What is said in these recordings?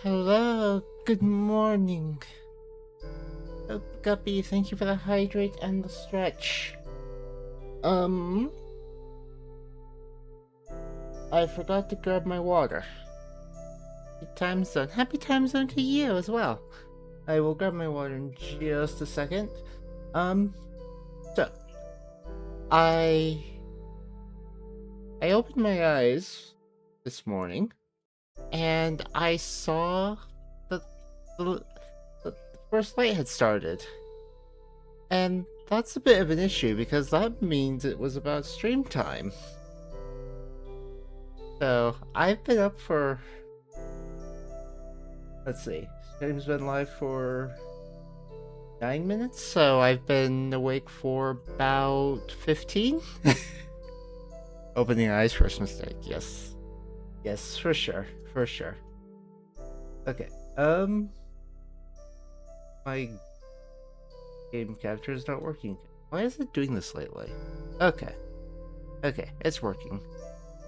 Hello, good morning. Oh, Guppy, thank you for the hydrate and the stretch. Um, I forgot to grab my water. Happy time zone. Happy time zone to you as well. I will grab my water in just a second. Um, so I I opened my eyes this morning and I saw that the, the first light had started. And that's a bit of an issue because that means it was about stream time. So I've been up for, let's see, stream's been live for 9 minutes, so I've been awake for about 15. Opening eyes, first mistake. Yes, yes, for sure, for sure. Okay. My game capture is not working. Why is it doing this lately? Okay, okay, it's working.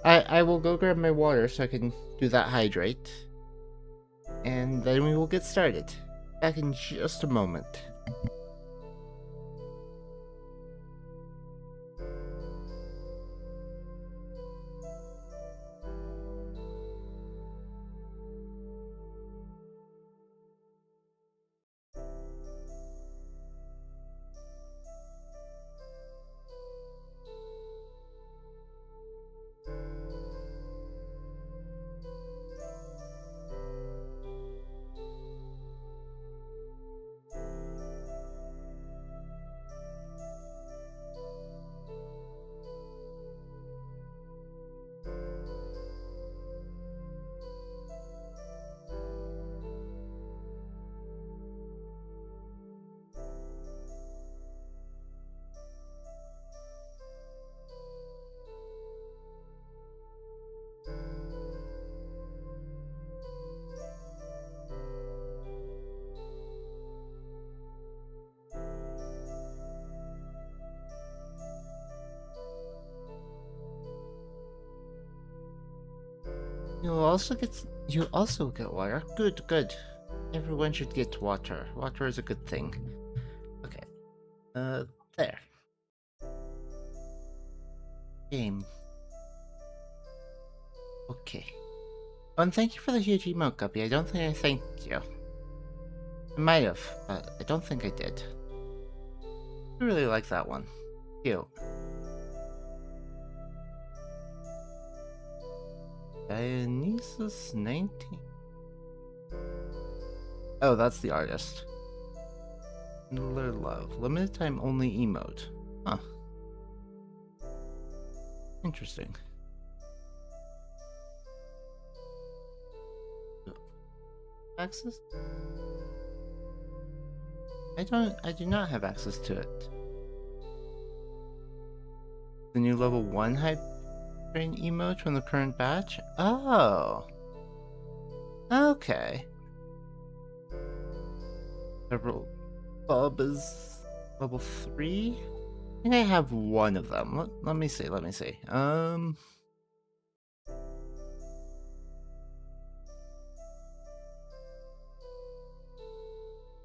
I will go grab my water so I can do that hydrate. And then we will get started. Back in just a moment. You'll also get water. Good, good. Everyone should get water. Water is a good thing. Okay. There. Game. Okay. And thank you for the huge emote, Guppy. I don't think I thanked you. I might have, but I don't think I did. I really like that one. Cute. Dionysus 19. Oh, that's the artist. Miller Love. Limited time only emote. Huh. Interesting. Access? I do not have access to it. The new level 1 hype train emote from the current batch? Oh. Okay. Several Bub is level 3? I think I have one of them. Let me see.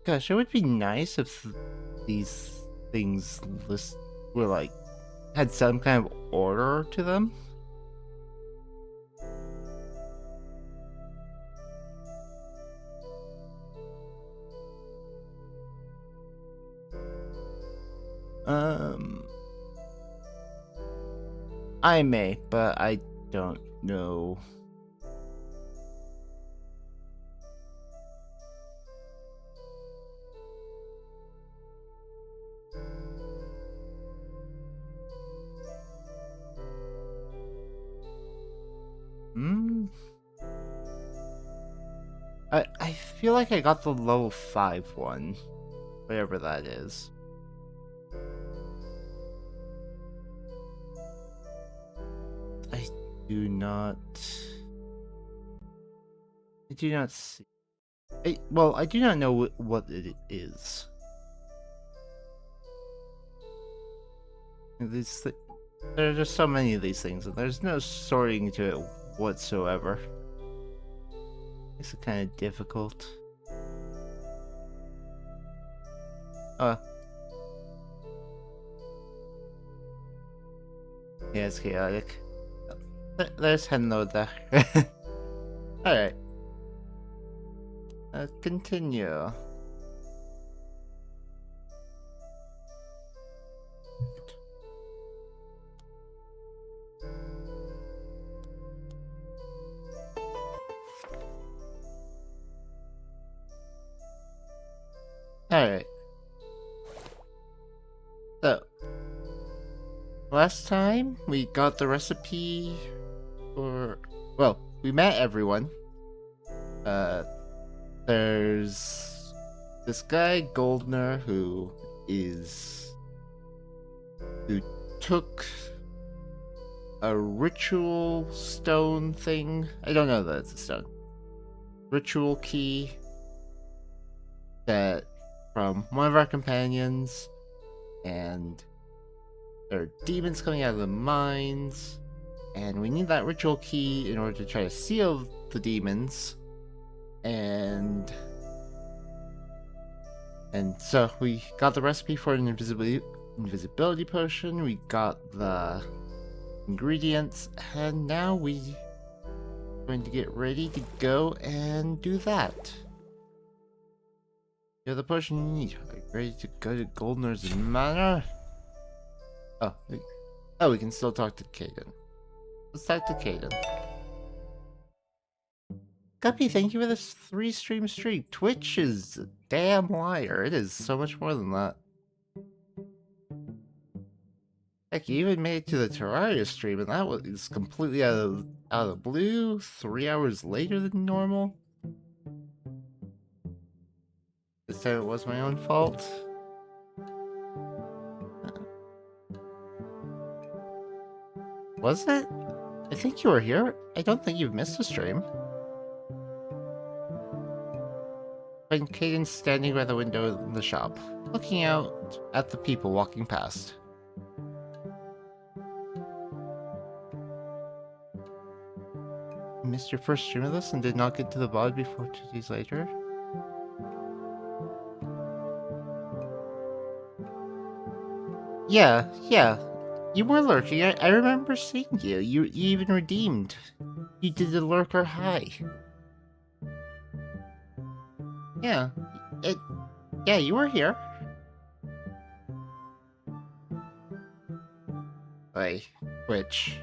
Gosh, it would be nice if these things were like had some kind of order to them. I may, but I don't know. I feel like I got the level 5 one. Whatever that is. I do not see. I do not know what it is. There are just so many of these things, and there's no sorting to it whatsoever. This is kind of difficult. Yeah, it's chaotic. There's Henlo there. Alright. Continue. Alright. So, last time we got the recipe for. Well, we met everyone. There's this guy, Goldner, who took a ritual stone thing. I don't know that it's a stone. Ritual key that from one of our companions, and there are demons coming out of the mines, and we need that ritual key in order to try to seal the demons. And so we got the recipe for an invisibility potion, we got the ingredients, and now we're going to get ready to go and do that. You have the potion you need. Are you ready to go to Goldner's Manor? Oh, we can still talk to Caden. Let's talk to Caden. Guppy, thank you for this 3-stream streak. Twitch is a damn liar. It is so much more than that. Heck, you even made it to the Terraria stream, and that was completely out of the blue, 3 hours later than normal. This time it was my own fault. Was it? I think you were here. I don't think you've missed a stream. And Caden's standing by the window in the shop, looking out at the people walking past. You missed your first stream of this and did not get to the VOD before 2 days later? Yeah. You were lurking. I remember seeing you. You even redeemed. You did the lurker high. Yeah. Yeah, you were here. Hey, Twitch.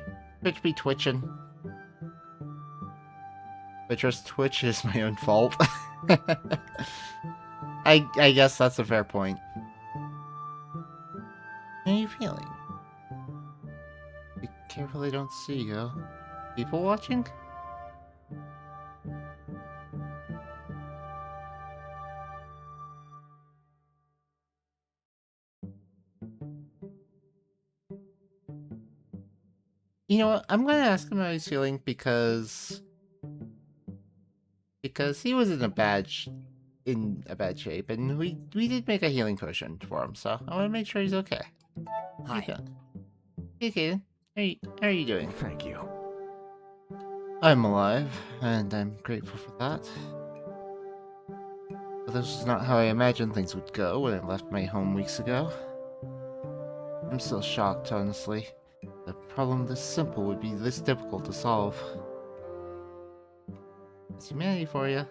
Twitch be twitching. But just Twitch is my own fault. I guess that's a fair point. How are you feeling? Be careful they don't see you. People watching? You know what? I'm gonna ask him how he's feeling because he was in a bad shape, and we did make a healing potion for him, so I want to make sure he's okay. Hi. Hey, Caden. How are you doing? Thank you. I'm alive, and I'm grateful for that. But this is not how I imagined things would go when I left my home weeks ago. I'm still shocked, honestly. A problem this simple would be this difficult to solve. It's humanity for you.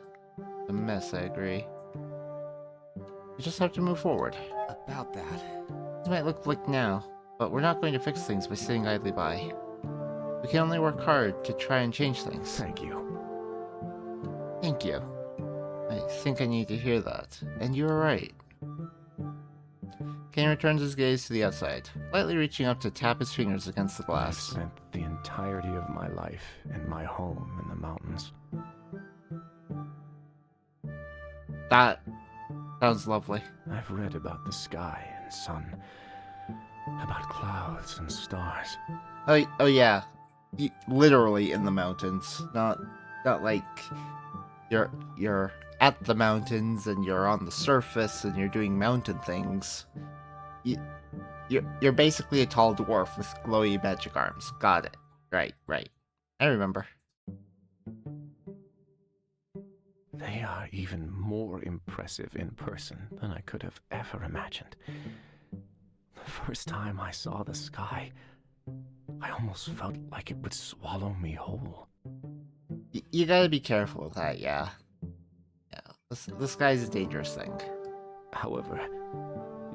A mess, I agree. We just have to move forward. About that. This might look bleak now, but we're not going to fix things by sitting idly by. We can only work hard to try and change things. Thank you. Thank you. I think I need to hear that. And you're right. Kane returns his gaze to the outside, lightly reaching up to tap his fingers against the I've glass. spent the entirety of my life in my home in the mountains. That sounds lovely. I've read about the sky and sun, about clouds and stars. Oh yeah, literally in the mountains, not like you're at the mountains and you're on the surface and you're doing mountain things. You're basically a tall dwarf with glowy magic arms. Got it. Right. I remember. They are even more impressive in person than I could have ever imagined. The first time I saw the sky, I almost felt like it would swallow me whole. You gotta be careful with that, yeah. Yeah, the sky's a dangerous thing. However,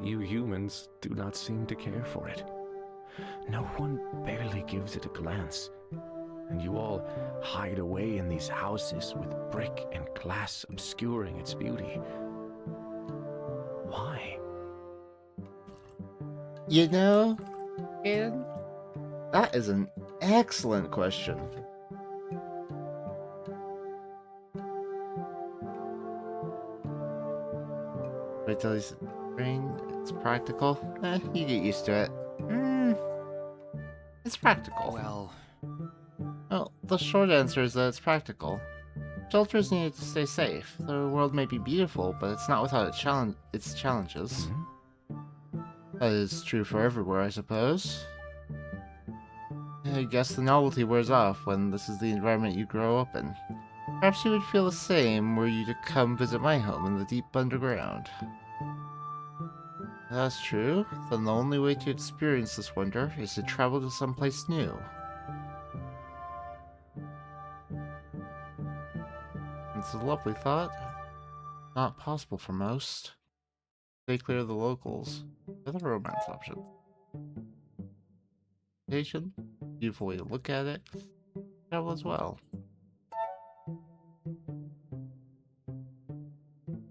you humans do not seem to care for it. No one barely gives it a glance. And you all hide away in these houses with brick and glass obscuring its beauty. Why? You know, Aiden, that is an excellent question. Wait till he's spring. It's practical. You get used to it. It's practical. Well, the short answer is that it's practical. Shelter is needed to stay safe. The world may be beautiful, but it's not without its challenges. That is true for everywhere, I suppose. I guess the novelty wears off when this is the environment you grow up in. Perhaps you would feel the same were you to come visit my home in the deep underground. If that's true, then the only way to experience this wonder is to travel to someplace new. It's a lovely thought. Not possible for most. Stay clear of the locals. Other romance options. Vacation, beautiful way to look at it. Travel as well.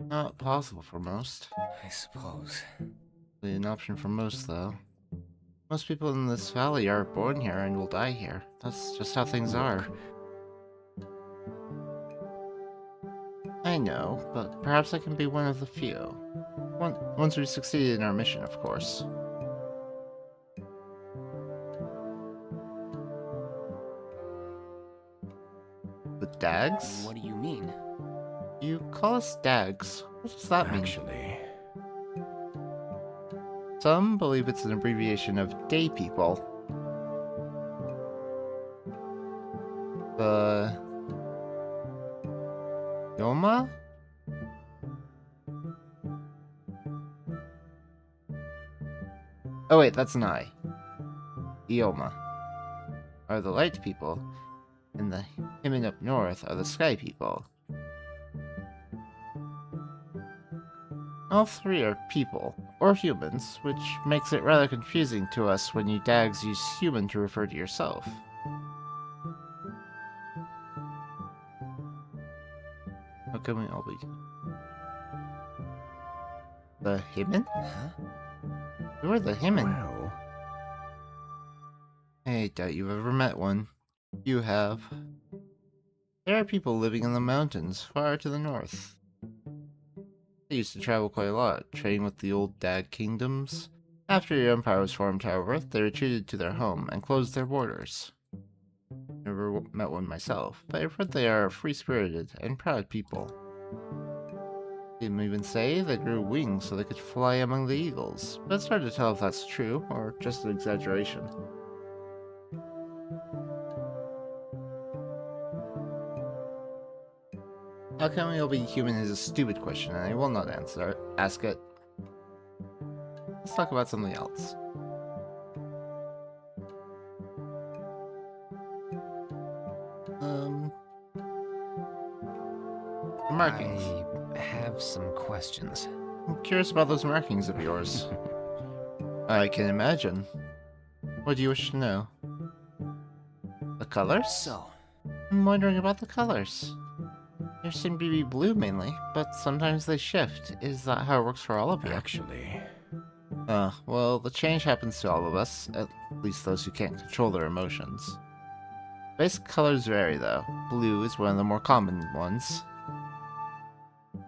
Not possible for most. I suppose. An option for most, though. Most people in this valley are born here and will die here. That's just how things are. I know, but perhaps I can be one of the few. Once we succeed in our mission, of course. The Dags? What do you mean? You call us Dags. What does that mean? Actually, Some believe it's an abbreviation of Day People. The Yoma? Oh wait, that's an I. Ioma are the Light People, and the Himin up north are the Sky People. All three are people, or humans, which makes it rather confusing to us when you Dags use human to refer to yourself. How can we all be? The Himin? Huh? Who are the Himin? well, I doubt you've ever met one. You have. There are people living in the mountains, far to the north. They used to travel quite a lot, trading with the old Dag kingdoms. After your empire was formed, however, they retreated to their home and closed their borders. Never met one myself, but I've heard they are free-spirited and proud people. Some even say they grew wings so they could fly among the eagles, but it's hard to tell if that's true or just an exaggeration. How can we all be human is a stupid question, and I will not ask it. Let's talk about something else. The markings. I have some questions. I'm curious about those markings of yours. I can imagine. What do you wish to know? The colors? So, I'm wondering about the colors. They seem to be blue mainly, but sometimes they shift. Is that how it works for all of you? actually, Well, the change happens to all of us, at least those who can't control their emotions. Basic colors vary, though. Blue is one of the more common ones.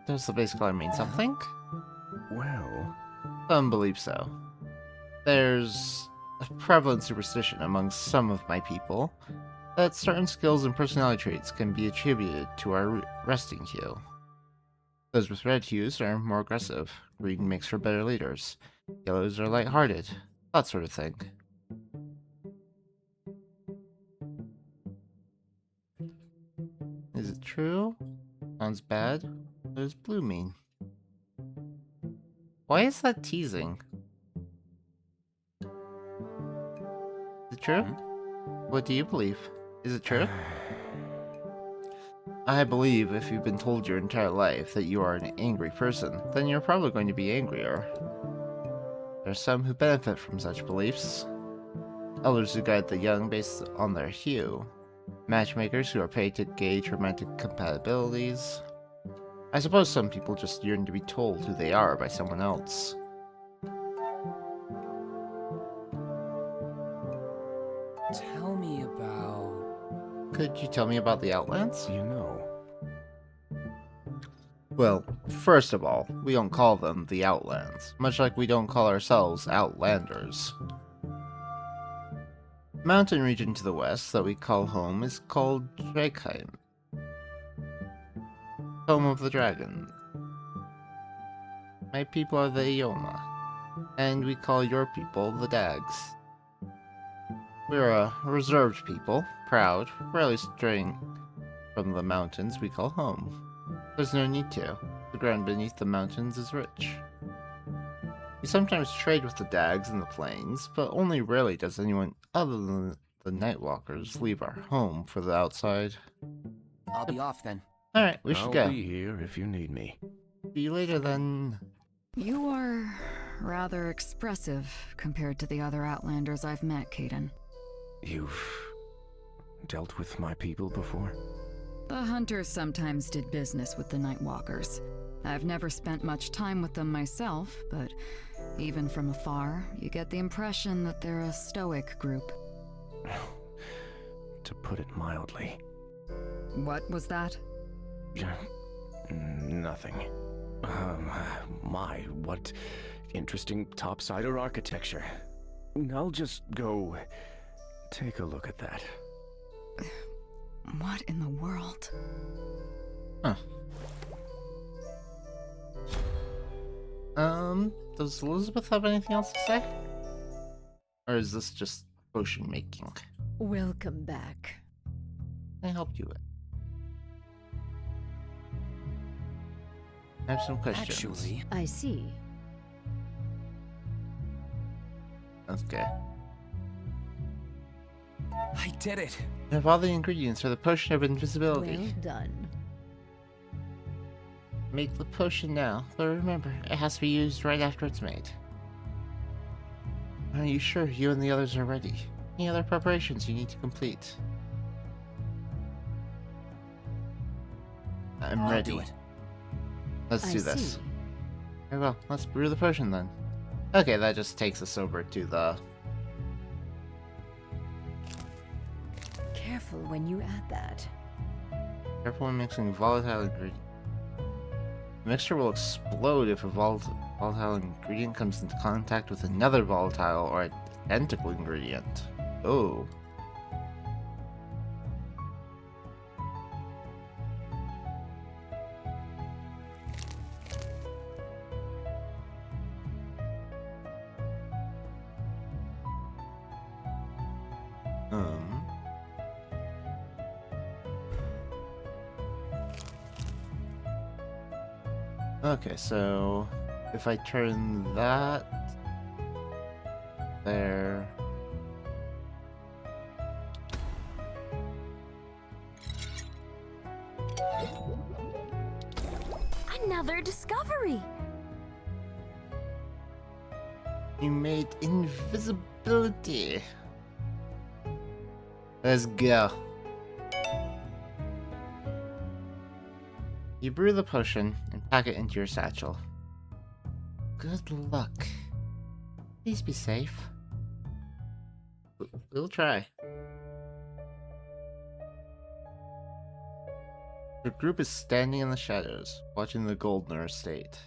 Does the base color mean something? well, Some believe so. There's a prevalent superstition among some of my people that certain skills and personality traits can be attributed to our resting hue. Those with red hues are more aggressive, green makes for better leaders, yellows are light-hearted, that sort of thing. Is it true? Sounds bad. What does blue mean? Why is that teasing? Is it true? What do you believe? Is it true? I believe if you've been told your entire life that you are an angry person, then you're probably going to be angrier. There are some who benefit from such beliefs. Others who guide the young based on their hue. Matchmakers who are paid to gauge romantic compatibilities. I suppose some people just yearn to be told who they are by someone else. Tell me about... Could you tell me about the Outlands? You know, Well, first of all, we don't call them the Outlands, much like we don't call ourselves Outlanders. Mountain region to the west that we call home is called Drakheim, home of the dragon. My people are the Ioma, and we call your people the Dags. We're a reserved people, proud, rarely straying from the mountains we call home. There's no need to. The ground beneath the mountains is rich. We sometimes trade with the Dags in the plains, but only rarely does anyone other than the Nightwalkers leave our home for the outside. I'll be off then. Alright, we should go. I'll be here if you need me. See you later then. You are rather expressive compared to the other Outlanders I've met, Caden. You've dealt with my people before? The Hunters sometimes did business with the Nightwalkers. I've never spent much time with them myself, but even from afar, you get the impression that they're a stoic group. To put it mildly. What was that? Nothing. What interesting topsider architecture. I'll just go take a look at that. What in the world? Huh. Does Elizabeth have anything else to say? Or is this just potion making? Welcome back. Can I help you with? I have some questions. Actually, I see. Okay. I did it. I have all the ingredients for the potion of invisibility. Well done. Make the potion now, but remember, it has to be used right after it's made. Are you sure you and the others are ready? Any other preparations you need to complete? I'm I'll ready. do it. Let's I do this. see. Very well, let's brew the potion then. Okay, that just takes us over to the... Careful when you add that. Careful when mixing volatile ingredient. The mixture will explode if a volatile ingredient comes into contact with another volatile or identical ingredient. Oh. Okay, so if I turn that there. Another discovery! You made invisibility. Let's go. You brew the potion and pack it into your satchel. Good luck. Please be safe. We'll try. The group is standing in the shadows, watching the Goldner estate.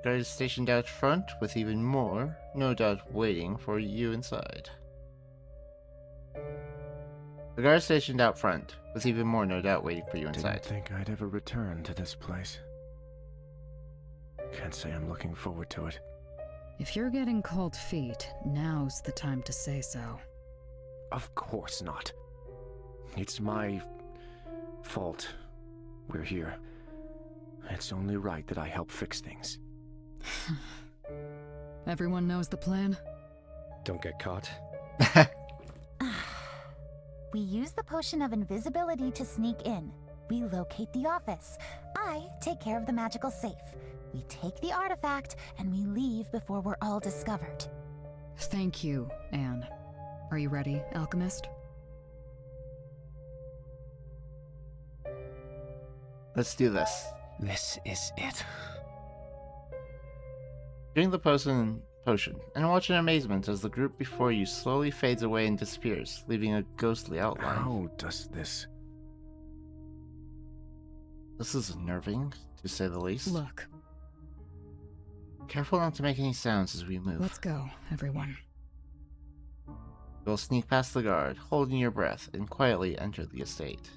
Guard is stationed out front with even more, no doubt waiting for you inside. The guard is stationed out front, with even more no doubt waiting for you inside. Didn't think I'd ever return to this place. Can't say I'm looking forward to it. If you're getting cold feet, now's the time to say so. Of course not. It's my fault. We're here. It's only right that I help fix things. Everyone knows the plan? Don't get caught. We use the potion of invisibility to sneak in. We locate the office. I take care of the magical safe. We take the artifact, and we leave before we're all discovered. Thank you, Anne. Are you ready, Alchemist? Let's do this. This is it. Drink the potion, and watch in amazement as the group before you slowly fades away and disappears, leaving a ghostly outline. How does this... This is unnerving, to say the least. Look, Careful not to make any sounds as we move. let's go, everyone. You'll sneak past the guard, holding your breath, and quietly enter the estate.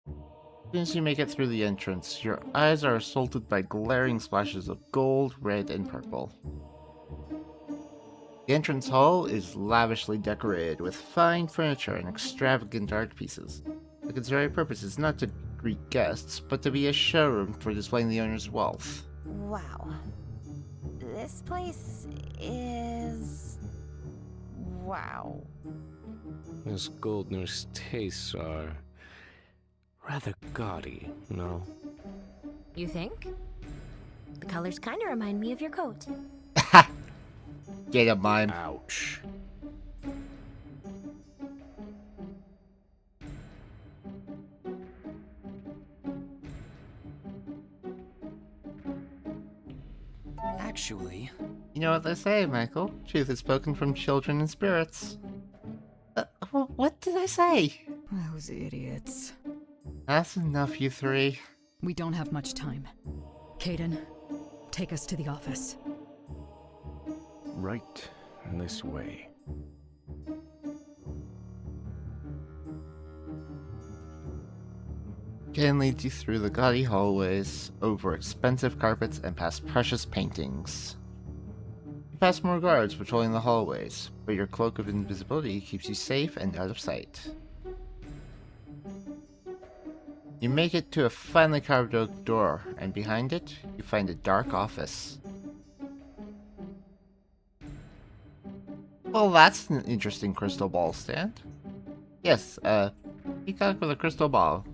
As soon as you make it through the entrance, your eyes are assaulted by glaring splashes of gold, red, and purple. The entrance hall is lavishly decorated with fine furniture and extravagant art pieces. Its very purpose is not to greet guests, but to be a showroom for displaying the owner's wealth. Wow. This place is... wow. Miss Goldner's tastes are... rather gaudy, no? You think? The colors kind of remind me of your coat. Get a mime. Ouch. Actually, You know what they say, Michael? Truth is spoken from children and spirits. What did I say? Those idiots. That's enough, you three. We don't have much time. Caden, take us to the office. Right this way. Ken leads you through the gaudy hallways, over expensive carpets, and past precious paintings. You pass more guards patrolling the hallways, but your cloak of invisibility keeps you safe and out of sight. You make it to a finely carved oak door, and behind it, you find a dark office. Well, that's an interesting crystal ball stand. Yes, peacock with a crystal ball.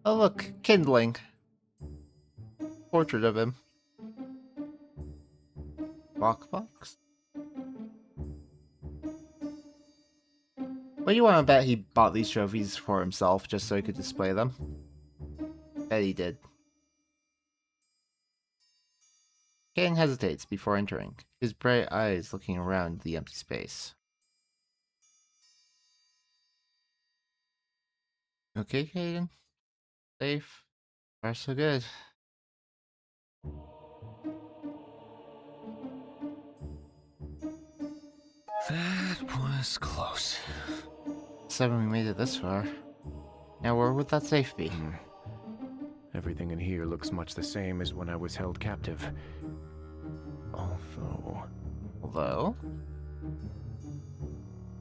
Oh look, kindling. Portrait of him. Lockbox? What do you want to bet he bought these trophies for himself just so he could display them? Bet he did. Caden hesitates before entering, his bright eyes looking around the empty space. Okay, Caden. Safe. Far so good. that was close. 7 we made it this far. Now where would that safe be? Everything in here looks much the same as when I was held captive. Although...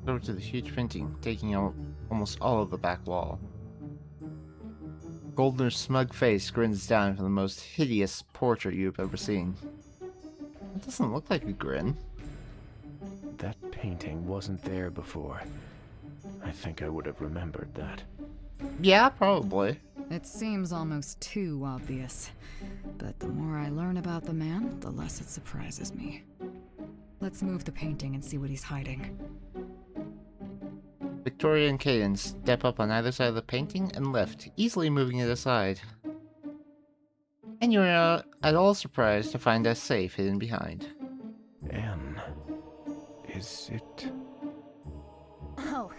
Over to the huge painting, taking out almost all of the back wall. Goldner's smug face grins down from the most hideous portrait you've ever seen. It doesn't look like a grin. That painting wasn't there before. I think I would have remembered that. Yeah, probably. It seems almost too obvious. But the more I learn about the man, the less it surprises me. Let's move the painting and see what he's hiding. Victoria and Caden step up on either side of the painting and lift, easily moving it aside. And you're not at all surprised to find a safe hidden behind. Anne, is it... Oh,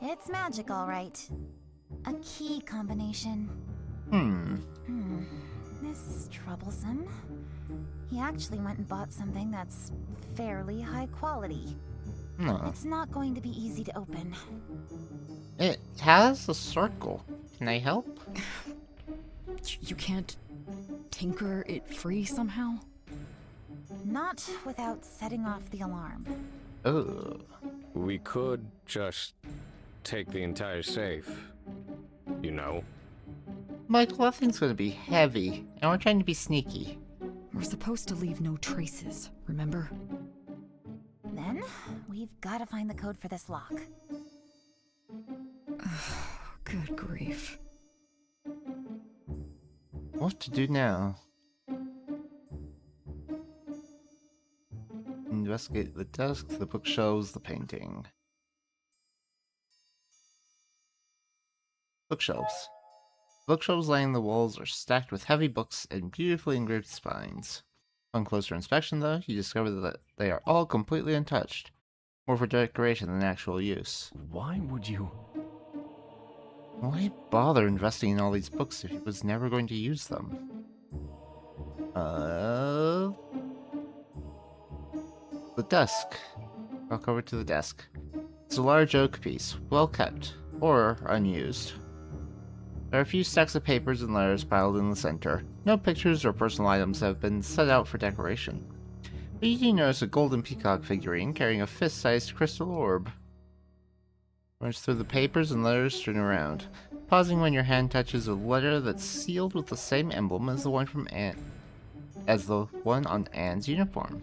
it's magic, all right. A key combination. This is troublesome. He actually went and bought something that's fairly high quality. No. It's not going to be easy to open. It has a circle. Can I help? You can't tinker it free somehow? Not without setting off the alarm. Oh. We could just take the entire safe. You know? Michael, that thing's gonna be heavy, and we're trying to be sneaky. We're supposed to leave no traces, remember? Then, we've got to find the code for this lock. Good grief. What to do now? Investigate the desk, the bookshelves, the painting. Bookshelves. Bookshelves lining the walls are stacked with heavy books and beautifully engraved spines. On closer inspection, though, you discover that they are all completely untouched, more for decoration than actual use. Why would you? Why bother investing in all these books if he was never going to use them? The desk. Walk over to the desk. It's a large oak piece, well kept, or unused. There are a few stacks of papers and letters piled in the center. No pictures or personal items have been set out for decoration. But you do notice a golden peacock figurine carrying a fist-sized crystal orb. Runs through the papers and letters strewn around, pausing when your hand touches a letter that's sealed with the same emblem as the one from on Anne's uniform.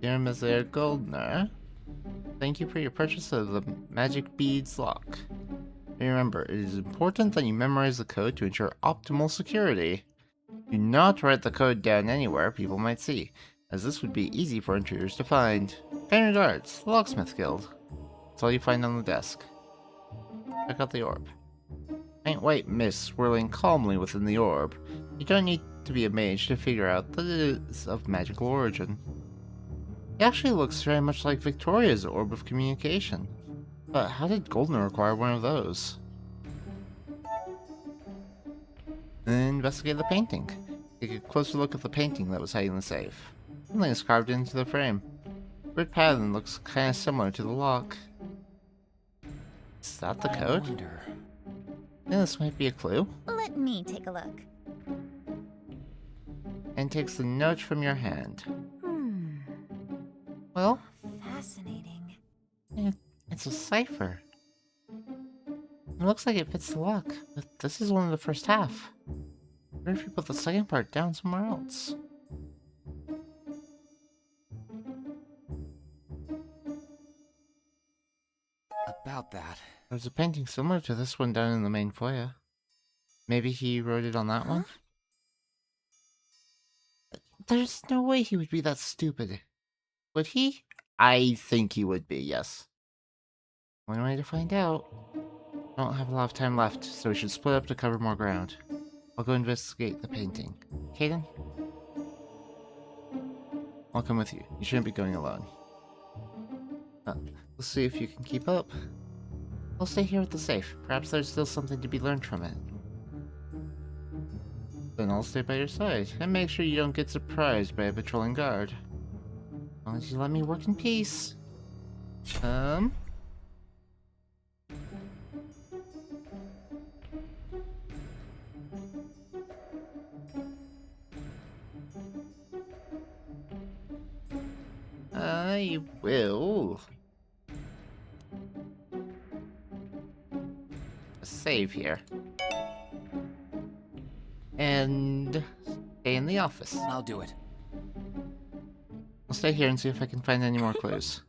Dear Mr. Goldner, thank you for your purchase of the Magic Beads lock. Remember, it is important that you memorize the code to ensure optimal security. Do not write the code down anywhere people might see, as this would be easy for intruders to find. Kind regards, the Locksmith Guild. That's all you find on the desk. Check out the orb. Faint white mist swirling calmly within the orb. You don't need to be a mage to figure out that it is of magical origin. It actually looks very much like Victoria's orb of communication. But how did Goldner acquire one of those? Investigate the painting. Take a closer look at the painting that was hiding in the safe. Something is carved into the frame. The weird pattern looks kind of similar to the lock. Is that the code? Yeah, this might be a clue. Let me take a look. And takes the note from your hand. Well, Fascinating. it's a cipher. It looks like it fits the lock, but this is only the first half. What if you put the second part down somewhere else? About that. There's a painting similar to this one down in the main foyer. Maybe he wrote it on that one? There's no way he would be that stupid. Would he? I think he would be, yes. One way to find out. Don't have a lot of time left, so we should split up to cover more ground. I'll go investigate the painting. Caden? I'll come with you. You shouldn't be going alone. Let's see if you can keep up. I'll stay here with the safe. Perhaps there's still something to be learned from it. Then I'll stay by your side, and make sure you don't get surprised by a patrolling guard. As long as you let me work in peace. I will save here. And stay in the office. I'll do it. I'll stay here and see if I can find any more clues.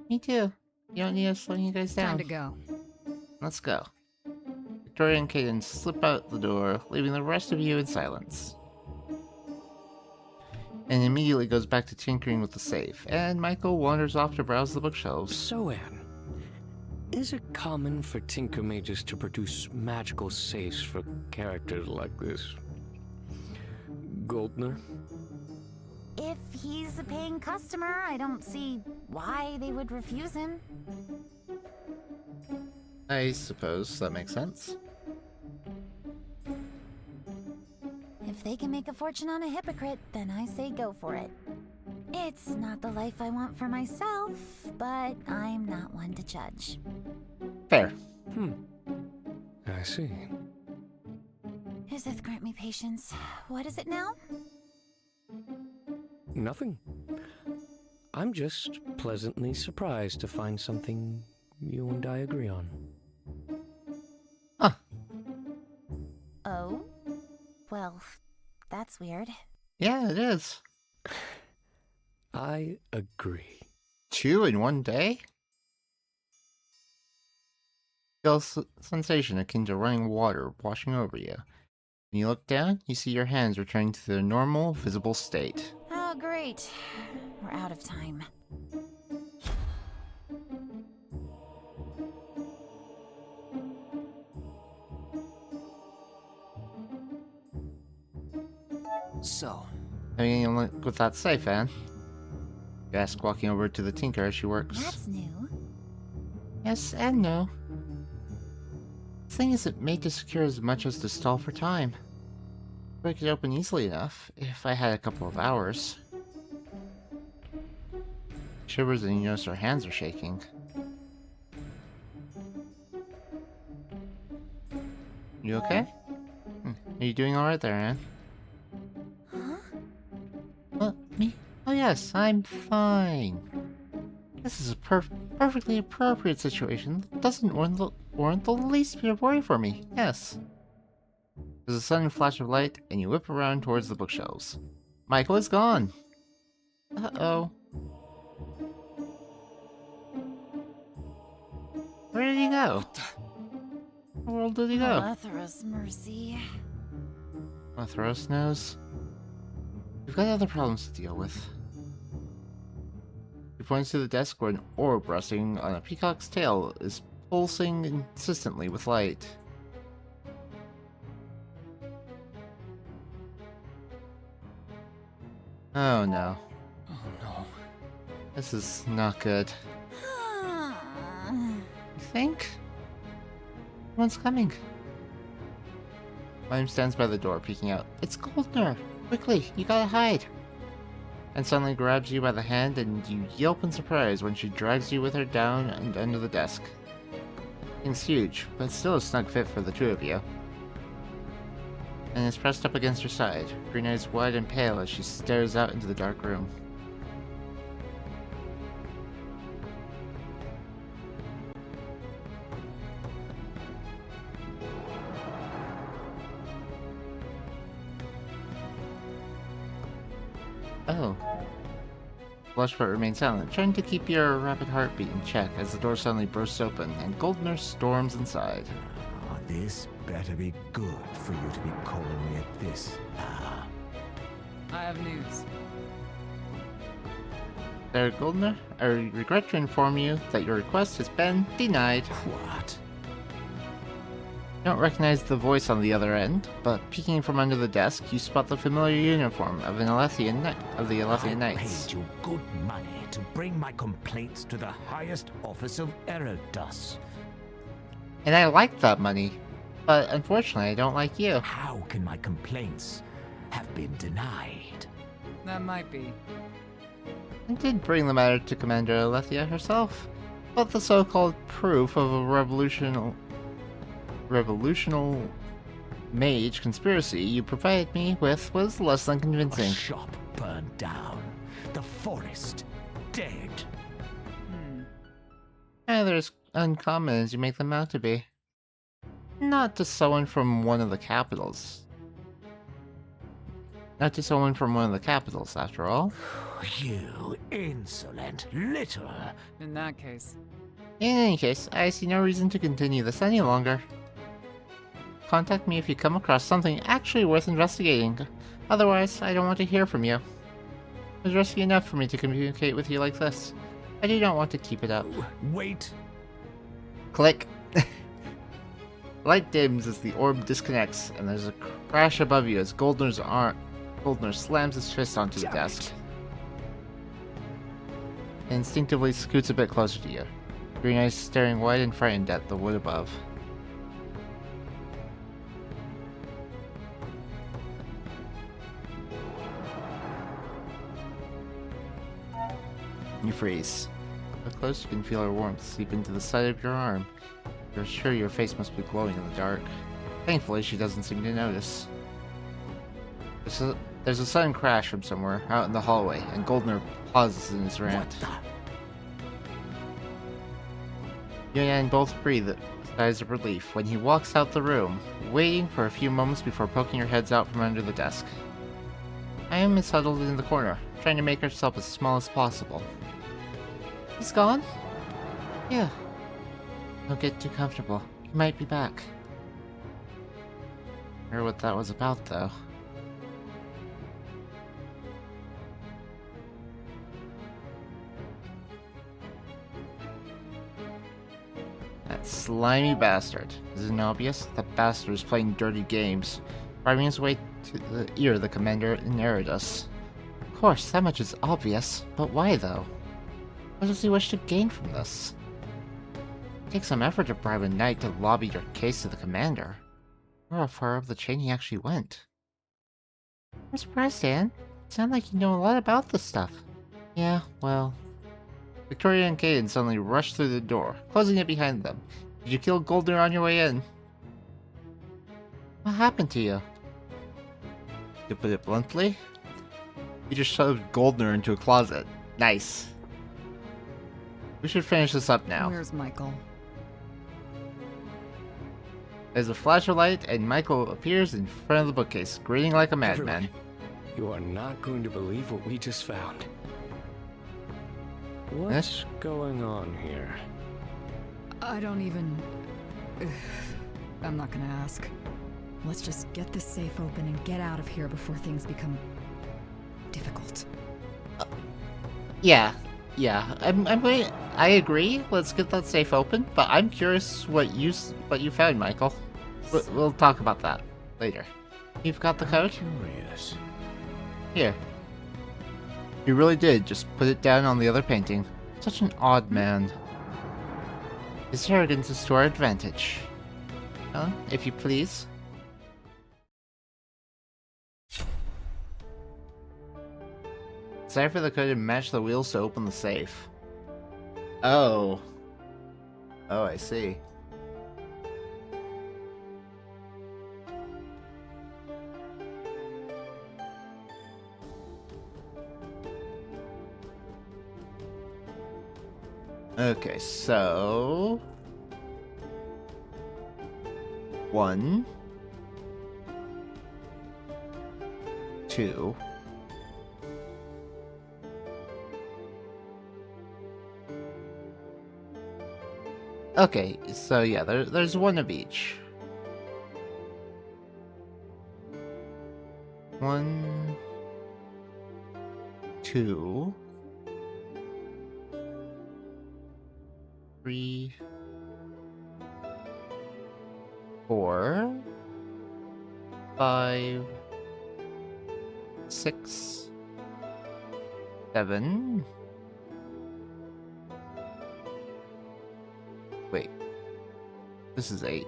Me too. You don't need us slowing you guys down. Time to go. Let's go. Victoria and Caden slip out the door, leaving the rest of you in silence. And immediately goes back to tinkering with the safe, and Michael wanders off to browse the bookshelves. So, Anne, is it common for Tinker Mages to produce magical safes for characters like this? Goldner? If he's a paying customer, I don't see why they would refuse him. I suppose that makes sense. If they can make a fortune on a hypocrite, then I say go for it. It's not the life I want for myself, but I'm not one to judge. Fair. I see. Iseth, grant me patience. What is it now? Nothing. I'm just pleasantly surprised to find something you and I agree on. Huh. Oh? Well, that's weird. Yeah, it is. I agree. 2 in one day? Feel sensation akin to running water washing over you. When you look down, you see your hands returning to their normal, visible state. Oh, great. We're out of time. So, Having any luck with that safe, Anne? You ask, walking over to the tinker as she works. That's new. Yes and no. The thing isn't made to secure as much as to stall for time. Break it open easily enough, if I had a couple of hours. Shivers and you notice her hands are shaking. You okay? Are you doing alright there, Anne? Huh? Me? Oh yes, I'm fine. This is a perfectly appropriate situation. It doesn't warrant the least bit of worry for me. Yes. There's a sudden flash of light, and you whip around towards the bookshelves. Michael is gone. Uh-oh. Where did he go? Where the world did he go? Alethra's mercy. Lethros knows. We've got other problems to deal with. He points to the desk where an orb resting on a peacock's tail is pulsing insistently with light. Oh no. oh no. This is not good. You think? Someone's coming. William stands by the door, peeking out. It's Goldner! Quickly, you gotta hide! And suddenly grabs you by the hand, and you yelp in surprise when she drags you with her down and under the desk. Thing's huge, but still a snug fit for the two of you. And is pressed up against her side, green eyes wide and pale as she stares out into the dark room. Oh. Blush but remains silent, trying to keep your rapid heartbeat in check as the door suddenly bursts open and Goldner storms inside. This better be good for you to be calling me at this hour. I have news. There, Goldner, I regret to inform you that your request has been denied. What? You don't recognize the voice on the other end, but peeking from under the desk, you spot the familiar uniform of the Alethian Knights. I paid you good money to bring my complaints to the highest office of Eredus. And I like that money, but unfortunately I don't like you. How can my complaints have been denied? That might be. I did bring the matter to Commander Alethia herself, but the so-called proof of a revolutionary mage conspiracy you provided me with was less than A convincing. shop burned down. The forest dead. Neither as uncommon as you make them out to be. Not to someone from one of the capitals. After all. You insolent little... In that case. In any case, I see no reason to continue this any longer. Contact me if you come across something actually worth investigating. Otherwise, I don't want to hear from you. It was risky enough for me to communicate with you like this. I do not want to keep it up. Wait. Click. Light dims as the orb disconnects, and there's a crash above you as Goldner slams his fist onto the desk. And instinctively scoots a bit closer to you. Green eyes staring wide and frightened at the wood above. You freeze. So close you can feel her warmth seep into the side of your arm. You're sure your face must be glowing in the dark. Thankfully, she doesn't seem to notice. There's a sudden crash from somewhere out in the hallway, and Goldner pauses in his rant. What the? Yuan both breathe sighs of relief when he walks out the room, waiting for a few moments before poking her heads out from under the desk. Ayam is huddled in the corner, trying to make herself as small as possible. He's gone? Yeah. Don't get too comfortable. He might be back. I wonder what that was about, though. That slimy bastard. Isn't it obvious? That bastard is playing dirty games, driving his way to the ear of the commander in Eridus. Of course, that much is obvious, but why though? What does he wish to gain from this? It takes some effort to bribe a knight to lobby your case to the commander. Or how far up the chain he actually went. I'm surprised, Anne. You sound like you know a lot about this stuff. Yeah, well... Victoria and Caden suddenly rush through the door, closing it behind them. Did you kill Goldner on your way in? What happened to you? To put it bluntly, you just shoved Goldner into a closet. Nice. We should finish this up now. Where's Michael? There's a flash of light, and Michael appears in front of the bookcase, grinning like a madman. You are not going to believe what we just found. What's going on here? I don't even... I'm not gonna ask. Let's just get this safe open and get out of here before things become... difficult. Yeah. I agree. Let's get that safe open. But I'm curious what you found, Michael. We'll talk about that later. You've got the code? Curious. Here. You really did just put it down on the other painting. Such an odd man. His arrogance is to our advantage. If you please. Decipher the code and match the wheels to open the safe. Oh. Oh, I see. Okay, so... 1... 2... Okay, so yeah, there's one of each. 1... 2... 3... 4... 5... 6... 7... Wait. This is 8.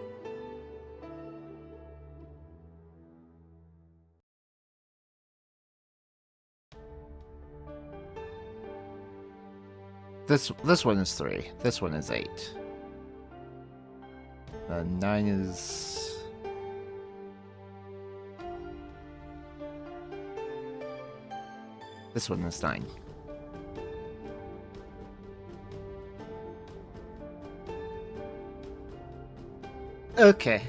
This one is 3. This one is 8. 9 is... This one is 9. Okay.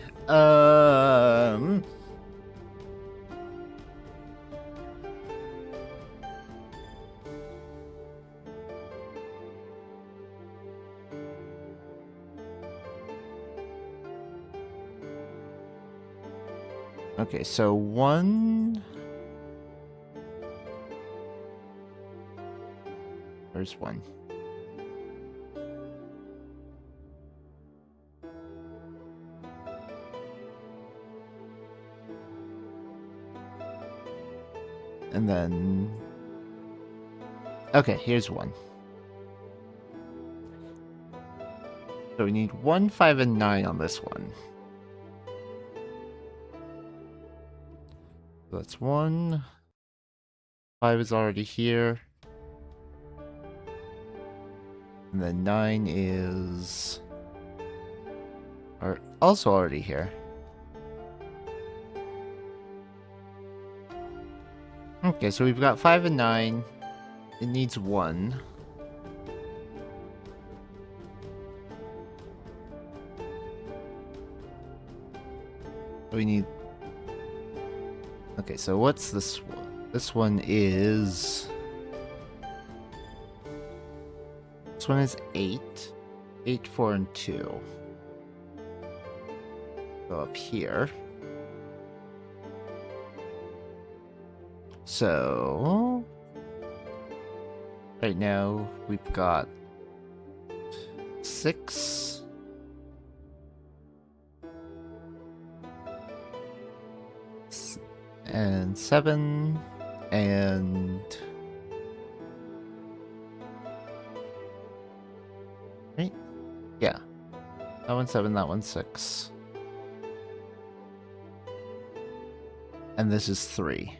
Okay, so 1... There's 1. And then... Okay, here's 1. So we need 1, 5, and 9 on this one. So that's 1. 5 is already here. And then 9 is... also already here. Okay, so we've got 5 and 9. It needs 1. We need... Okay, so what's this one? This one is... This one is 8. 8, 4, and 2. Go up here. So... Right now, we've got 6... and 7, and... Right? Yeah. That one's 7, that one's 6. And this is 3.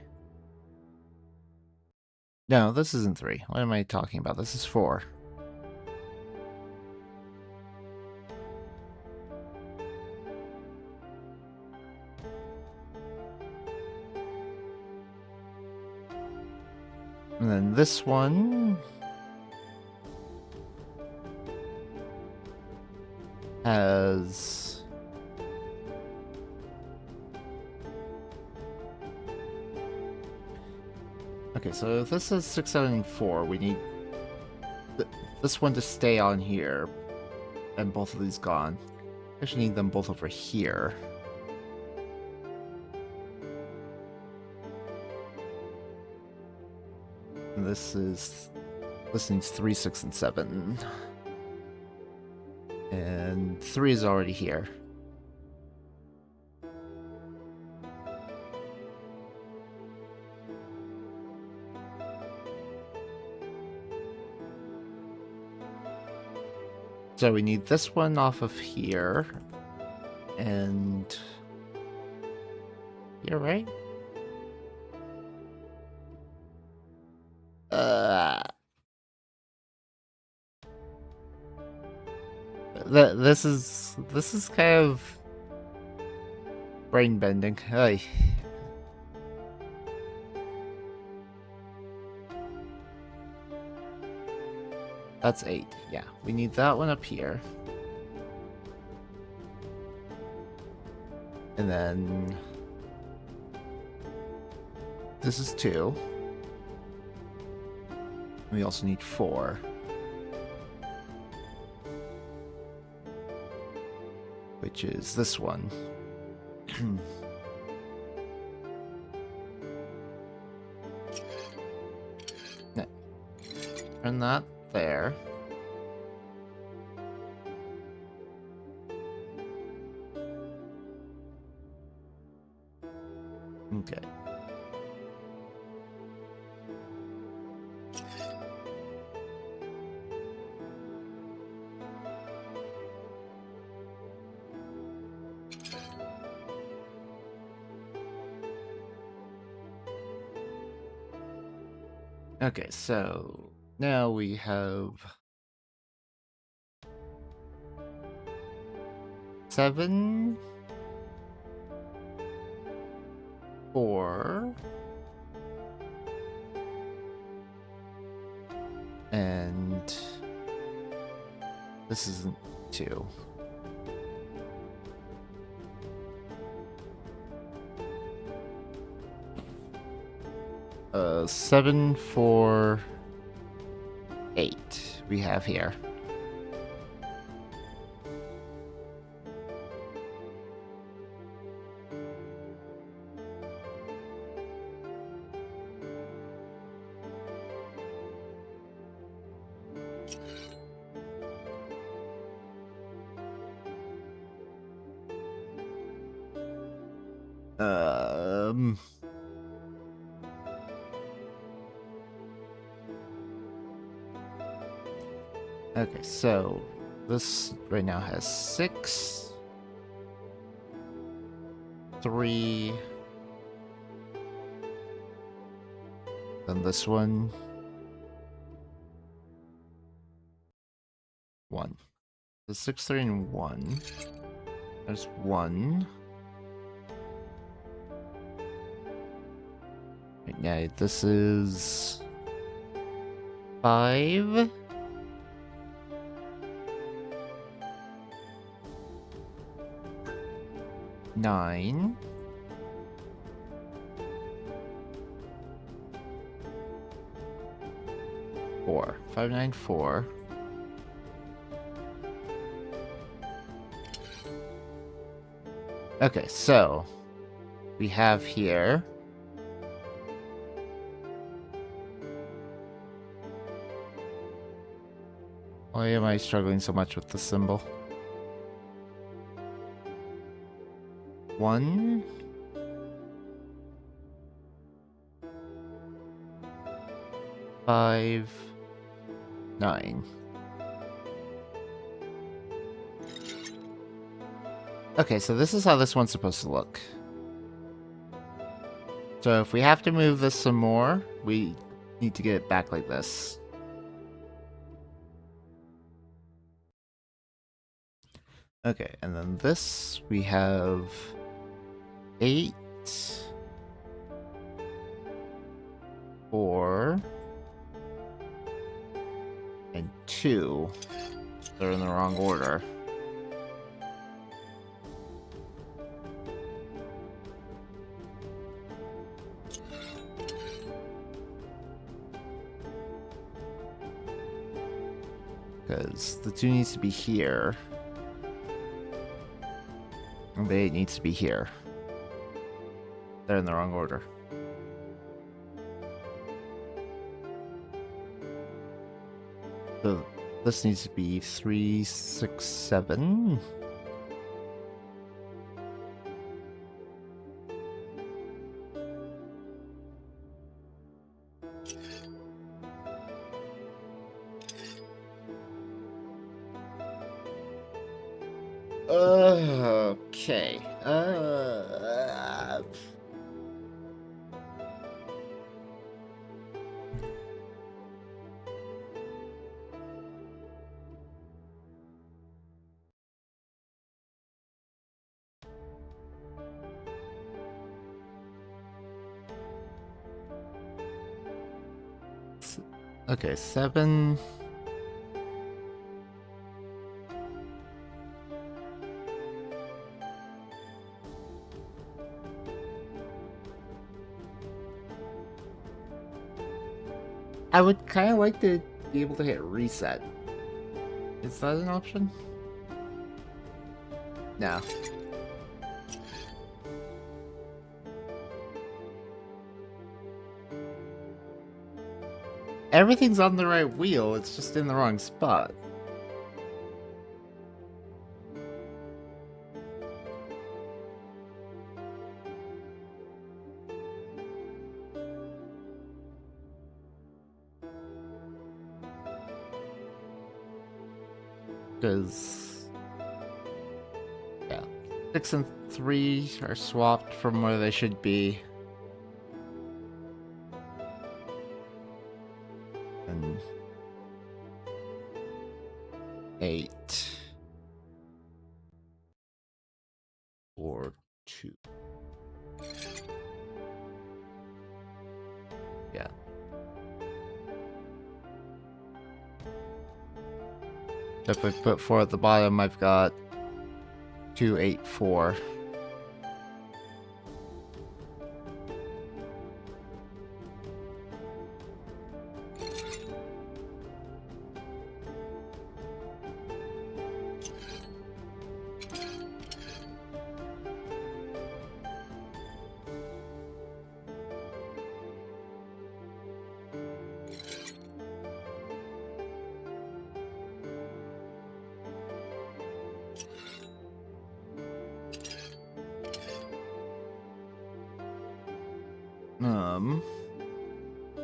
No, this isn't 3. What am I talking about? This is 4. And then this one has okay, so if this is 6, 7, and 4, we need this one to stay on here, and both of these gone. Actually need them both over here. And this needs 3, 6, and 7. And 3 is already here. So we need this one off of here. And here, right? This is kind of brain bending. Hey. That's 8. Yeah, we need that one up here. And then this is 2. We also need 4. Which is this one. No. Turn that there. Okay. Okay, so now we have 7, 4, and this isn't 2. 7, 4, 8 we have here. Okay, so this right now has 6, 3, then this one, 1. The 6, 3, and 1. There's 1. Yeah, this is 5. Nine. 4. 594. Okay, so we have here why am I struggling so much with the symbol? 1 5 9. Okay, so this is how this one's supposed to look. So if we have to move this some more, we need to get it back like this. Okay, and then this we have 8, 4, and 2. They're in the wrong order. Because the 2 needs to be here. And the 8 needs to be here. They're in the wrong order. So this needs to be 3, 6, 7. Okay. Okay, 7. I would kind of like to be able to hit reset. Is that an option? No. Everything's on the right wheel, it's just in the wrong spot. Because, yeah, 6 and 3 are swapped from where they should be. And 8 or 2. Yeah. If I put 4 at the bottom, I've got 2, 8, 4.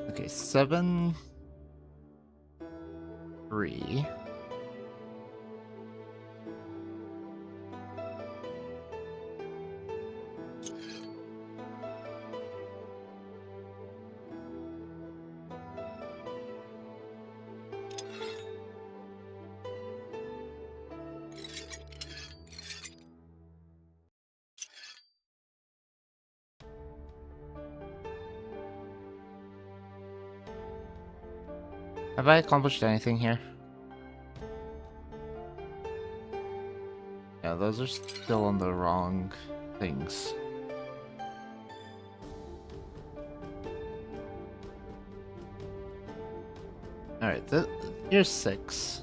Okay, 7, 3. Have I accomplished anything here? Yeah, those are still on the wrong things. Alright, here's 6.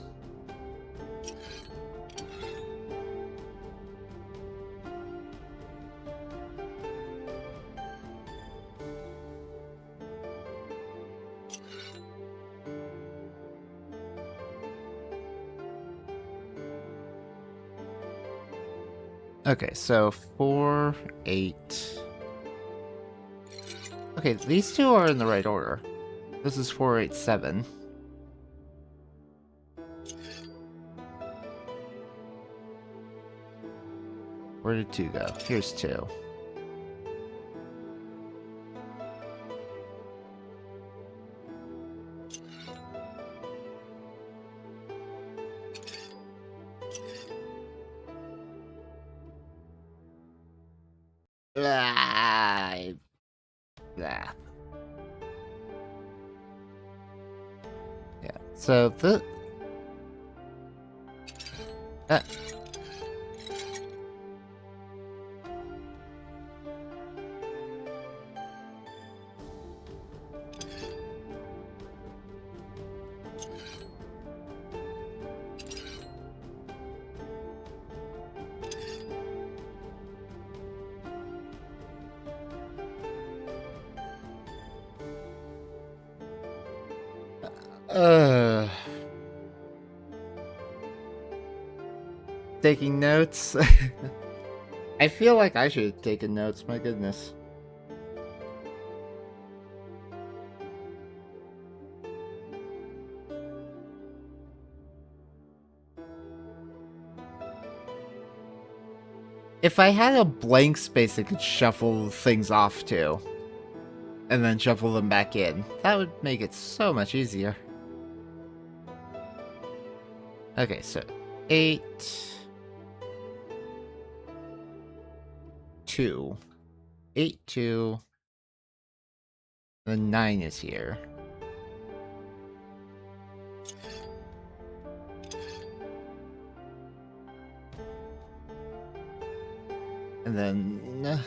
Okay, so 4, 8. Okay, these two are in the right order. This is 4, 8, 7. Where did 2 go? Here's 2. Ah, yeah. Yeah. So the that taking notes. I feel like I should have taken notes, my goodness. If I had a blank space I could shuffle things off to, and then shuffle them back in, that would make it so much easier. Okay, so 8, 2, 8, 2, then 9 is here. And then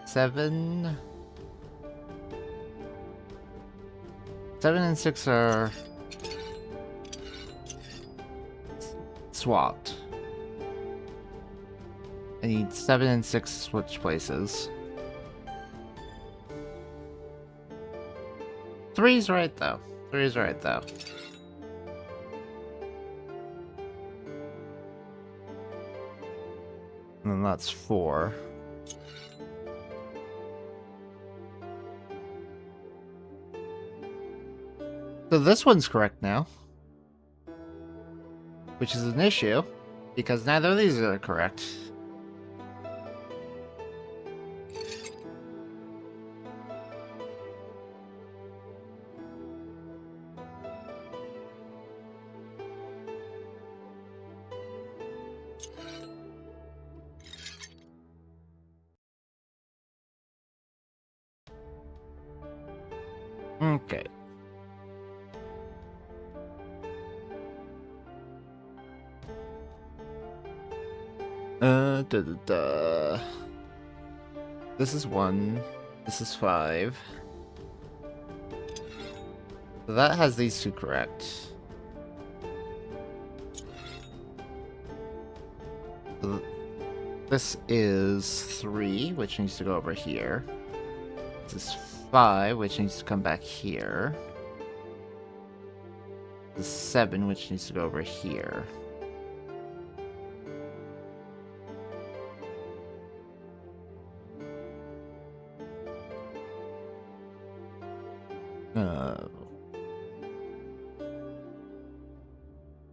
7. 7 and 6 are swapped. I need 7 and 6 to switch places. 3's right though. 3's right though. And then that's 4. So this one's correct now. Which is an issue, because neither of these are correct. Okay. This is 1. This is 5. So that has these two correct. This is 3, which needs to go over here. This is 5, which needs to come back here. This is 7, which needs to go over here.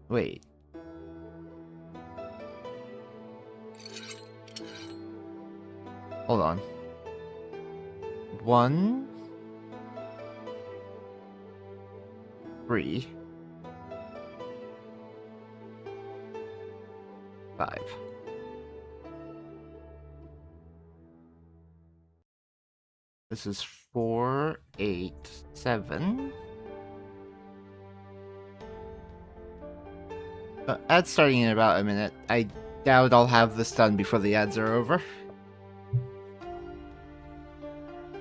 Wait. Hold on. 1, 3, 5. This is 4, 8, 7. Ads starting in about a minute. I doubt I'll have this done before the ads are over.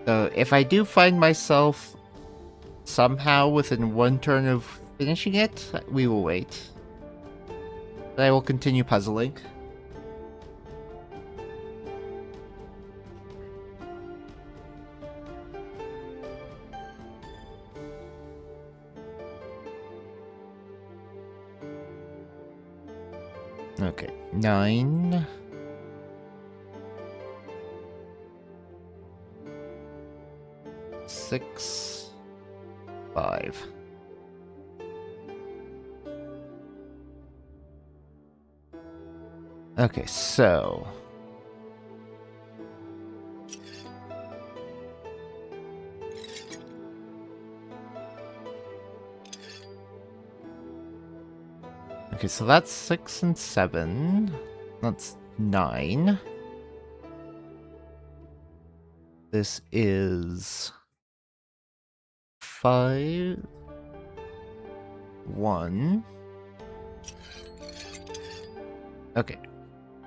So if I do find myself somehow within one turn of finishing it, we will wait. But I will continue puzzling. Okay, 9. Six, 5. Okay, so okay, so that's 6 and 7. That's 9. This is 5, 1. Okay,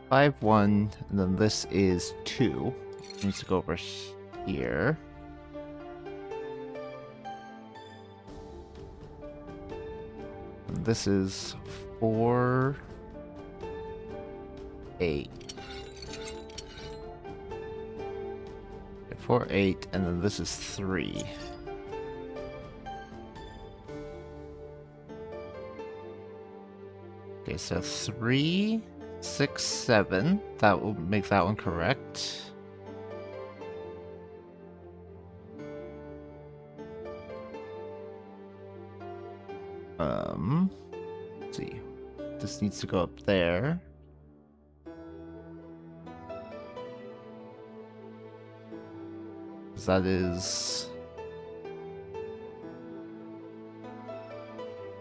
5, 1, and then this is 2. Needs to go over here. And this is 4, 8. 4, 8, and then this is 3. Okay, so 3, 6, 7. That will make that one correct. Let's see. This needs to go up there. That is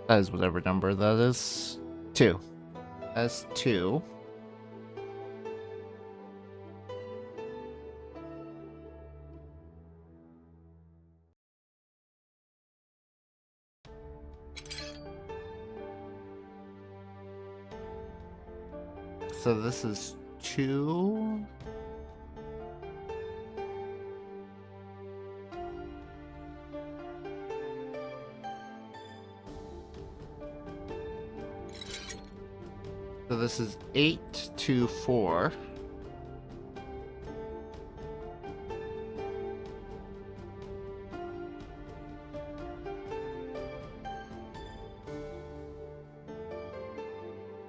whatever number that is. 2. That's 2. So this is 2. So this is 8 to 4.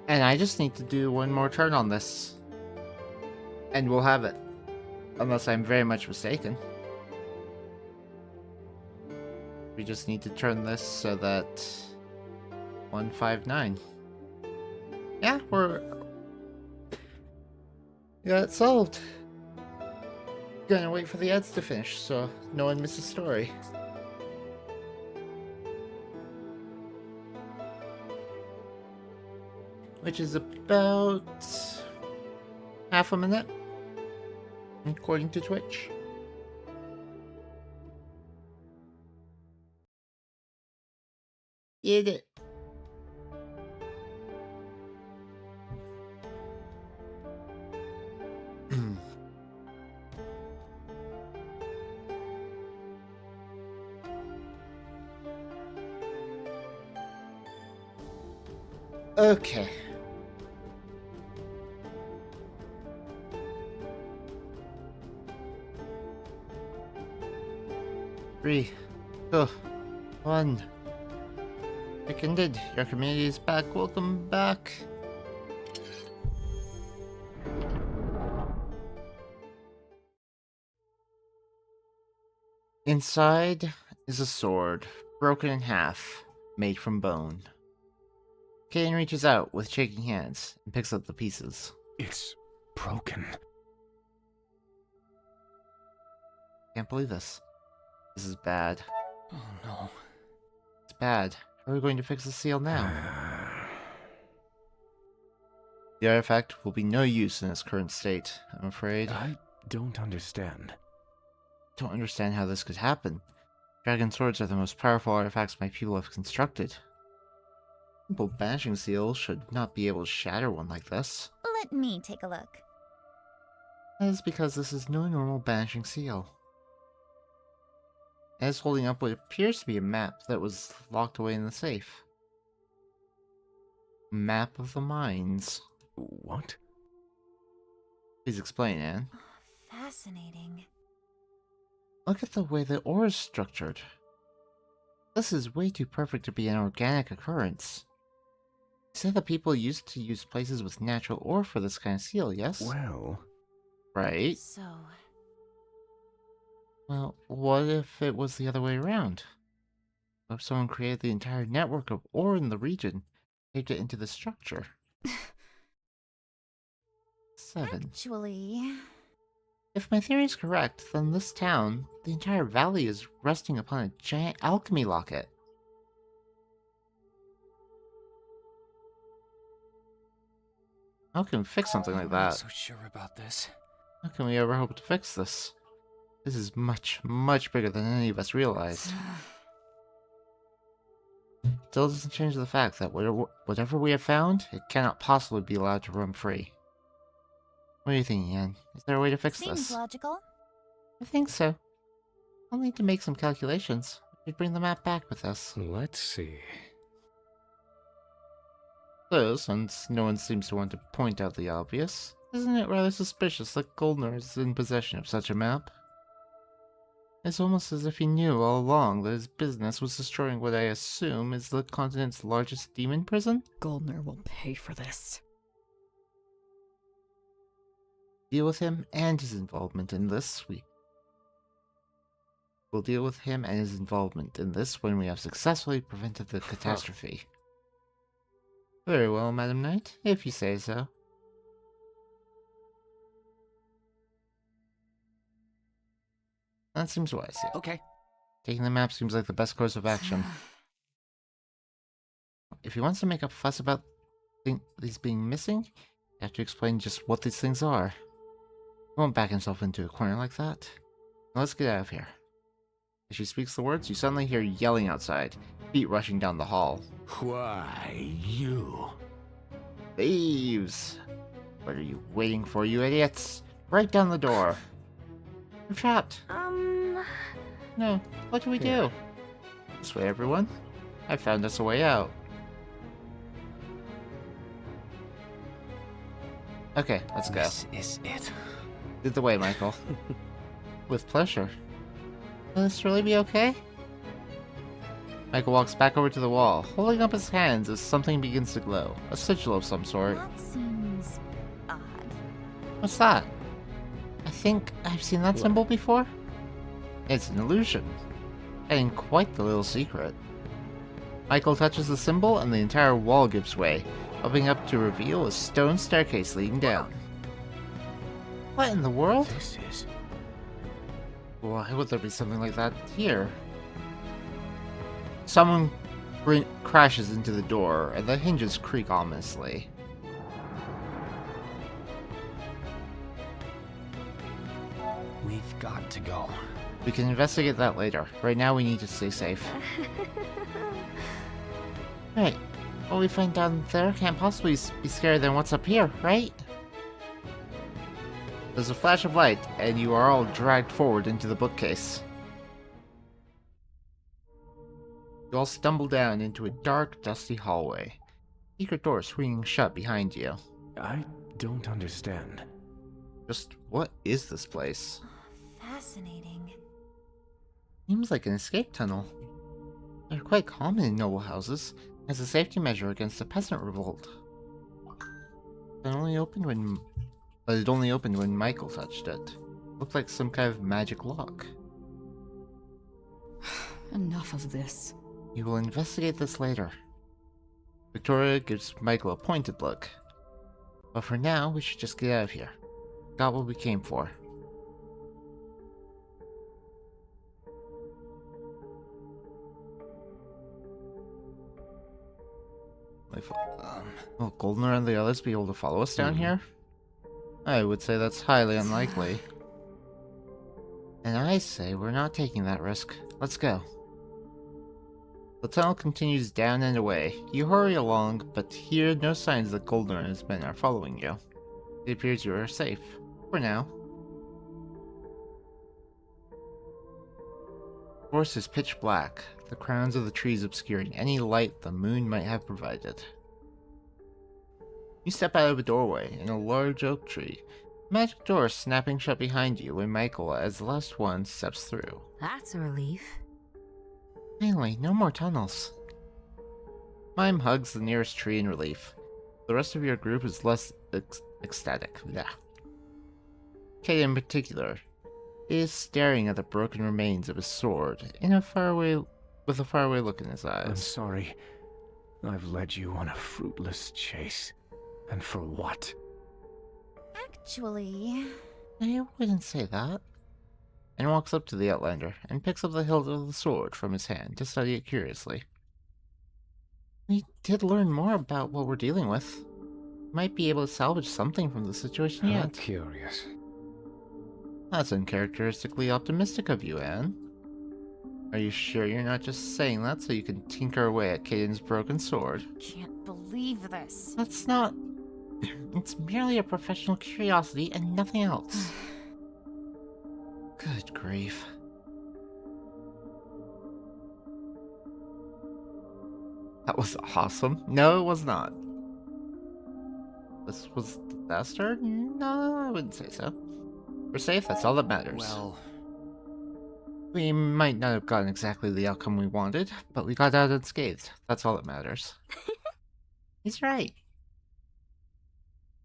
And I just need to do one more turn on this. And we'll have it. Unless I'm very much mistaken. We just need to turn this so that 159. Yeah, it's solved. Gonna wait for the ads to finish so no one misses story. Which is about half a minute, according to Twitch. Did it. Okay. Three, 2, 1. Seconded. Your community is back. Welcome back. Inside is a sword, broken in half, made from bone. Kane reaches out with shaking hands and picks up the pieces. It's broken. Can't believe this. This is bad. Oh no. It's bad. How are we going to fix the seal now? The artifact will be no use in its current state, I'm afraid. I don't understand. don't understand how this could happen. Dragon swords are the most powerful artifacts my people have constructed. Simple banishing seal should not be able to shatter one like this. Let me take a look. That is because this is no normal banishing seal. It is holding up what appears to be a map that was locked away in the safe. Map of the mines. What? Please explain, Anne. Fascinating. Look at the way the ore is structured. This is way too perfect to be an organic occurrence. You said that people used to use places with natural ore for this kind of seal, yes? Well... Right? So, Well, what if it was the other way around? What if someone created the entire network of ore in the region, taped it into the structure? 7. actually, If my theory is correct, then this town, the entire valley, is resting upon a giant alchemy locket. How can we fix something like I'm not that? so sure about this. How can we ever hope to fix this? This is much, much bigger than any of us realized. Still doesn't change the fact that whatever we have found, it cannot possibly be allowed to roam free. What are you thinking, Anne? Is there a way to fix seems this? logical. I think so. I'll need to make some calculations. We should bring the map back with us. Let's see. So, since no one seems to want to point out the obvious, isn't it rather suspicious that Goldner is in possession of such a map? It's almost as if he knew all along that his business was destroying what I assume is the continent's largest demon prison? Goldner will pay for this. Deal with him and his involvement in this. We'll deal with him and his involvement in this when we have successfully prevented the catastrophe. Very well, Madam Knight, if you say so. That seems wise, yeah. Okay. Taking the map seems like the best course of action. If he wants to make a fuss about these being missing, you have to explain just what these things are. He won't back himself into a corner like that. Now let's get out of here. As she speaks the words, you suddenly hear yelling outside, feet rushing down the hall. Why, you? Thieves! What are you waiting for, you idiots? Break down the door. We're trapped. No, what do we do? This way, everyone. I found us a way out. Okay, let's go. This is it. Lead the way, Michael. With pleasure. Will this really be okay? Michael walks back over to the wall, holding up his hands as something begins to glow. A sigil of some sort. That seems odd. What's that? I think I've seen that symbol before? It's an illusion. And quite the little secret. Michael touches the symbol and the entire wall gives way, opening up to reveal a stone staircase leading down. What in the world? This is... Why would there be something like that here? Someone crashes into the door, and the hinges creak ominously. We've got to go. We can investigate that later. Right now we need to stay safe. Right. What we find down there can't possibly be scarier than what's up here, right? There's a flash of light, and you are all dragged forward into the bookcase. You all stumble down into a dark, dusty hallway. Secret door swinging shut behind you. I don't understand. Just what is this place? Fascinating. Seems like an escape tunnel. They're quite common in noble houses, as a safety measure against a peasant revolt. It only opened when Michael touched it. Looked like some kind of magic lock. Enough of this. We will investigate this later. Victoria gives Michael a pointed look. But for now, we should just get out of here. Got what we came for. Will Goldner and the others be able to follow us down here? I would say that's highly unlikely. And I say we're not taking that risk. Let's go. The tunnel continues down and away. You hurry along, but hear no signs that Goldner and his men are following you. It appears you are safe. For now. The forest is pitch black, the crowns of the trees obscuring any light the moon might have provided. You step out of a doorway in a large oak tree. Magic door snapping shut behind you when Michael, as the last one, steps through. That's a relief. Finally, no more tunnels. Mime hugs the nearest tree in relief. The rest of your group is less ecstatic. Yeah. Kate in particular is staring at the broken remains of his sword with a faraway look in his eyes. I'm sorry. I've led you on a fruitless chase. And for what? Actually, I wouldn't say that. And walks up to the Outlander and picks up the hilt of the sword from his hand to study it curiously. We did learn more about what we're dealing with. Might be able to salvage something from the situation How yet. curious. That's uncharacteristically optimistic of you, Anne. Are you sure you're not just saying that so you can tinker away at Caden's broken sword? can't believe this. That's not... It's merely a professional curiosity and nothing else. Good grief. That was awesome. No, it was not. This was disaster? No, I wouldn't say so. We're safe, that's all that matters. Well, We might not have gotten exactly the outcome we wanted, but we got out unscathed. That's all that matters. He's right.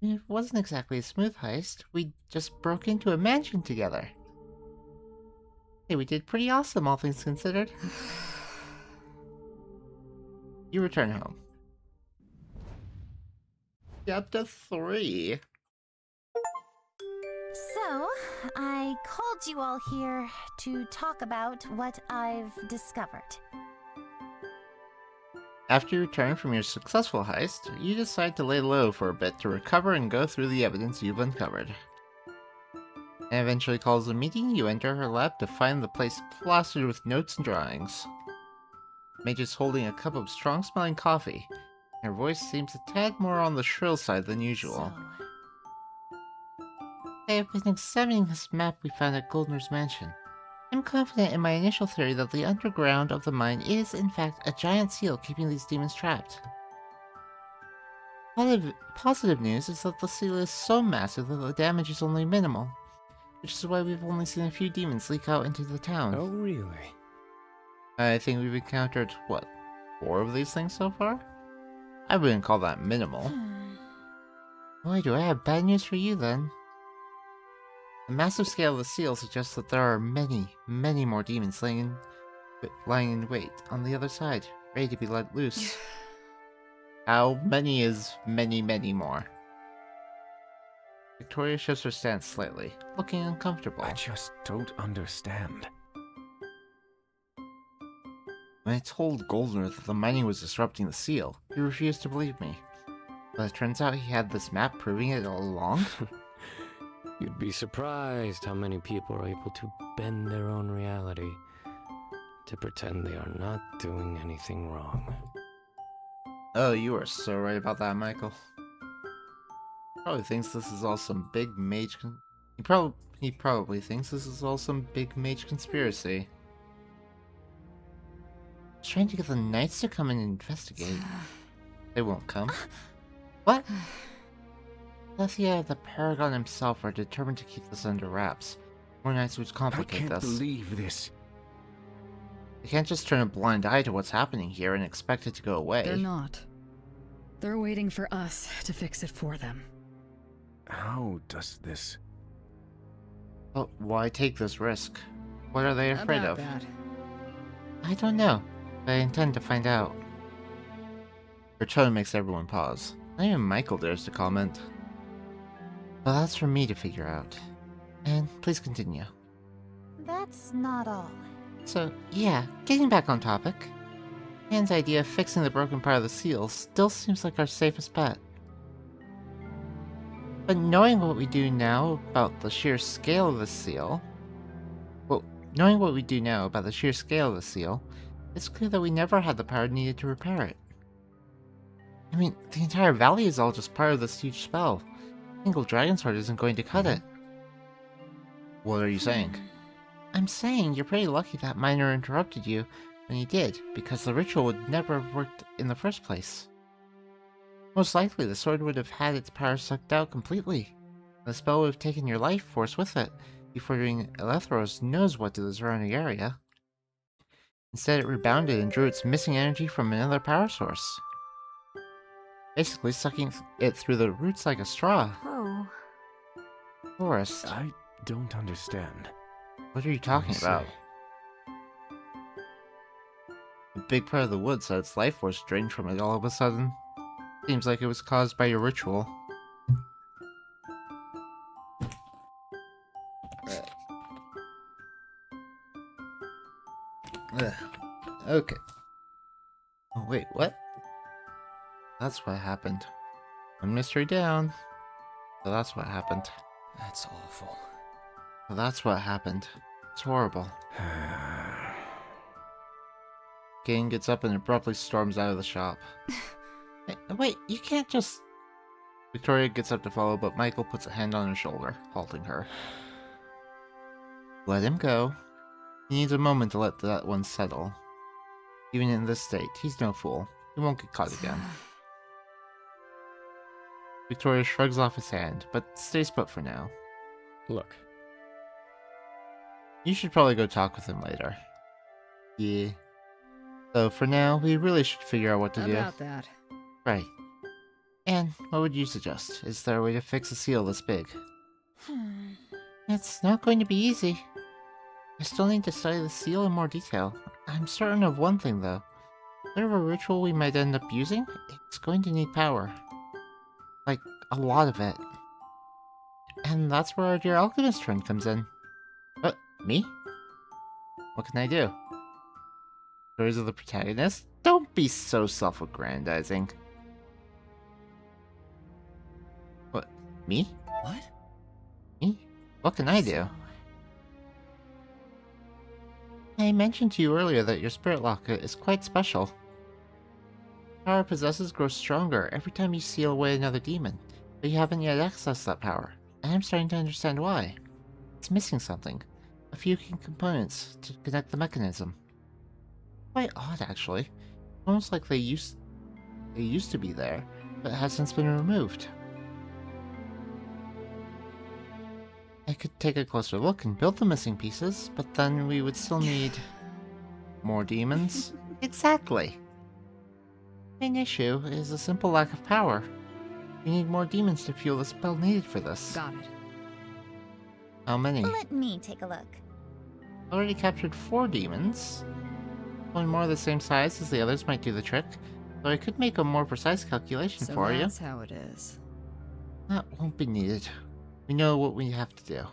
It wasn't exactly a smooth heist. We just broke into a mansion together. Hey, we did pretty awesome, all things considered. You return home. Chapter 3. So, I called you all here to talk about what I've discovered. After you return from your successful heist, you decide to lay low for a bit to recover and go through the evidence you've uncovered. And eventually calls a meeting. You enter her lab to find the place plastered with notes and drawings. Mage is holding a cup of strong-smelling coffee. Her voice seems a tad more on the shrill side than usual. I have been examining this map we found at Goldner's mansion. I'm confident in my initial theory that the underground of the mine is, in fact, a giant seal keeping these demons trapped. Positive news is that the seal is so massive that the damage is only minimal, which is why we've only seen a few demons leak out into the town. Oh, really? I think we've encountered, what, 4 of these things so far? I wouldn't call that minimal. Boy, do I have bad news for you then. The massive scale of the seal suggests that there are many, many more demons lying in wait on the other side, ready to be let loose. How many is many, many more? Victoria shifts her stance slightly, looking uncomfortable. I just don't understand. When I told Goldner that the mining was disrupting the seal, he refused to believe me. But it turns out he had this map proving it all along. You'd be surprised how many people are able to bend their own reality to pretend they are not doing anything wrong. Oh, you are so right about that, Michael. Probably thinks this is all some big mage he probably thinks this is all some big mage conspiracy. He's trying to get the knights to come and investigate. They won't come. What? Lethia, the Paragon himself, are determined to keep this under wraps. More knights would I complicate can't this. believe this. They can't just turn a blind eye to what's happening here and expect it to go away. They're not. They're waiting for us to fix it for them. How does this... But why take this risk? What are they afraid About of? that. I don't know, but I intend to find out. Her tone makes everyone pause. Not even Michael dares to comment. But that's for me to figure out. And please continue. That's not all. So, yeah, getting back on topic. Anne's idea of fixing the broken part of the seal still seems like our safest bet. But knowing what we do now about the sheer scale of the seal, knowing what we do now about the sheer scale of the seal, it's clear that we never had the power needed to repair it. I mean, the entire valley is all just part of this huge spell. A single dragon sword isn't going to cut it. What are you saying? I'm saying you're pretty lucky that Miner interrupted you when he did, because the ritual would never have worked in the first place. Most likely, the sword would have had its power sucked out completely. The spell would have taken your life force with it, before doing Elethros knows what to the surrounding area. Instead, it rebounded and drew its missing energy from another power source. Basically, sucking it through the roots like a straw. Oh. Forest. I don't understand. What are you talking about? A big part of the woods had its life force drained from it all of a sudden. Seems like it was caused by your ritual. Okay. Oh, wait, what? That's what happened. One mystery down. So that's what happened. That's awful. So that's what happened. It's horrible. Kane gets up and abruptly storms out of the shop. Hey, wait, you can't just... Victoria gets up to follow, but Michael puts a hand on her shoulder, halting her. Let him go. He needs a moment to let that one settle. Even in this state, he's no fool. He won't get caught again. Victoria shrugs off his hand, but stays put for now. Look, You should probably go talk with him later. Yeah. So for now, we really should figure out what to do. About that. Right. And what would you suggest? Is there a way to fix a seal this big? It's not going to be easy. I still need to study the seal in more detail. I'm certain of one thing though. Whatever ritual we might end up using, it's going to need power. Like, a lot of it. And that's where our dear Alchemist friend comes in. Me? What can I do? Stories of the protagonist? Don't be so self-aggrandizing. What? Me? What? Me? What can I do? I mentioned to you earlier that your spirit locket is quite special. The power it possesses grows stronger every time you seal away another demon, but you haven't yet accessed that power, and I'm starting to understand why. It's missing something. A few key components to connect the mechanism. Quite odd, actually. Almost like they used to be there, but has since been removed. I could take a closer look and build the missing pieces, but then we would still need more demons. Exactly. Main issue is a simple lack of power. We need more demons to fuel the spell needed for this. Got it. How many? Let me take a look. Already captured 4 demons. One more the same size as the others might do the trick, so I could make a more precise calculation So for you. that's how it is. That won't be needed. We know what we have to do.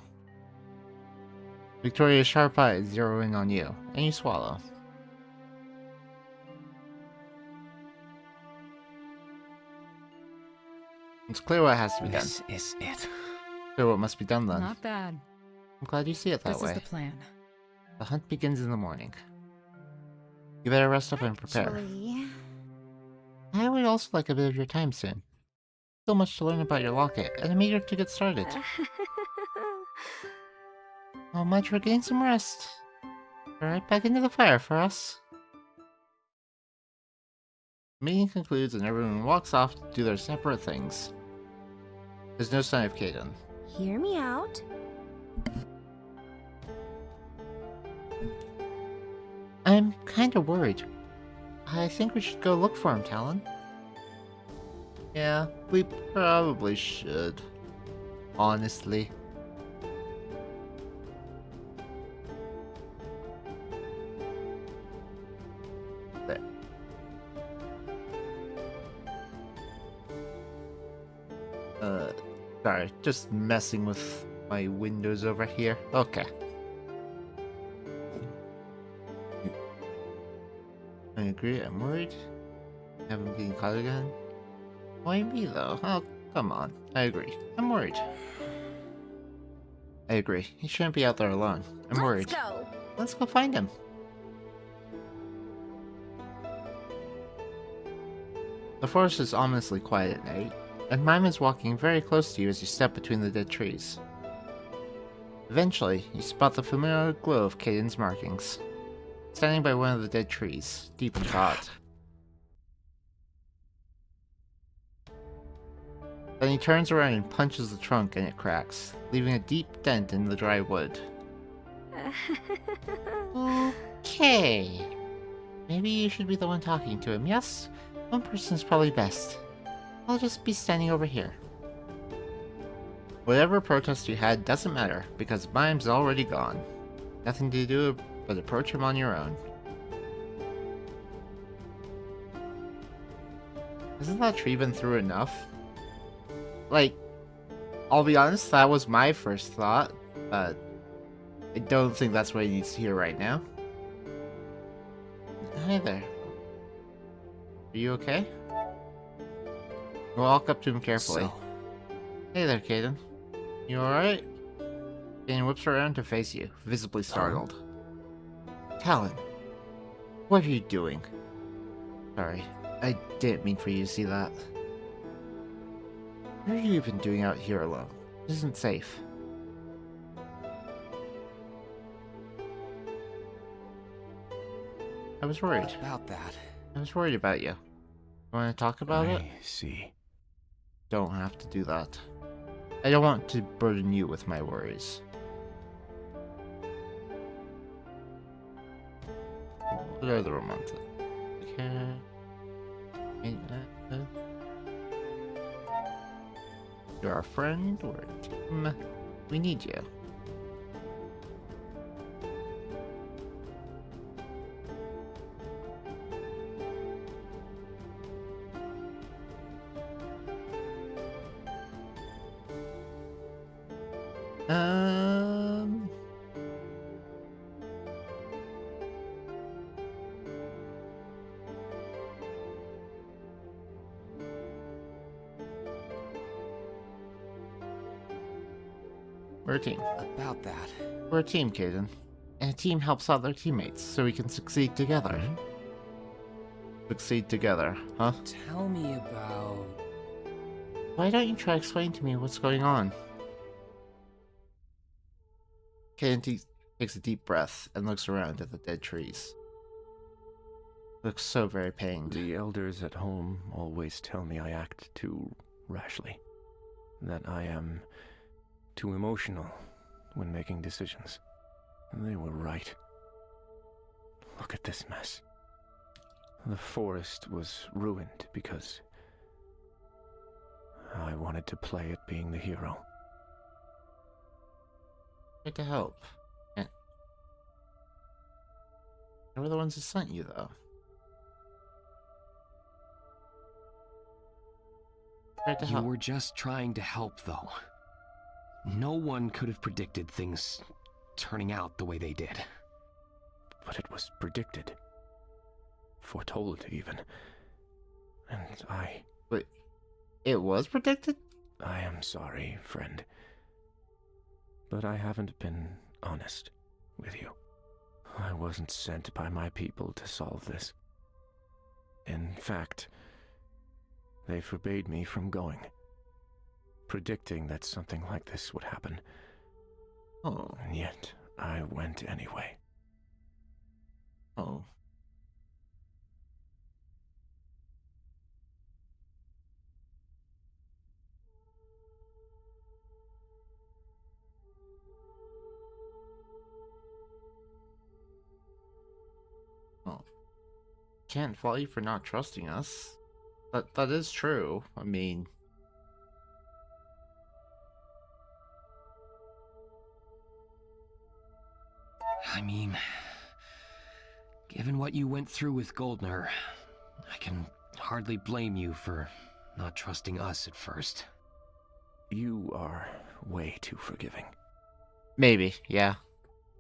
Victoria's sharp eyes zero in on you, and you swallow. It's clear what has to be done. This is it. Clear what must be done then. Not bad. I'm glad you see it that This way. is the plan. The hunt begins in the morning. You better rest up and prepare. Actually, I would also like a bit of your time soon. So much to learn about your locket, and I'm eager to get started. How much for getting some rest? Right back into the fire for us. The meeting concludes and everyone walks off to do their separate things. There's no sign of Kaden. Hear me out. I'm kinda worried. I think we should go look for him, Talon. Yeah, we probably should. Honestly. There. Sorry, just messing with my windows over here. Okay. I agree, I'm worried. Have him getting caught again? Why me though? Oh, come on. I agree. I'm worried. I agree. He shouldn't be out there alone. I'm worried. Let's go. Let's go find him. The forest is ominously quiet at night, and Mime is walking very close to you as you step between the dead trees. Eventually, you spot the familiar glow of Caden's markings, standing by one of the dead trees, deep in thought. Then he turns around and punches the trunk and it cracks, leaving a deep dent in the dry wood. Okay. Maybe you should be the one talking to him, yes? One person's probably best. I'll just be standing over here. Whatever protest you had doesn't matter, because Mime's already gone. Nothing to do but approach him on your own. Hasn't that tree been through enough? Like, I'll be honest, that was my first thought, but I don't think that's what he needs to hear right now. Hi there. Are you okay? Walk up to him carefully. So, Hey there, Caden. You alright? Caden whips around to face you, visibly startled. Talon, what are you doing? Sorry, I didn't mean for you to see that. What are you even doing out here alone? This isn't safe. I was worried. about that. I was worried about you. Want to talk about it? I see. Don't have to do that. I don't want to burden you with my worries. What are the romantic? Okay. You're our friend, we're a team. We need you. Um... We're a team. About that. We're a team, Caden. And a team helps out their teammates, so we can succeed together. Succeed together, huh? Tell me about... Why don't you try explaining to me what's going on? Caden takes a deep breath and looks around at the dead trees. Looks so very pained. The elders at home always tell me I act too rashly. That I am too emotional when making decisions. And they were right. Look at this mess. The forest was ruined because I wanted to play at being the hero. Try to help. And they were the ones who sent you, though. Try to You help. were just trying to help, though. No one could have predicted things turning out the way they did. But it was predicted. Foretold, even. And Wait, it was predicted? I am sorry, friend. But I haven't been honest with you. I wasn't sent by my people to solve this. In fact, they forbade me from going, predicting that something like this would happen. Oh. And yet, I went anyway. Oh. Oh. Can't fault you for not trusting us. That is true. I mean, Given what you went through with Goldner, I can hardly blame you for not trusting us at first. You are way too forgiving. maybe, yeah.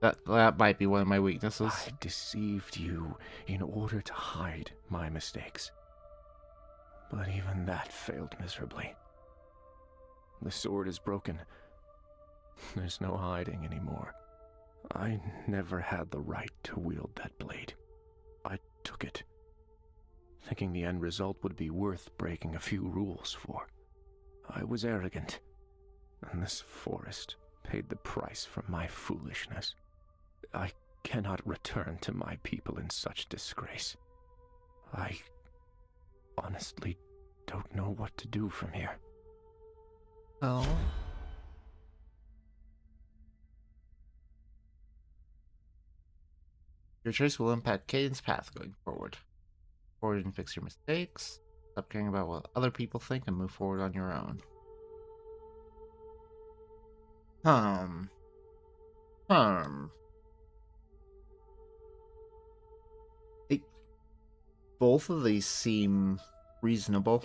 That might be one of my weaknesses. I deceived you in order to hide my mistakes. But even that failed miserably. The sword is broken. There's no hiding anymore. I never had the right to wield that blade. I took it, thinking the end result would be worth breaking a few rules for. I was arrogant, and this forest paid the price for my foolishness. I cannot return to my people in such disgrace. I honestly don't know what to do from here. Oh. Your choice will impact Caden's path going forward. Forward and fix your mistakes. Stop caring about what other people think and move forward on your own. Hmm. Both of these seem reasonable.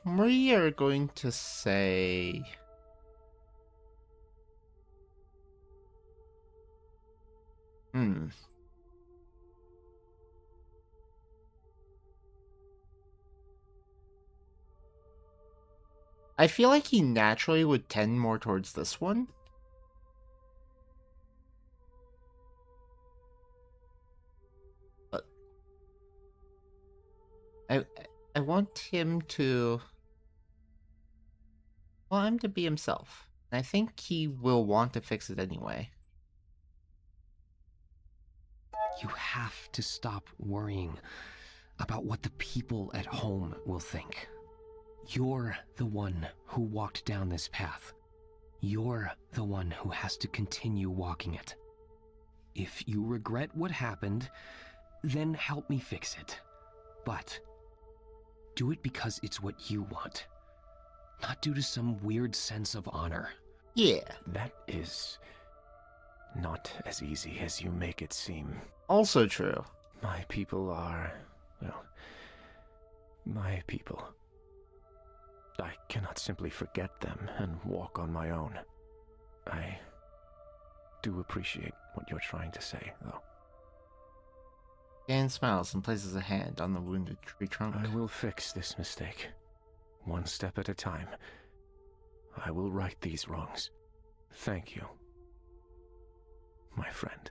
We are going to say... I feel like he naturally would tend more towards this one. But I want him to... want him to be himself. And I think he will want to fix it anyway. You have to stop worrying about what the people at home will think. You're the one who walked down this path. You're the one who has to continue walking it. If you regret what happened, then help me fix it. But do it because it's what you want, not due to some weird sense of honor. Yeah. That is not as easy as you make it seem. Also true. My people are, well, my people. I cannot simply forget them and walk on my own. I do appreciate what you're trying to say, though. Dan smiles and places a hand on the wounded tree trunk. I will fix this mistake, one step at a time. I will right these wrongs. Thank you, my friend.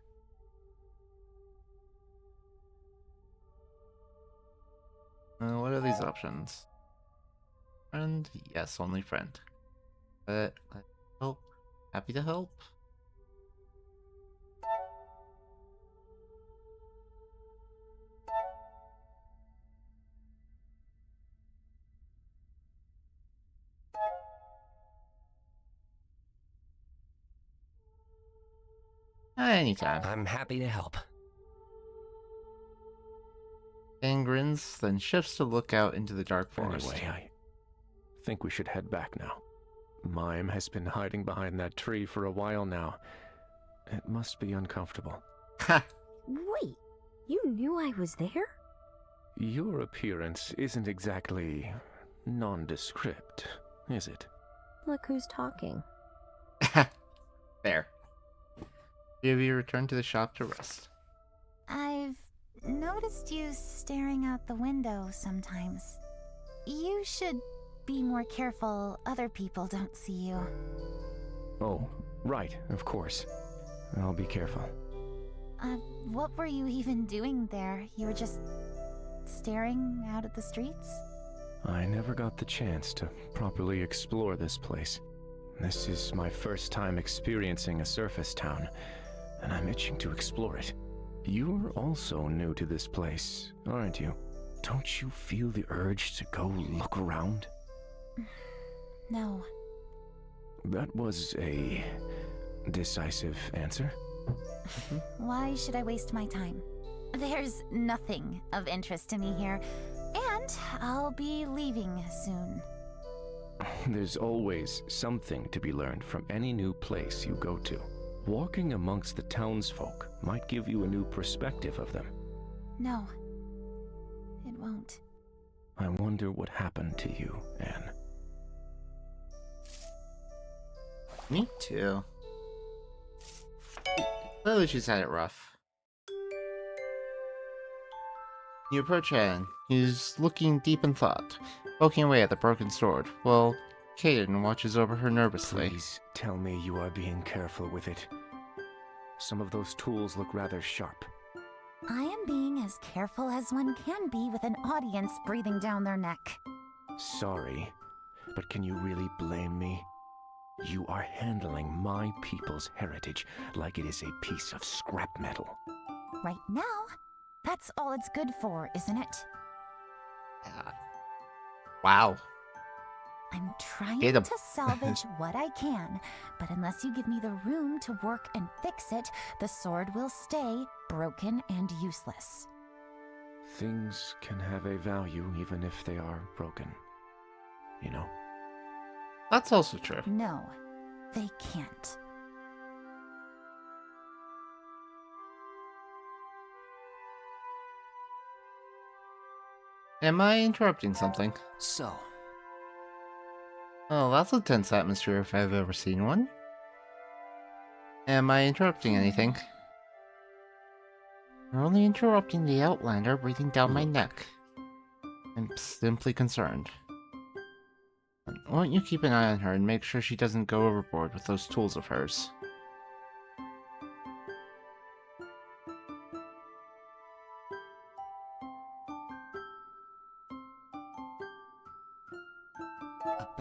What are these options? Friend? Yes, only friend. But help. Happy to help. Anytime. I'm happy to help. Dan grins, then shifts to look out into the dark forest. Anyway, I think we should head back now. Mime has been hiding behind that tree for a while now. It must be uncomfortable. Ha! Wait, you knew I was there? Your appearance isn't exactly nondescript, is it? Look who's talking. There. Have you returned to the shop to rest? I've noticed you staring out the window sometimes. You should be more careful other people don't see you. Oh, right, of course. I'll be careful. What were you even doing there? You were just staring out at the streets? I never got the chance to properly explore this place. This is my first time experiencing a surface town, and I'm itching to explore it. You're also new to this place, aren't you? Don't you feel the urge to go look around? No. That was a decisive answer. Why should I waste my time? There's nothing of interest to me here, and I'll be leaving soon. There's always something to be learned from any new place you go to. Walking amongst the townsfolk might give you a new perspective of them. No, it won't. I wonder what happened to you, Anne. Me too. Clearly she's had it rough. You approach Anne. He's looking deep in thought, poking away at the broken sword, while Caden watches over her nervously. Please tell me you are being careful with it. Some of those tools look rather sharp. I am being as careful as one can be with an audience breathing down their neck. Sorry, but can you really blame me? You are handling my people's heritage like it is a piece of scrap metal. Right now, that's all it's good for, isn't it? Wow. I'm trying Get 'em. to salvage what I can, but unless you give me the room to work and fix it, the sword will stay broken and useless. Things can have a value even if they are broken. You know? That's also true. No, they can't. Am I interrupting something? So, Oh, that's a tense atmosphere if I've ever seen one. Am I interrupting anything? You're only interrupting the Outlander breathing down my neck. I'm simply concerned. Won't you keep an eye on her and make sure she doesn't go overboard with those tools of hers?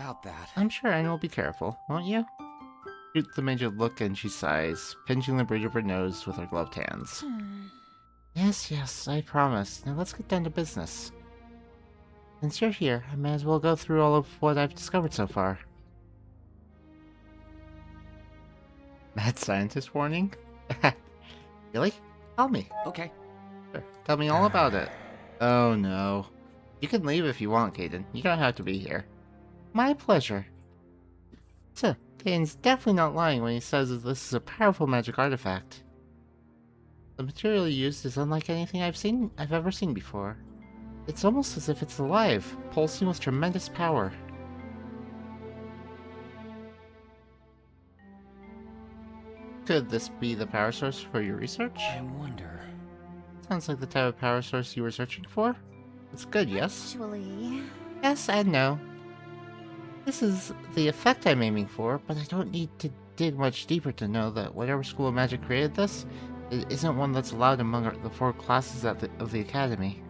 about that. I'm sure Anne will be careful, won't you? Shoots the mage a look and she sighs, pinching the bridge of her nose with her gloved hands. Yes, I promise. Now let's get down to business. Since you're here, I may as well go through all of what I've discovered so far. Mad scientist warning? Really? Tell me. Okay. Sure. Tell me all about it. Oh no. You can leave if you want, Caden. You don't have to be here. My pleasure. So, Caden's definitely not lying when he says that this is a powerful magic artifact. The material used is unlike anything I've ever seen before. It's almost as if it's alive, pulsing with tremendous power. Could this be the power source for your research? I wonder. Sounds like the type of power source you were searching for. It's good, yes? Actually, Yes and no. This is the effect I'm aiming for, but I don't need to dig much deeper to know that whatever school of magic created this, it isn't one that's allowed among the 4 classes of the academy.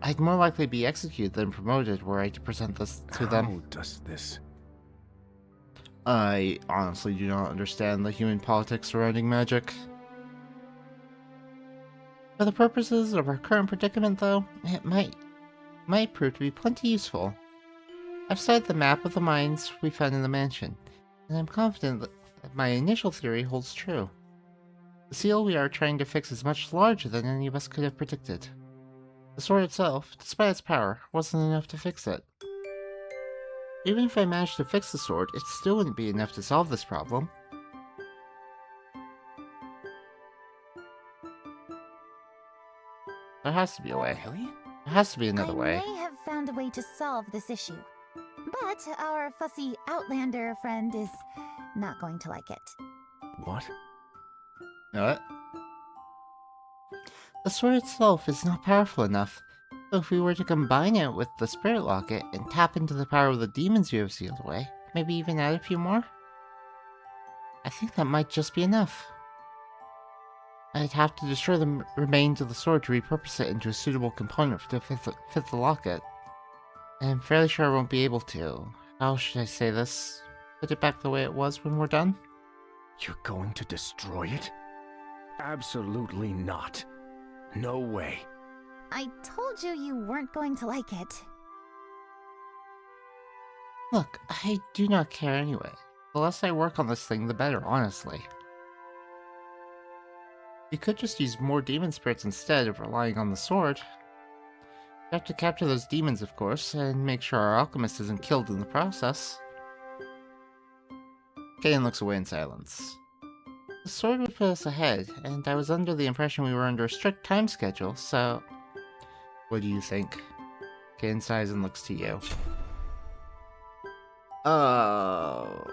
I'd more likely be executed than promoted were I to present this to them. How does this? I honestly do not understand the human politics surrounding magic. For the purposes of our current predicament, though, it might prove to be plenty useful. I've studied the map of the mines we found in the mansion, and I'm confident that my initial theory holds true. The seal we are trying to fix is much larger than any of us could have predicted. The sword itself, despite its power, wasn't enough to fix it. Even if I managed to fix the sword, it still wouldn't be enough to solve this problem. There has to be a way. Really? There has to be another way. I may have found a way to solve this issue. But our fussy Outlander friend is not going to like it. What? What? The sword itself is not powerful enough, so if we were to combine it with the spirit locket and tap into the power of the demons you have sealed away, maybe even add a few more, I think that might just be enough. I'd have to destroy the remains of the sword to repurpose it into a suitable component to fit the locket. And I'm fairly sure I won't be able to. How should I say this? Put it back the way it was when we're done? You're going to destroy it? Absolutely not. No way. I told you you weren't going to like it. Look, I do not care anyway. The less I work on this thing, the better, honestly. You could just use more demon spirits instead of relying on the sword. You have to capture those demons, of course, and make sure our alchemist isn't killed in the process. Kaden looks away in silence. The sword would put us ahead, and I was under the impression we were under a strict time schedule, so... What do you think? Kaden sighs and looks to you. Oh...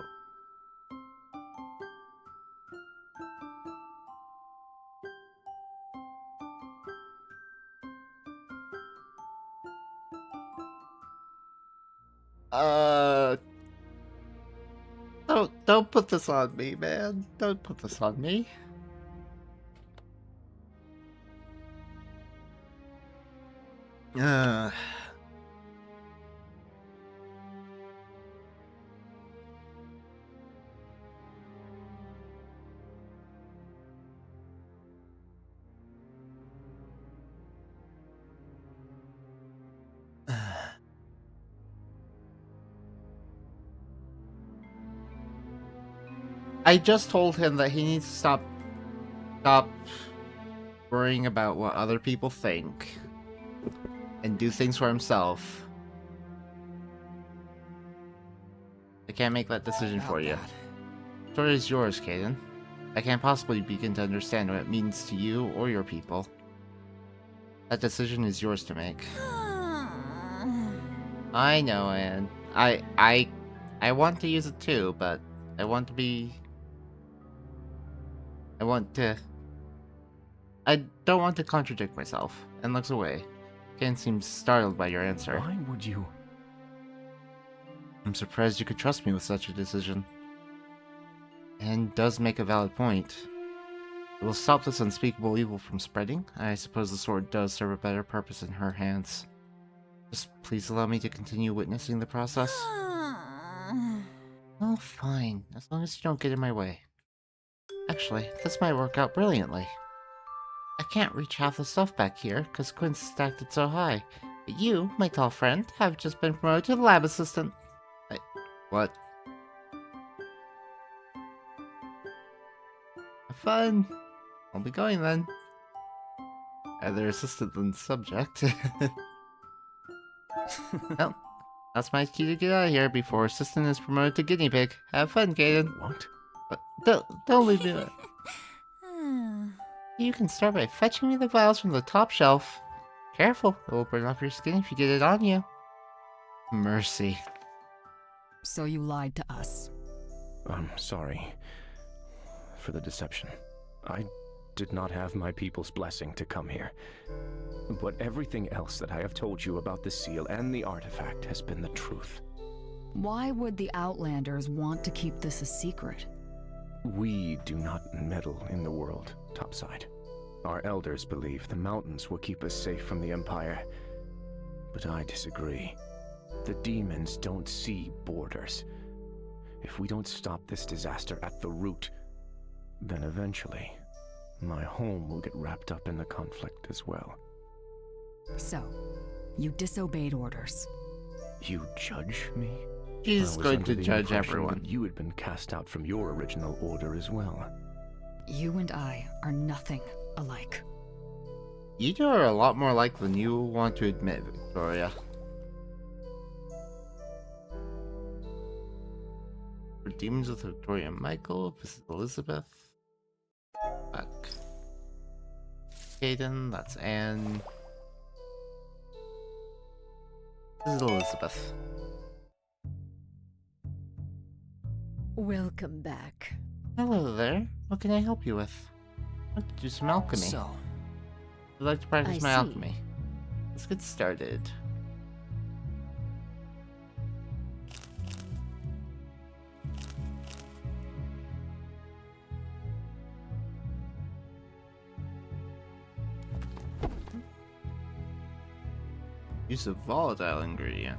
Don't put this on me, man. Don't put this on me. I just told him that he needs to stop worrying about what other people think and do things for himself. I can't make that decision for you. The story is yours, Kaden. I can't possibly begin to understand what it means to you or your people. That decision is yours to make. I know, Anne. I want to use it too, but I want to be... I don't want to contradict myself, and looks away. Ken seems startled by your answer. Why would you? I'm surprised you could trust me with such a decision. And does make a valid point. It will stop this unspeakable evil from spreading. I suppose the sword does serve a better purpose in her hands. Just please allow me to continue witnessing the process. Oh, fine, as long as you don't get in my way. Actually, this might work out brilliantly. I can't reach half the stuff back here, because Quinn's stacked it so high. But you, my tall friend, have just been promoted to lab assistant. What? Have fun. I'll be going then. Either assistant than subject. Well, that's my key to get out of here before assistant is promoted to guinea pig. Have fun, Kaden. What? Don't leave me there. You can start by fetching me the vials from the top shelf. Careful, it will burn off your skin if you get it on you. Mercy. So you lied to us. I'm sorry for the deception. I did not have my people's blessing to come here. But everything else that I have told you about the seal and the artifact has been the truth. Why would the Outlanders want to keep this a secret? We do not meddle in the world, topside. Our elders believe the mountains will keep us safe from the Empire. But I disagree. The demons don't see borders. If we don't stop this disaster at the root, then eventually, my home will get wrapped up in the conflict as well. So, you disobeyed orders. You judge me? She's going to judge everyone. You had been cast out from your original order as well. You and I are nothing alike. You two are a lot more alike than you want to admit, Victoria. For demons with Victoria and Michael, this is Elizabeth. Fuck. Kaden, that's Anne. This is Elizabeth. Welcome back. Hello there. What can I help you with? I want to do some alchemy. So, I'd like to practice I my see. alchemy. Let's get started. Use a volatile ingredient.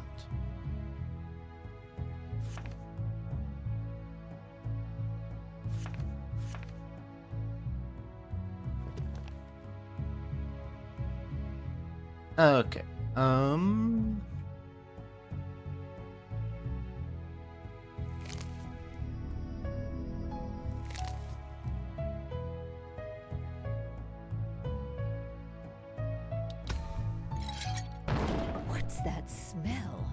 Okay. what's that smell?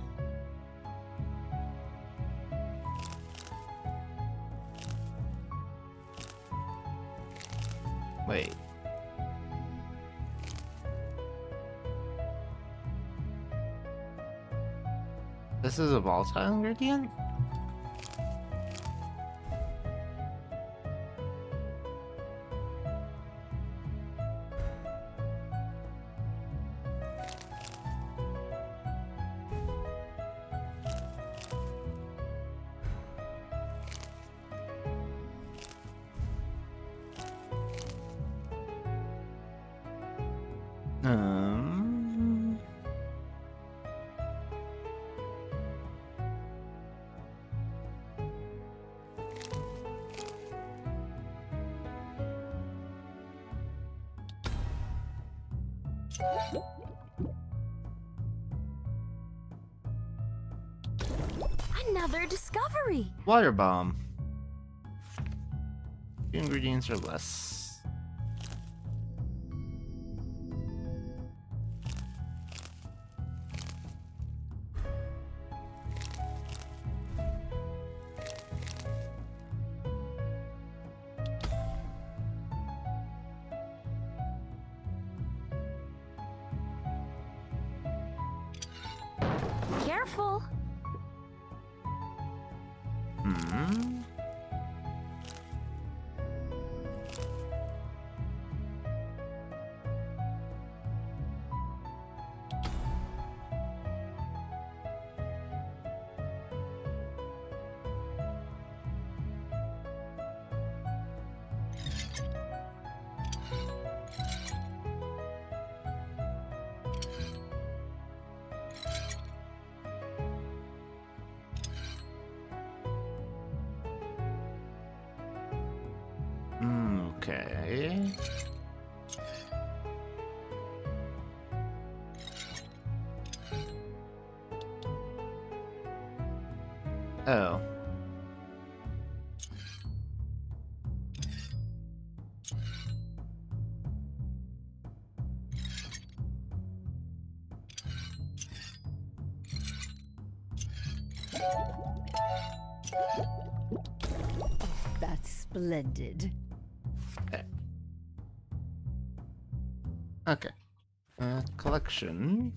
Wait. This is a volatile ingredient? Um... Another discovery! Water bomb. The ingredients are less. Careful! Hmm. Okay. Oh. That's splendid. Okay. Collection.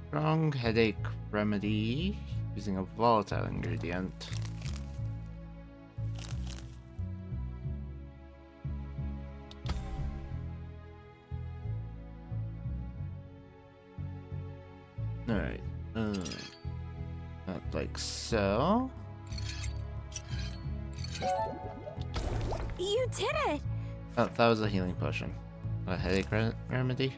Strong headache remedy using a volatile ingredient. Alright. Not like so. You did it! Oh, that was a healing potion. A headache remedy.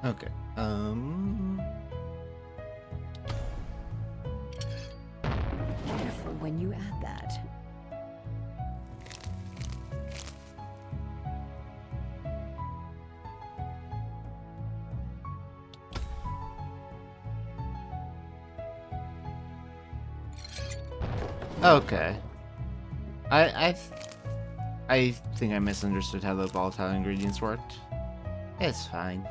Okay. Careful when you add that. Okay. I think I misunderstood how the volatile ingredients worked. It's fine.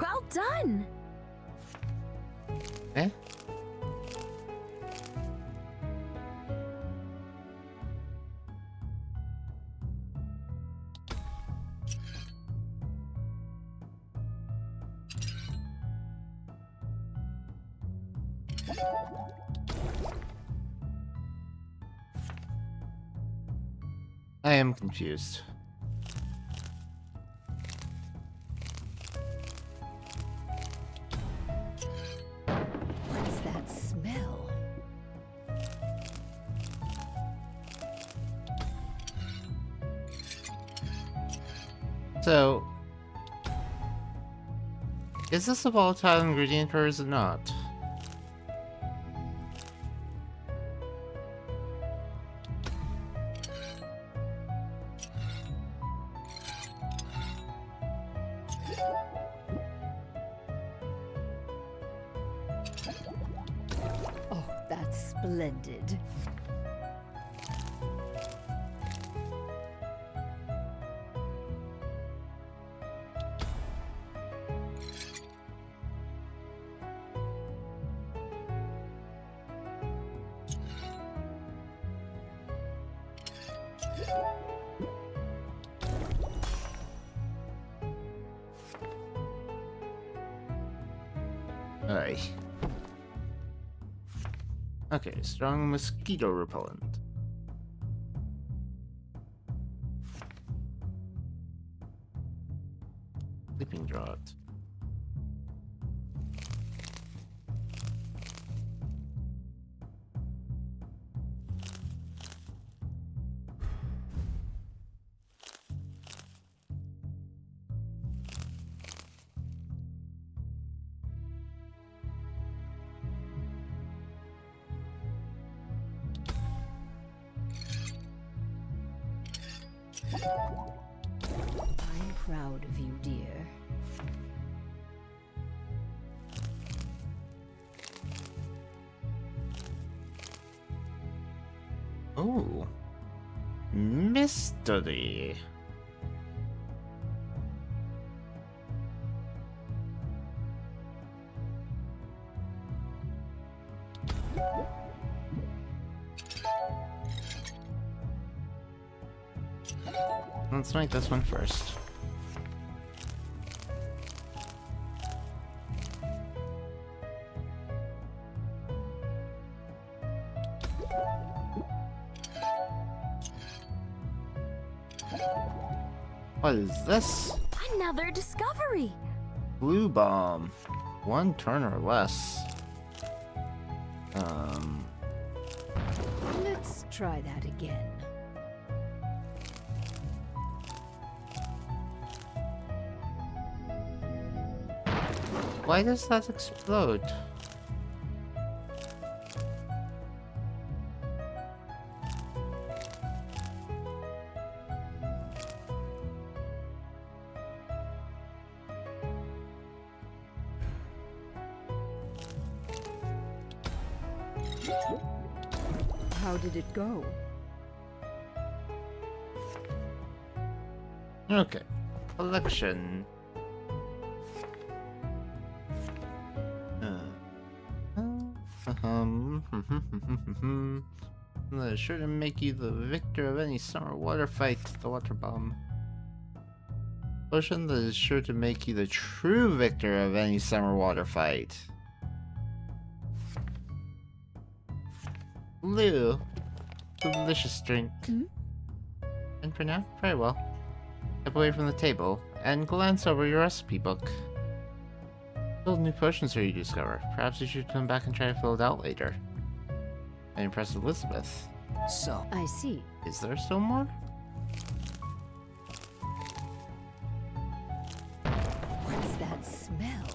Well done! Eh? I am confused. What's that smell? So, is this a volatile ingredient or is it not? Oh, that's splendid. Alright. Okay, strong mosquito repellent. Sleeping draught. I'm proud of you, dear. Oh. Mystery. Let's make this one first. What is this? Another discovery! Blue bomb. 1 turn or less. Let's try that again. Why does that explode? How did it go? Okay. Collection. That is sure to make you the victor of any summer water fight. The water bomb. Potion that is sure to make you the true victor of any summer water fight. Blue. Delicious drink. And for now, very well. Step away from the table and glance over your recipe book. Build new potions here you discover. Perhaps you should come back and try to fill it out later. I impressed Elizabeth. So, I see. Is there still more? What's that smell?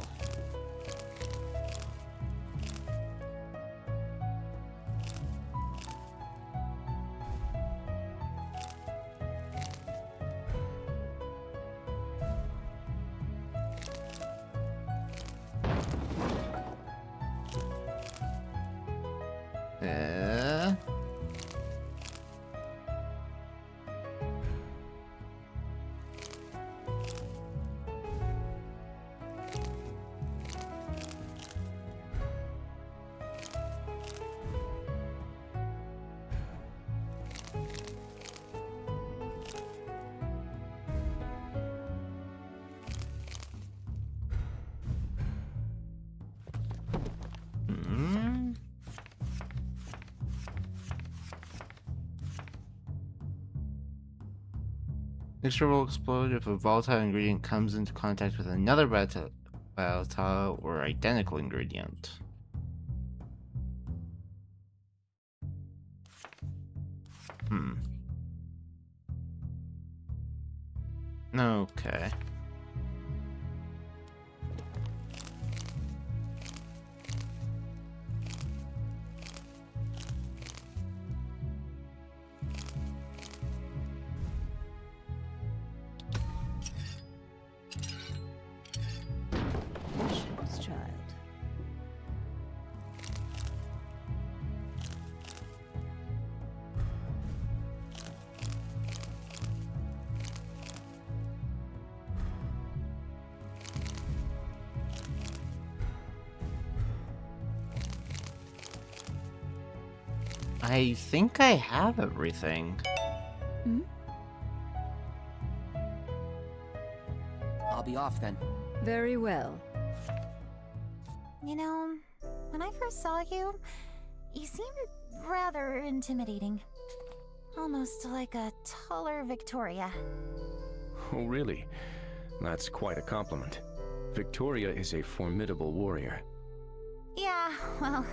Mixture will explode if a volatile ingredient comes into contact with another volatile or identical ingredient. Okay. Child. I think I have everything. I'll be off then. Very well. You know, when I first saw you, you seemed rather intimidating. Almost like a taller Victoria. Oh, really? That's quite a compliment. Victoria is a formidable warrior. Yeah, well,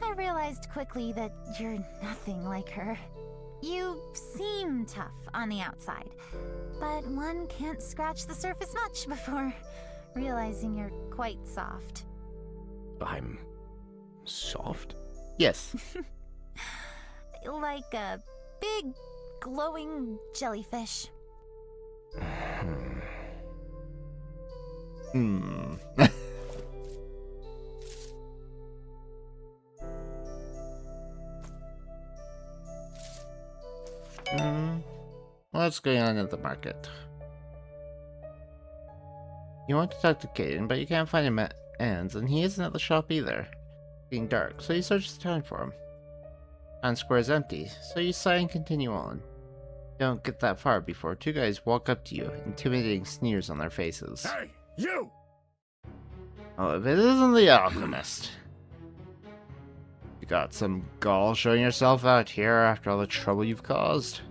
I realized quickly that you're nothing like her. You seem tough on the outside, but one can't scratch the surface much before realizing you're quite soft. I'm soft? Yes. Like a big, glowing jellyfish. Hmm. What's going on at the market? You want to talk to Caden, but you can't find him at Anne's, and he isn't at the shop either. It's getting dark, so you search the town for him. Town square is empty, so you sigh and continue on. Don't get that far before two guys walk up to you, intimidating sneers on their faces. Hey, you! Oh, if it isn't the Alchemist. You got some gall showing yourself out here after all the trouble you've caused?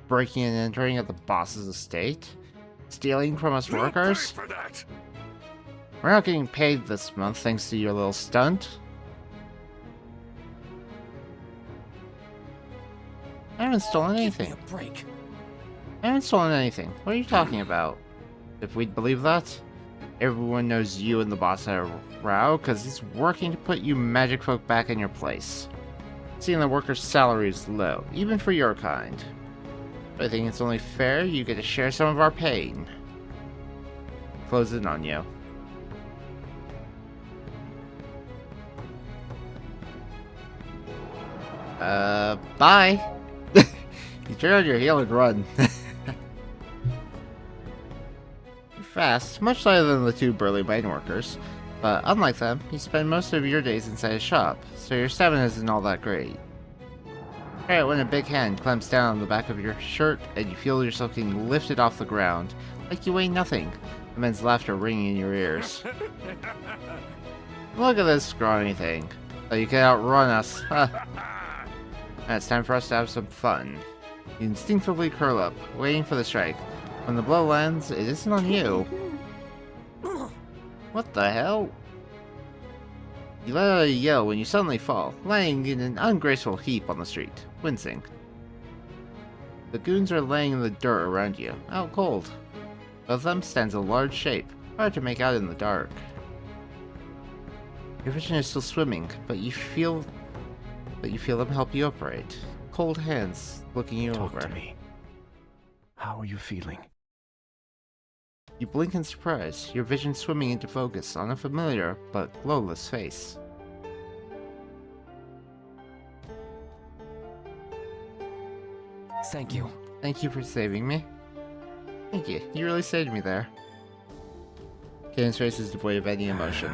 Breaking and entering at the boss's estate? Stealing from us workers? For that. We're not getting paid this month thanks to your little stunt. I haven't stolen anything. Give me a break. I haven't stolen anything. What are you talking about? If we'd believe that, everyone knows you and the boss had a row because he's working to put you magic folk back in your place. Seeing the workers' salary is low, even for your kind. But I think it's only fair you get to share some of our pain. Close in on you. Bye! You turn on your heel and run. You're fast, much lighter than the two burly mine workers, but unlike them, you spend most of your days inside a shop, so your stamina isn't all that great. Right when a big hand clamps down on the back of your shirt and you feel yourself getting lifted off the ground, like you weigh nothing, the men's laughter ringing in your ears. Look at this scrawny thing. So you can outrun us. Huh. Now it's time for us to have some fun. You instinctively curl up, waiting for the strike. When the blow lands, it isn't on you. What the hell? You let out a yell when you suddenly fall, lying in an ungraceful heap on the street, wincing. The goons are laying in the dirt around you, out cold. Above them stands a large shape, hard to make out in the dark. Your vision is still swimming, but you feel them help you upright. Cold hands looking you over. Talk to me. How are you feeling? You blink in surprise, your vision swimming into focus on a familiar but glowless face. Thank you. Thank you for saving me. Thank you. You really saved me there. Kaden's face is devoid of any emotion.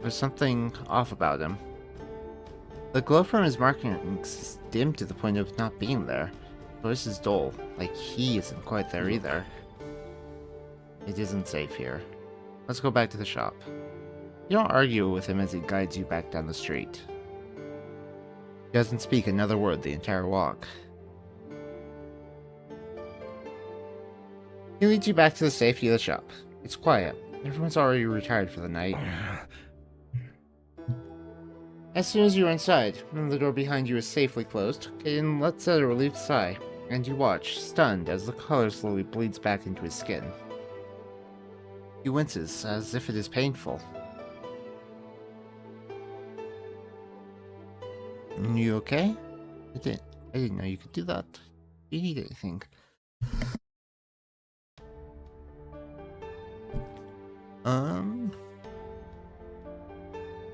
There's something off about him. The glow from his markings is dim to the point of not being there. His voice is dull, like he isn't quite there either. It isn't safe here. Let's go back to the shop. You don't argue with him as he guides you back down the street. He doesn't speak another word the entire walk. He leads you back to the safety of the shop. It's quiet. Everyone's already retired for the night. As soon as you're inside, and the door behind you is safely closed, Kaden lets out a relieved sigh. and you watch, stunned, as the color slowly bleeds back into his skin. He winces, as if it is painful. You okay? I didn't know you could do that. Do you need anything?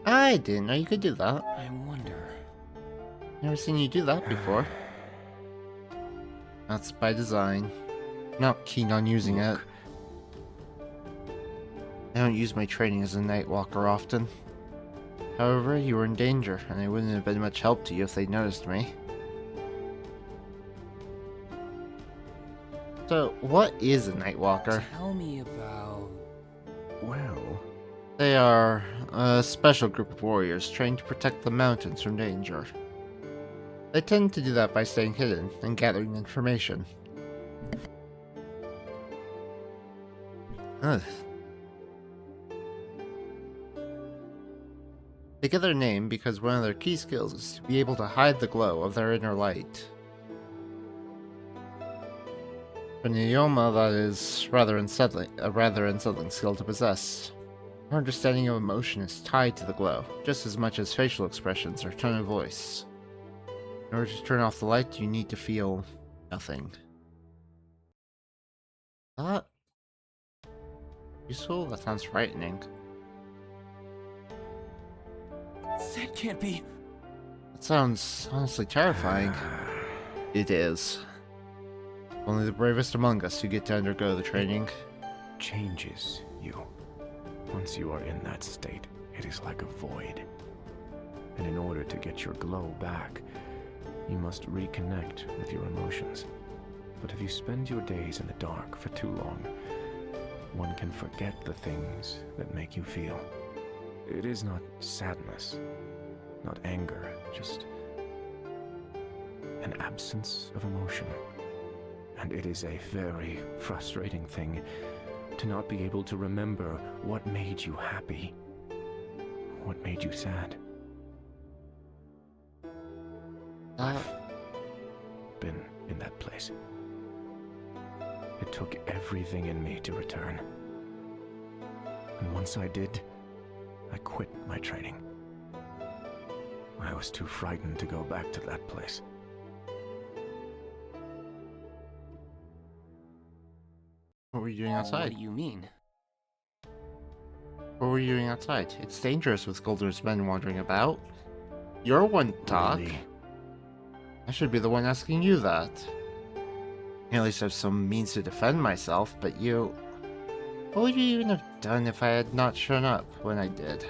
I didn't know you could do that. I wonder. Never seen you do that before. That's by design. Not keen on using it. I don't use my training as a Nightwalker often. However, you were in danger, and I wouldn't have been much help to you if they'd noticed me. So, what is a Nightwalker? Tell me about... Well, They are a special group of warriors trained to protect the mountains from danger. They tend to do that by staying hidden and gathering information. Ugh. They get their name because one of their key skills is to be able to hide the glow of their inner light. For Neoma, that is a rather unsettling skill to possess. Her understanding of emotion is tied to the glow, just as much as facial expressions or tone of voice. In order to turn off the light, you need to feel nothing. That useful? That sounds frightening. That can't be... That sounds honestly terrifying. It is. Only the bravest among us who get to undergo the training. changes you. Once you are in that state, it is like a void. And in order to get your glow back, you must reconnect with your emotions. But if you spend your days in the dark for too long, one can forget the things that make you feel. It is not sadness, not anger, just an absence of emotion. And it is a very frustrating thing to not be able to remember what made you happy, what made you sad. I've been in that place. It took everything in me to return. And once I did, I quit my training. I was too frightened to go back to that place. What were you doing outside? What do you mean? What were you doing outside? It's dangerous with Golder's men wandering about. You're one to talk. Really? I should be the one asking you that. I at least have some means to defend myself, but you... What would you even have done if I had not shown up when I did?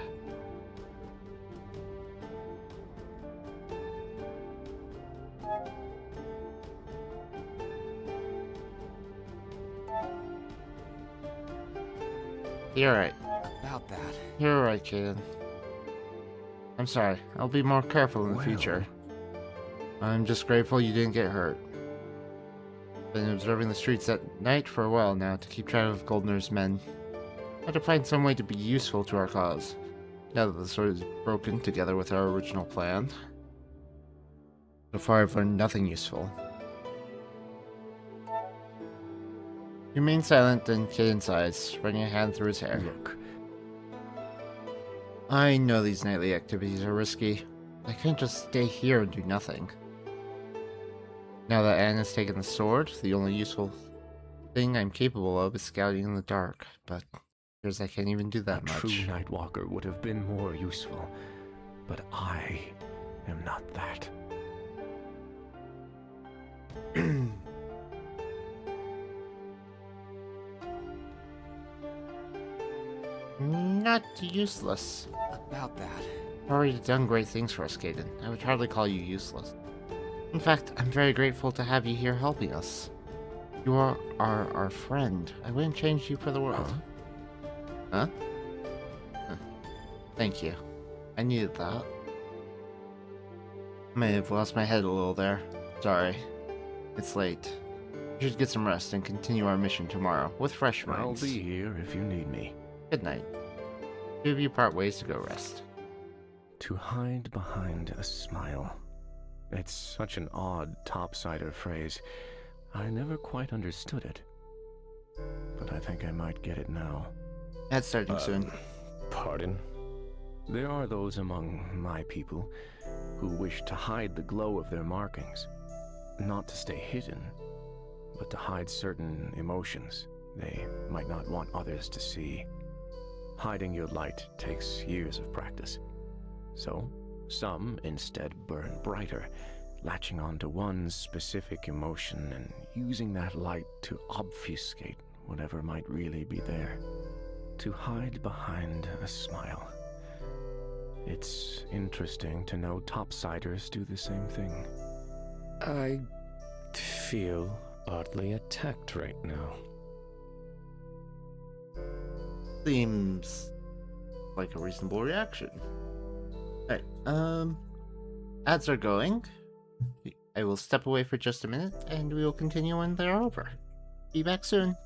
You're right. About that. You're right, Kaden. I'm sorry. I'll be more careful in the future. I'm just grateful you didn't get hurt. Been observing the streets at night for a while now to keep track of Goldner's men. Try to find some way to be useful to our cause, now that the sword is broken together with our original plan. So far I've learned nothing useful. He remained silent and Kaden sighs, running a hand through his hair. Look. I know these nightly activities are risky. I can't just stay here and do nothing. Now that Anne has taken the sword, the only useful thing I'm capable of is scouting in the dark, but appears I can't even do that much. A true Nightwalker would have been more useful, but I am not that. Not useless. About that. You've already done great things for us, Kaden. I would hardly call you useless. In fact, I'm very grateful to have you here helping us. You are our friend. I wouldn't change you for the world. Huh? Thank you. I needed that. May have lost my head a little there. Sorry. It's late. We should get some rest and continue our mission tomorrow with fresh minds. I'll be here if you need me. Good night. Two of you part ways to go rest. To hide behind a smile It's such an odd topsider phrase. I never quite understood it. But I think I might get it now. That's starting soon. Pardon? There are those among my people who wish to hide the glow of their markings. Not to stay hidden, but to hide certain emotions they might not want others to see. Hiding your light takes years of practice. So, some instead burn brighter, latching onto one specific emotion and using that light to obfuscate whatever might really be there. To hide behind a smile. It's interesting to know topsiders do the same thing. I feel oddly attacked right now. Seems like a reasonable reaction. Alright, ads are going. I will step away for just a minute, and we will continue when they're over. Be back soon.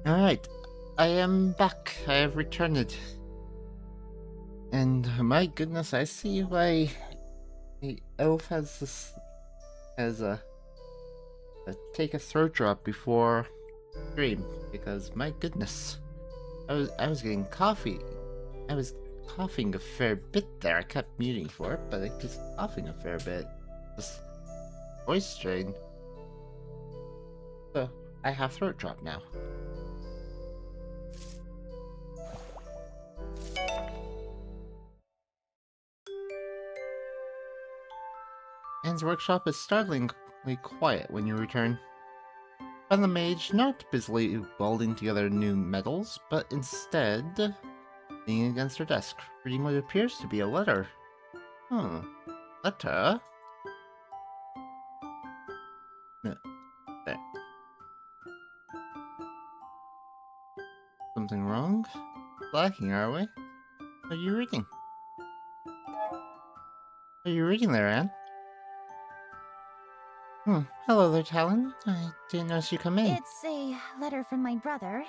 Alright, I am back. I have returned. And my goodness, I see why the elf has this as a take a throat drop before stream, because my goodness, I was getting coffee. I was coughing a fair bit there. I kept muting for it, but I was coughing a fair bit. This voice strain. So I have throat drop now. Anne's workshop is startlingly quiet when you return. Find the mage not busily welding together new metals, but instead leaning against her desk, reading what appears to be a letter. Letter? No, there. Something wrong? Slacking, are we? What are you reading? What are you reading there, Anne? Hello there, Talon. I didn't notice you come in. It's a letter from my brother.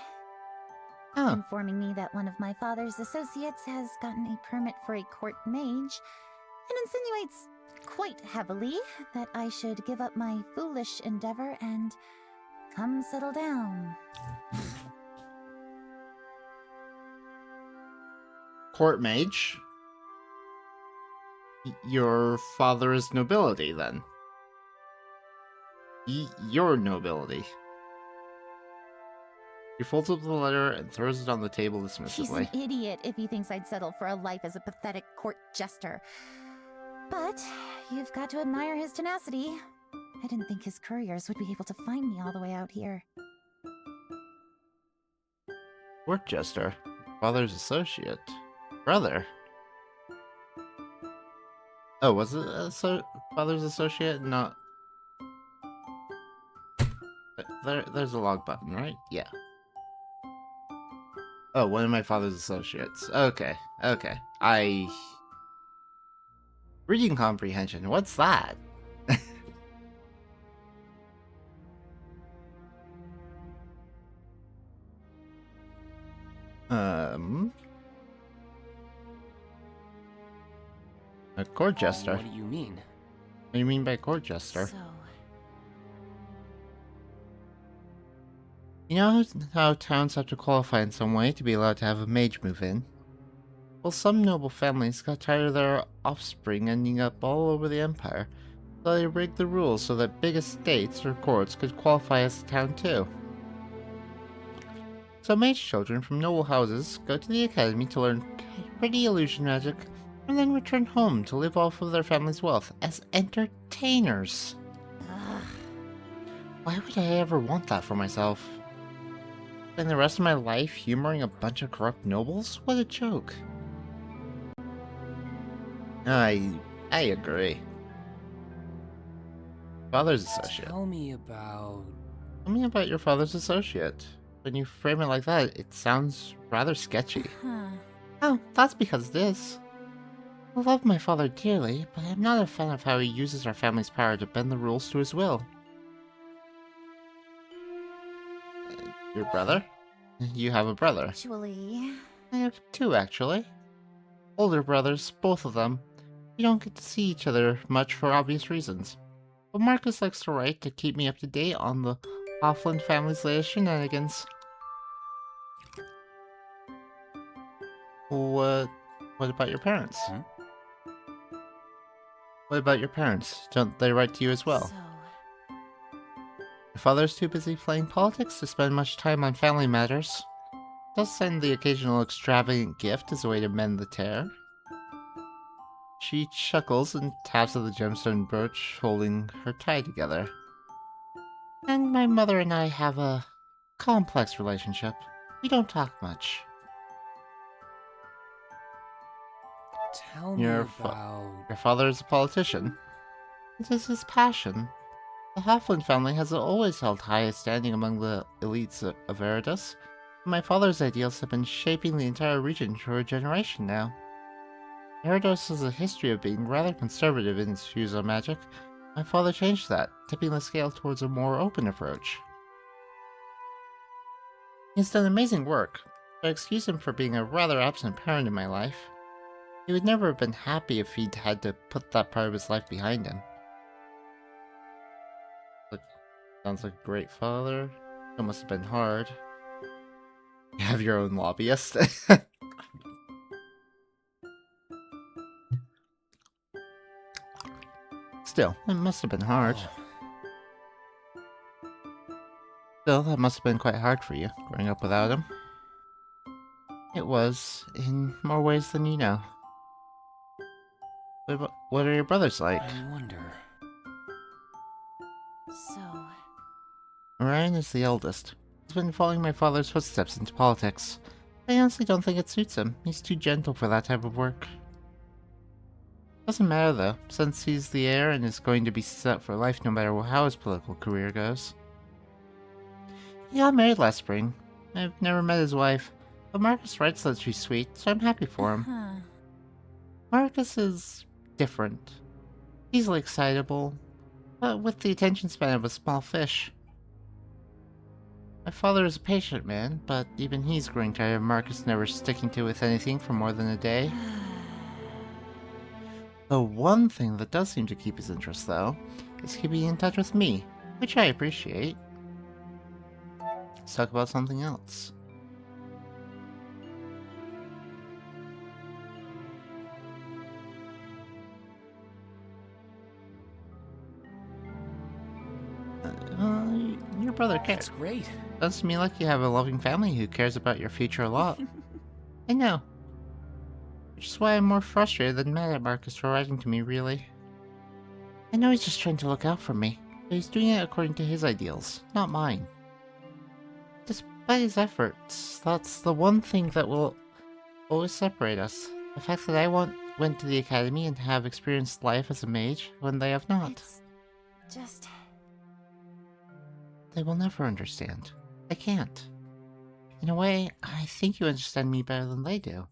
Oh. Informing me that one of my father's associates has gotten a permit for a court mage and insinuates quite heavily that I should give up my foolish endeavor and come settle down. Court mage? Your father is nobility, then. Your nobility. He folds up the letter and throws it on the table He's dismissively. an idiot if he thinks I'd settle for a life as a pathetic court jester. But you've got to admire his tenacity. I didn't think his couriers would be able to find me all the way out here. Court jester. Father's associate. Brother. Oh, was it father's associate? Not. There's a log button, right? Yeah. Oh, one of my father's associates. Okay. Reading comprehension. What's that? A court jester. What do you mean? What do you mean by court jester? So, You know how towns have to qualify in some way to be allowed to have a mage move in? Well, some noble families got tired of their offspring ending up all over the empire, so they rigged the rules so that big estates or courts could qualify as a town too. So mage children from noble houses go to the academy to learn pretty illusion magic, and then return home to live off of their family's wealth as entertainers. Why would I ever want that for myself? Spend the rest of my life humoring a bunch of corrupt nobles? What a joke. I agree. Father's associate. Tell me about... Tell me about your father's associate. When you frame it like that, it sounds rather sketchy. Oh, that's because it is. I love my father dearly, but I'm not a fan of how he uses our family's power to bend the rules to his will. Your brother? You have a brother. actually, I have two, actually. Older brothers, both of them. We don't get to see each other much for obvious reasons. But Marcus likes to write to keep me up to date on the Hoffland family's latest shenanigans. What about your parents? What about your parents? Don't they write to you as well? so... Your father's too busy playing politics to spend much time on family matters. Does send the occasional extravagant gift as a way to mend the tear. She chuckles and taps at the gemstone brooch holding her tie together. And my mother and I have a complex relationship. We don't talk much. Tell me Your father is a politician. It is his passion. The Hoffland family has always held high standing among the elites of Eridus. My father's ideals have been shaping the entire region for a generation now. Eridus has a history of being rather conservative in its views on magic. My father changed that, tipping the scale towards a more open approach. He's done amazing work, but I excuse him for being a rather absent parent in my life. He would never have been happy if he'd had to put that part of his life behind him. Sounds like a great father. It must have been hard. You have your own lobbyist. Still, it must have been hard. Still, that must have been quite hard for you, growing up without him. It was, in more ways than you know. What are your brothers like? I wonder... So... Ryan is the eldest. He's been following my father's footsteps into politics. I honestly don't think it suits him. He's too gentle for that type of work. Doesn't matter though, since he's the heir and is going to be set for life no matter how his political career goes. He got married last spring. I've never met his wife, but Marcus writes that she's sweet, so I'm happy for him. Marcus is different. Easily excitable, but with the attention span of a small fish. My father is a patient man, but even he's growing tired of Marcus never sticking to with anything for more than a day. The one thing that does seem to keep his interest, though, is keeping in touch with me, which I appreciate. Let's talk about something else. Your brother cares. That's great. Sounds to me like you have a loving family who cares about your future a lot. I know. Which is why I'm more frustrated than mad at Marcus for writing to me, really. I know he's just trying to look out for me, but he's doing it according to his ideals, not mine. Despite his efforts, that's the one thing that will always separate us. The fact that I went to the academy and have experienced life as a mage when they have not. It's just... They will never understand. I can't. In a way, I think you understand me better than they do.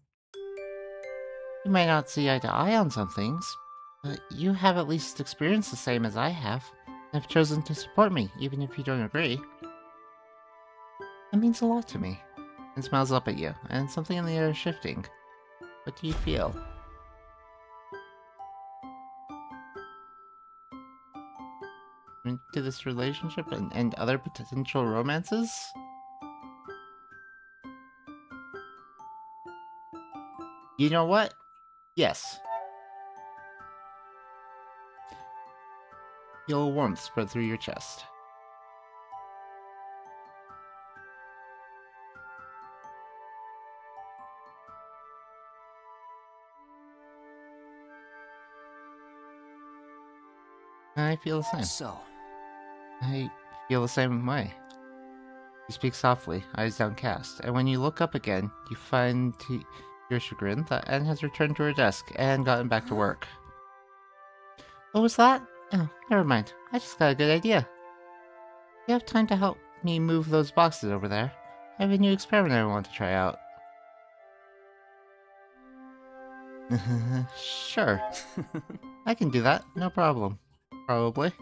You might not see eye to eye on some things, but you have at least experienced the same as I have, and have chosen to support me, even if you don't agree. That means a lot to me. And smiles up at you, and something in the air is shifting. What do you feel? Into this relationship and other potential romances? You know what? Yes. Feel a warmth spread through your chest. I feel the same. So, I feel the same way. You speak softly, eyes downcast, and when you look up again, you find to your chagrin that Anne has returned to her desk and gotten back to work. What was that? Oh, never mind. I just got a good idea. You have time to help me move those boxes over there. I have a new experiment I want to try out. Sure. I can do that, no problem. Probably.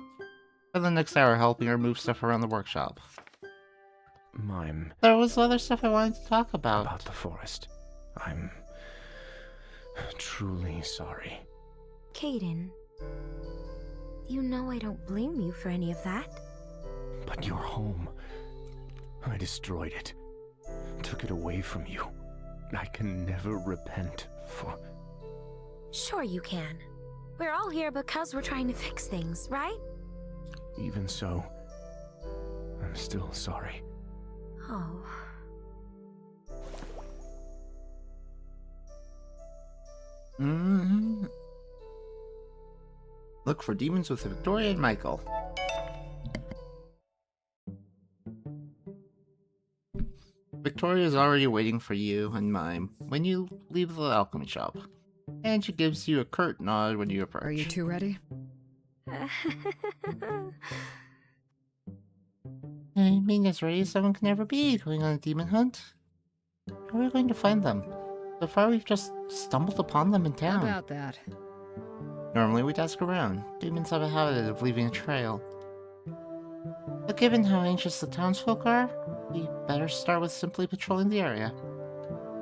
For the next hour helping her move stuff around the workshop. Mime. There was other stuff I wanted to talk about. About the forest. I'm truly sorry. Caden, you know I don't blame you for any of that. But your home, I destroyed it. Took it away from you. I can never repent for... Sure you can. We're all here because we're trying to fix things, right? Even so, I'm still sorry. Oh. Look for demons with Victoria and Michael. Victoria is already waiting for you and Mime when you leave the alchemy shop, and she gives you a curt nod when you approach. Are you two ready? I mean, as ready as someone can ever be going on a demon hunt. How are we going to find them? So far, we've just stumbled upon them in How town. about that? Normally, we'd ask around. Demons have a habit of leaving a trail. But given how anxious the townsfolk are, we better start with simply patrolling the area.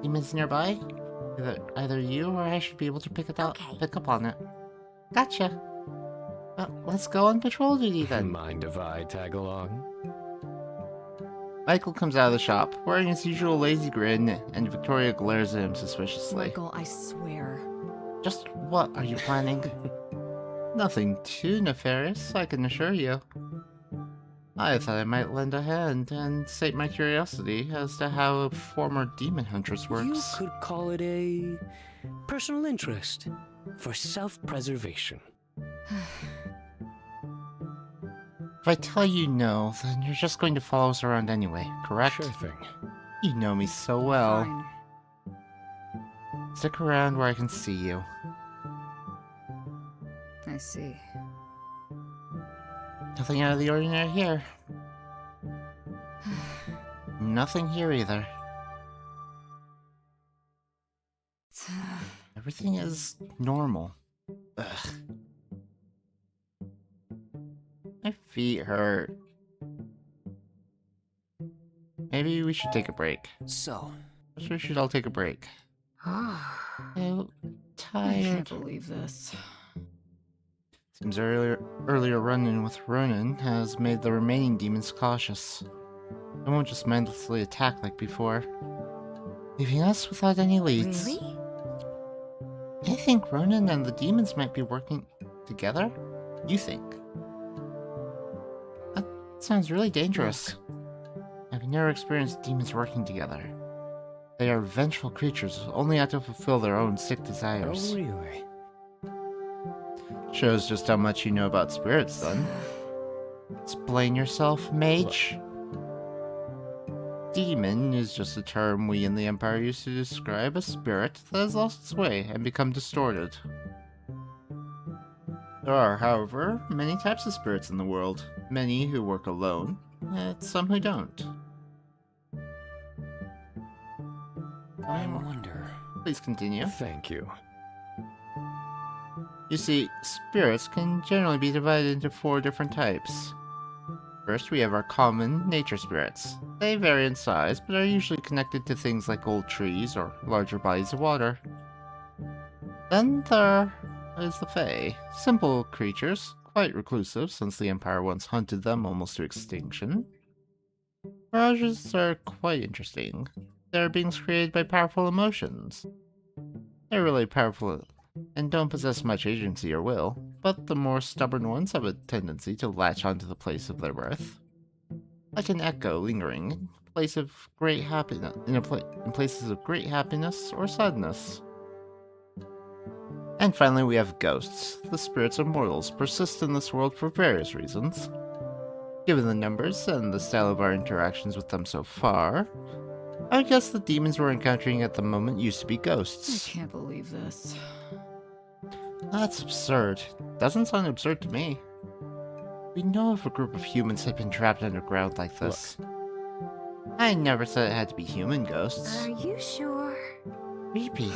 Demons nearby? Either you or I should be able to pick up on it. Gotcha. Well, let's go on patrol duty then. Mind if I tag along? Michael comes out of the shop, wearing his usual lazy grin, and Victoria glares at him suspiciously. Michael, I swear. Just what are you planning? Nothing too nefarious, I can assure you. I thought I might lend a hand and sate my curiosity as to how a former demon huntress works. You could call it a personal interest for self-preservation. If I tell you no, then you're just going to follow us around anyway, correct? Sure thing. You know me so well. Fine. Stick around where I can see you. I see. Nothing out of the ordinary here. Nothing here either. Everything is normal. Ugh. My feet hurt. Maybe we should take a break. So, Perhaps we should all take a break. I'm I tired. can't believe this. Seems earlier run-in with Ronan has made the remaining demons cautious. They won't just mindlessly attack like before, leaving us without any leads. Really? I think Ronan and the demons might be working together? You think? That sounds really dangerous. I've never experienced demons working together. They are vengeful creatures, only out to fulfill their own sick desires. Oh, really? Shows just how much you know about spirits, then. Explain yourself, mage? Demon is just a term we in the Empire use to describe a spirit that has lost its way and become distorted. There are, however, many types of spirits in the world. Many who work alone, and some who don't. I wonder. Please continue. Thank you. You see, spirits can generally be divided into 4 different types. First, we have our common nature spirits. They vary in size, but are usually connected to things like old trees or larger bodies of water. Then there is the Fae. Simple creatures, quite reclusive since the Empire once hunted them almost to extinction. Mirages are quite interesting. They're beings created by powerful emotions. They're really powerful and don't possess much agency or will, but the more stubborn ones have a tendency to latch onto the place of their birth. Like an echo lingering in place of great happiness, in places of great happiness or sadness. And finally we have ghosts. The spirits of mortals persist in this world for various reasons. Given the numbers and the style of our interactions with them so far, I would guess the demons we're encountering at the moment used to be I ghosts. can't believe this. That's absurd. Doesn't sound absurd to me. We know if a group of humans had been trapped underground like this. I never said it had to be human ghosts. Are you sure? Creepy.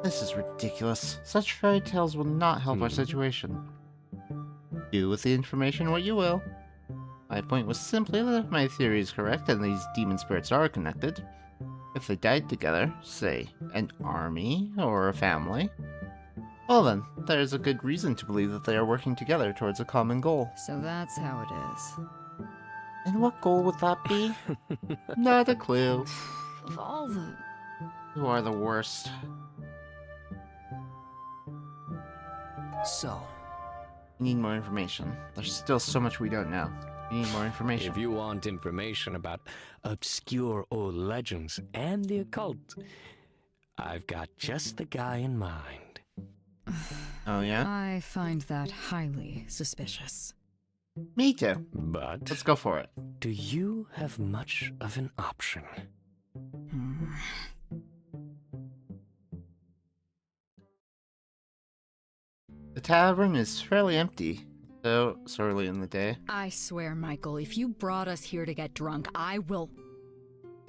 This is ridiculous. Such fairy tales will not help our situation. Do with the information what you will. My point was simply that if my theory is correct and these demon spirits are connected, if they died together, say, an army or a family, well then, there's a good reason to believe that they are working together towards a common goal. So that's how it is. And what goal would that be? Not a clue. Of all the... You are the worst. So, We need more information. There's still so much we don't know. We need more information. If you want information about obscure old legends and the occult, I've got just the guy in mind. Oh yeah? I find that highly suspicious. Me too. But Let's go for it. do you have much of an option? The tavern is fairly empty, so it's early in the day. I swear, Michael, if you brought us here to get drunk, I will...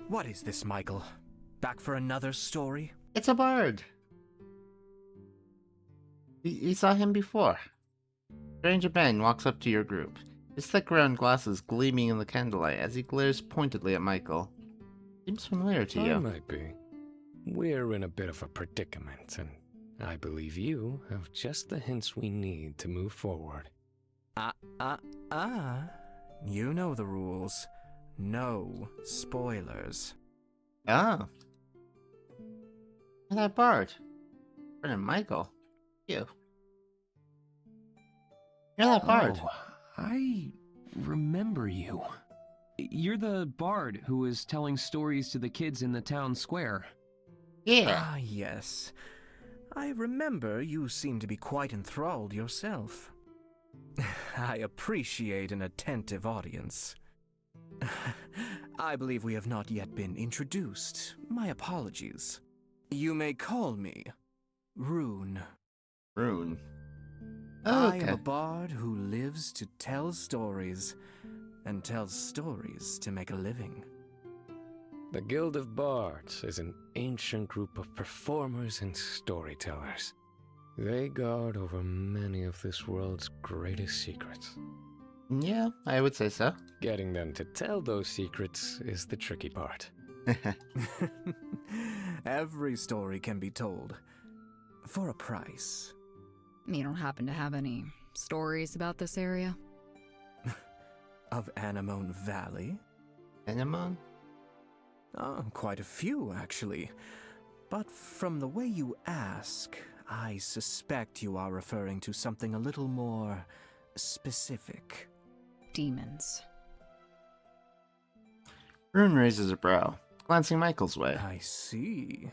What is this, Michael? Back for another story? It's a bard. You saw him before. Stranger Ben walks up to your group, his thick round glasses gleaming in the candlelight as he glares pointedly at Michael. Seems familiar to I you. might be. We're in a bit of a predicament, and I believe you have just the hints we need to move forward. You know the rules. No spoilers. Ah. You're that bard. Friend of Michael. You. You're that bard. Oh, I remember you. You're the bard who was telling stories to the kids in the town square. Yeah. Ah, yes. I remember you seem to be quite enthralled yourself. I appreciate an attentive audience. I believe we have not yet been introduced. My apologies. You may call me Rune. Rune. I Okay. am a bard who lives to tell stories, and tells stories to make a living. The Guild of Bards is an ancient group of performers and storytellers. They guard over many of this world's greatest secrets. Yeah, I would say so. Getting them to tell those secrets is the tricky part. Every story can be told. For a price. You don't happen to have any stories about this area? Of Anemone Valley? Anemone? Quite a few, actually. But from the way you ask, I suspect you are referring to something a little more specific. Demons. Rune raises a brow, glancing Michael's way. I see.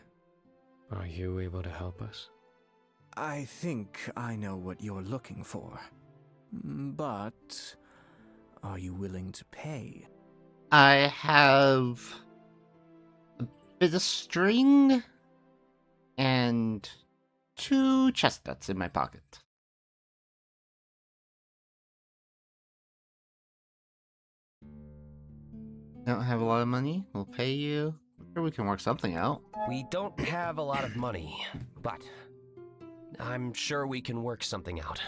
Are you able to help us? I think I know what you're looking for. But are you willing to pay? I have a bit of string and 2 chestnuts in my pocket. Don't have a lot of money? We'll pay you. I'm sure we can work something out. We don't have a lot of money, but I'm sure we can work something out.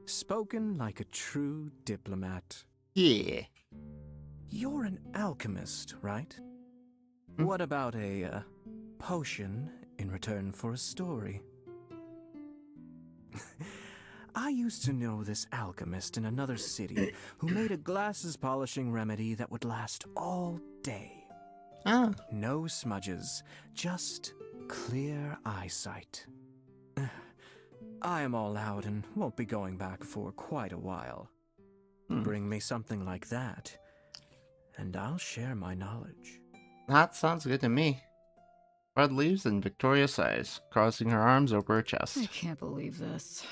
Spoken like a true diplomat. Yeah. You're an alchemist, right? What about a potion in return for a story? I used to know this alchemist in another city who made a glasses polishing remedy that would last all day. Ah. No smudges, just clear eyesight. I am all out and won't be going back for quite a while. Bring me something like that, and I'll share my knowledge. That sounds good to me. Fred leaves and Victoria sighs, crossing her arms over her chest. I can't believe this.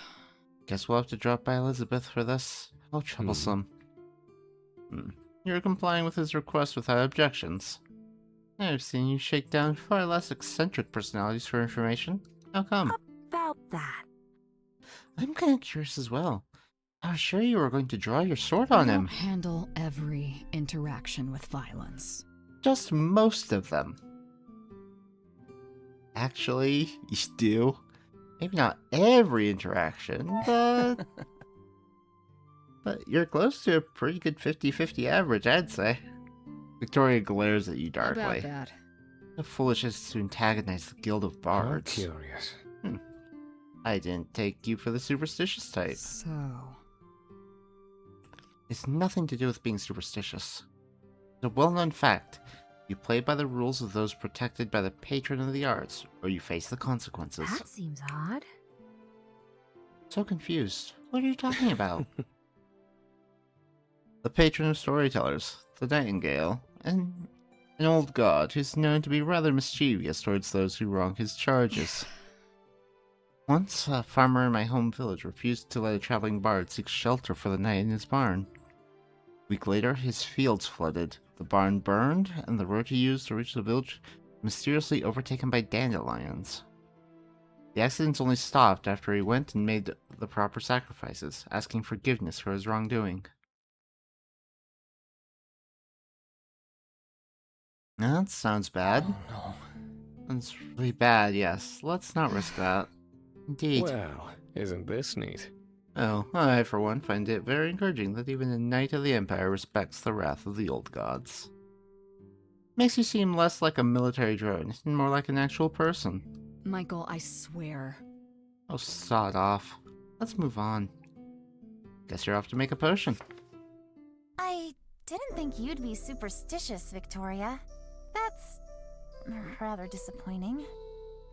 Guess we'll have to drop by Elizabeth for this. How troublesome. You're complying with his request without objections. I've seen you shake down far less eccentric personalities for information. How come? About that. I'm kind of curious as well. I was sure you were going to draw your sword on I him. don't handle every interaction with violence. Just most of them. Actually, you do. Maybe not every interaction, but... but you're close to a pretty good 50-50 average, I'd say. Victoria glares at you darkly. About that. The foolishness to antagonize the Guild of I'm Bards. curious. I didn't take you for the superstitious type. So... It's nothing to do with being superstitious. It's a well-known fact. You play by the rules of those protected by the patron of the arts, or you face the consequences. That seems odd. So confused. What are you talking about? The patron of storytellers, the Nightingale, and an old god who's known to be rather mischievous towards those who wrong his charges. Once, a farmer in my home village refused to let a traveling bard seek shelter for the night in his barn. A week later, his fields flooded, the barn burned, and the road he used to reach the village mysteriously overtaken by dandelions. The accidents only stopped after he went and made the proper sacrifices, asking forgiveness for his wrongdoing. That sounds bad. Oh, no. That's really bad, yes. Let's not risk that. Indeed. Well, isn't this neat? Oh, I, for one, find it very encouraging that even a knight of the Empire respects the wrath of the old gods. Makes you seem less like a military drone and more like an actual person. Michael, I swear. Oh, sod off. Let's move on. Guess you're off to make a potion. I didn't think you'd be superstitious, Victoria. That's rather disappointing.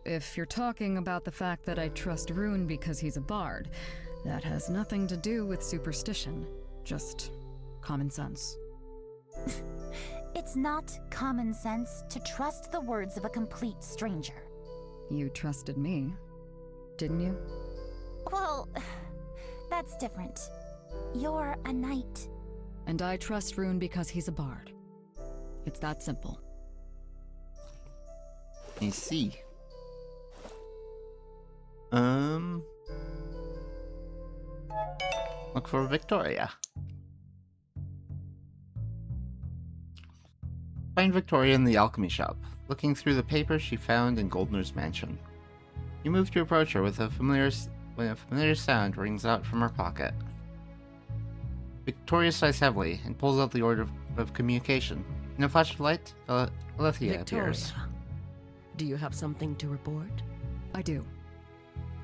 If you're talking about the fact that I trust Rune because he's a bard, that has nothing to do with superstition. Just common sense. It's not common sense to trust the words of a complete stranger. You trusted me, didn't you? Well, that's different. You're a knight. And I trust Rune because he's a bard. It's that simple. I see. Look for Victoria. Find Victoria in the alchemy shop, looking through the papers she found in Goldner's mansion. You move to approach her when a familiar sound rings out from her pocket. Victoria sighs heavily and pulls out the order of communication. In a flash of light, Alethea appears. Do you have something to report? I do.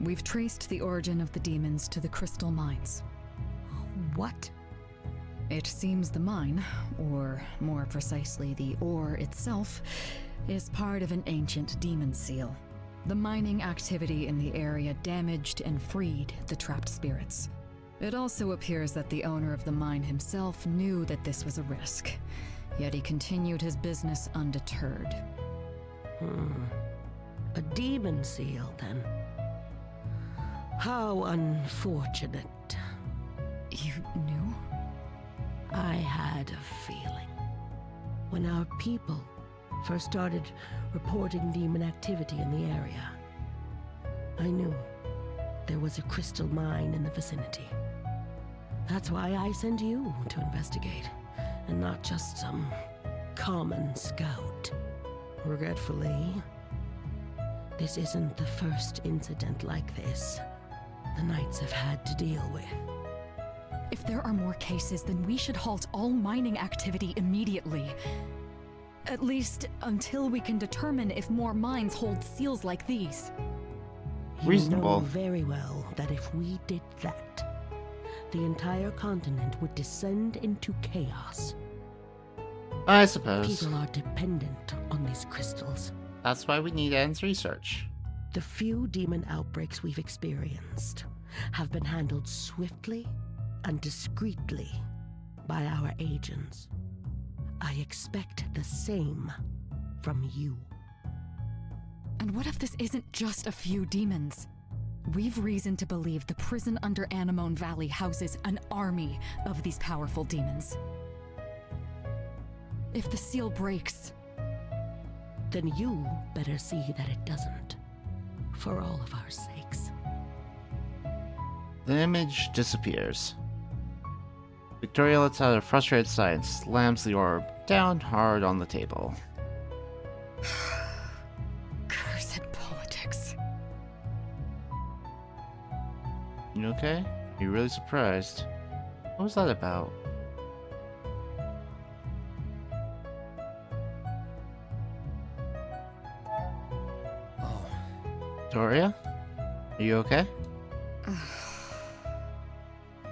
We've traced the origin of the demons to the crystal mines. What? It seems the mine, or more precisely the ore itself, is part of an ancient demon seal. The mining activity in the area damaged and freed the trapped spirits. It also appears that the owner of the mine himself knew that this was a risk, yet he continued his business undeterred. A demon seal, then. How unfortunate. You knew? I had a feeling. When our people first started reporting demon activity in the area, I knew there was a crystal mine in the vicinity. That's why I sent you to investigate, and not just some common scout. Regretfully, this isn't the first incident like this the Knights have had to deal with. If there are more cases, then we should halt all mining activity immediately. At least until we can determine if more mines hold seals like these. Reasonable. You know very well that if we did that, the entire continent would descend into chaos. I suppose. People are dependent on these crystals. That's why we need Anne's research. The few demon outbreaks we've experienced have been handled swiftly and discreetly by our agents. I expect the same from you. And what if this isn't just a few demons? We've reason to believe the prison under Anemone Valley houses an army of these powerful demons. If the seal breaks... Then you better see that it doesn't. For all of our sakes. The image disappears. Victoria lets out a frustrated sigh and slams the orb down hard on the table. Cursed politics. You okay? You're really surprised. What was that about? Oh. Victoria? Are you okay?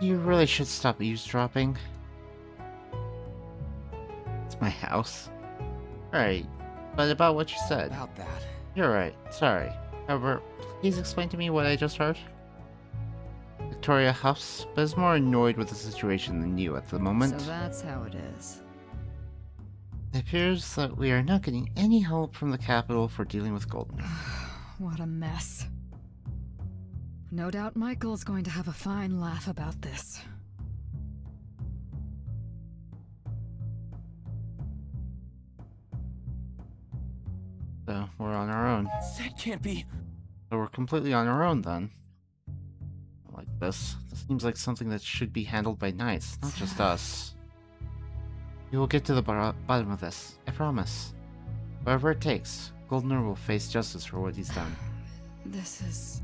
You really should stop eavesdropping. It's my house. Right, but about what you said. About that. You're right, sorry. However, please explain to me what I just heard. Victoria huffs, but is more annoyed with the situation than you at the moment. So that's how it is. It appears that we are not getting any help from the capital for dealing with Golden. What a mess. No doubt Michael's going to have a fine laugh about this. So, we're on our own. That can't be... So we're completely on our own then. Like this. This seems like something that should be handled by Knights, not just us. We will get to the bottom of this, I promise. Whatever it takes, Goldner will face justice for what he's done. This is...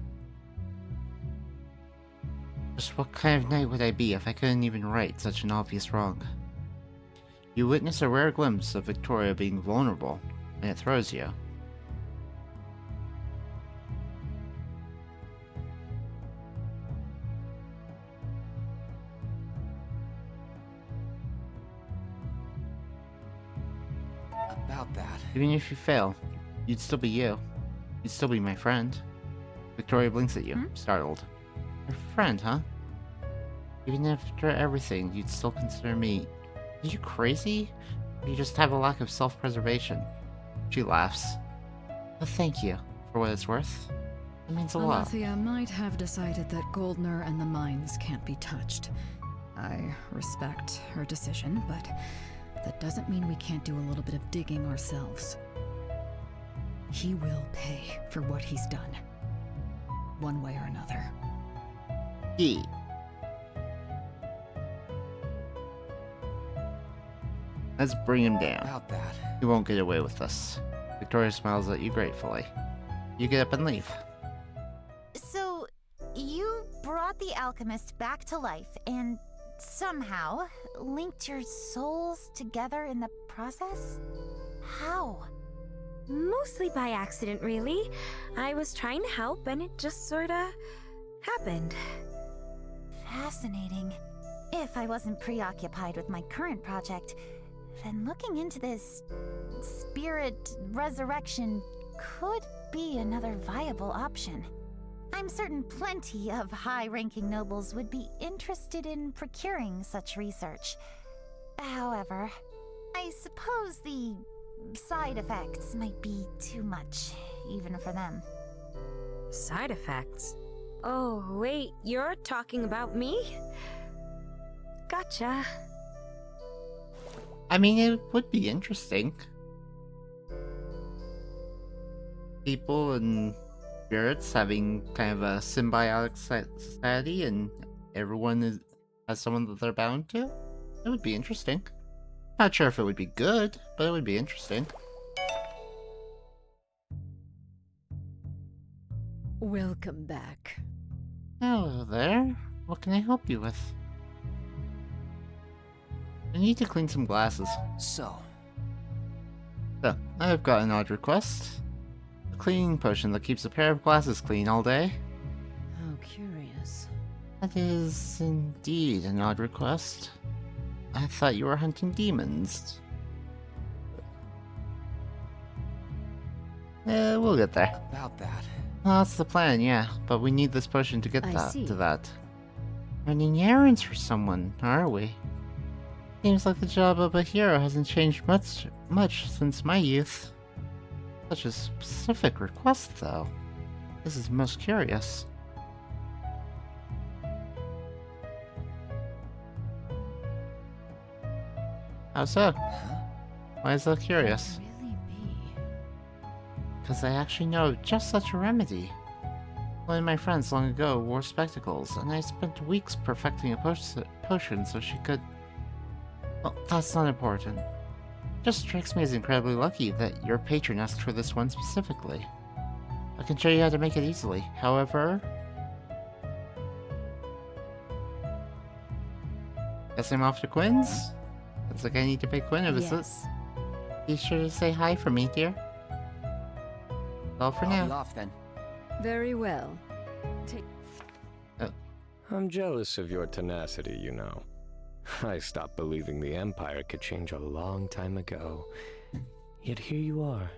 Just what kind of knight would I be if I couldn't even right such an obvious wrong? You witness a rare glimpse of Victoria being vulnerable, and it throws you. About that. Even if you fail, you'd still be you. You'd still be my friend. Victoria blinks at you, startled. Your friend, huh? Even after everything, you'd still consider me... Are you crazy? Or you just have a lack of self-preservation? She laughs. But thank you, for what it's worth. It means a lot. Alethea might have decided that Goldner and the mines can't be touched. I respect her decision, but that doesn't mean we can't do a little bit of digging ourselves. He will pay for what he's done. One way or another. Let's bring him down. About that. He won't get away with this. Victoria smiles at you gratefully. You get up and leave. So, you brought the Alchemist back to life and somehow linked your souls together in the process? How? Mostly by accident, really. I was trying to help and it just sorta happened. Fascinating. If I wasn't preoccupied with my current project, then looking into this spirit resurrection could be another viable option. I'm certain plenty of high-ranking nobles would be interested in procuring such research. However, I suppose the side effects might be too much, even for them. Side effects? Oh, wait, you're talking about me? Gotcha. I mean, it would be interesting. People and spirits having kind of a symbiotic society, and everyone has someone that they're bound to. It would be interesting. Not sure if it would be good, but it would be interesting. Welcome back. Hello there. What can I help you with? I need to clean some glasses. So, I've got an odd request. A cleaning potion that keeps a pair of glasses clean all day. How curious. That is indeed an odd request. I thought you were hunting demons. We'll get there. About that. Well, that's the plan, yeah. But we need this potion to get to that. Running errands for someone, are we? Seems like the job of a hero hasn't changed much since my youth. Such a specific request, though. This is most curious. How so? Why is that curious? Because I actually know just such a remedy. One of my friends long ago wore spectacles, and I spent weeks perfecting a potion so she could... Well, that's not important. Just strikes me as incredibly lucky that your patron asked for this one specifically. I can show you how to make it easily. However... Guess I'm off to Quinn's? Looks like I need to pay Quinn a visit. Yes. Be sure to say hi for me, dear. That's all for now. I'll be off then. Very well. I'm jealous of your tenacity, you know. I stopped believing the Empire could change a long time ago. Yet here you are,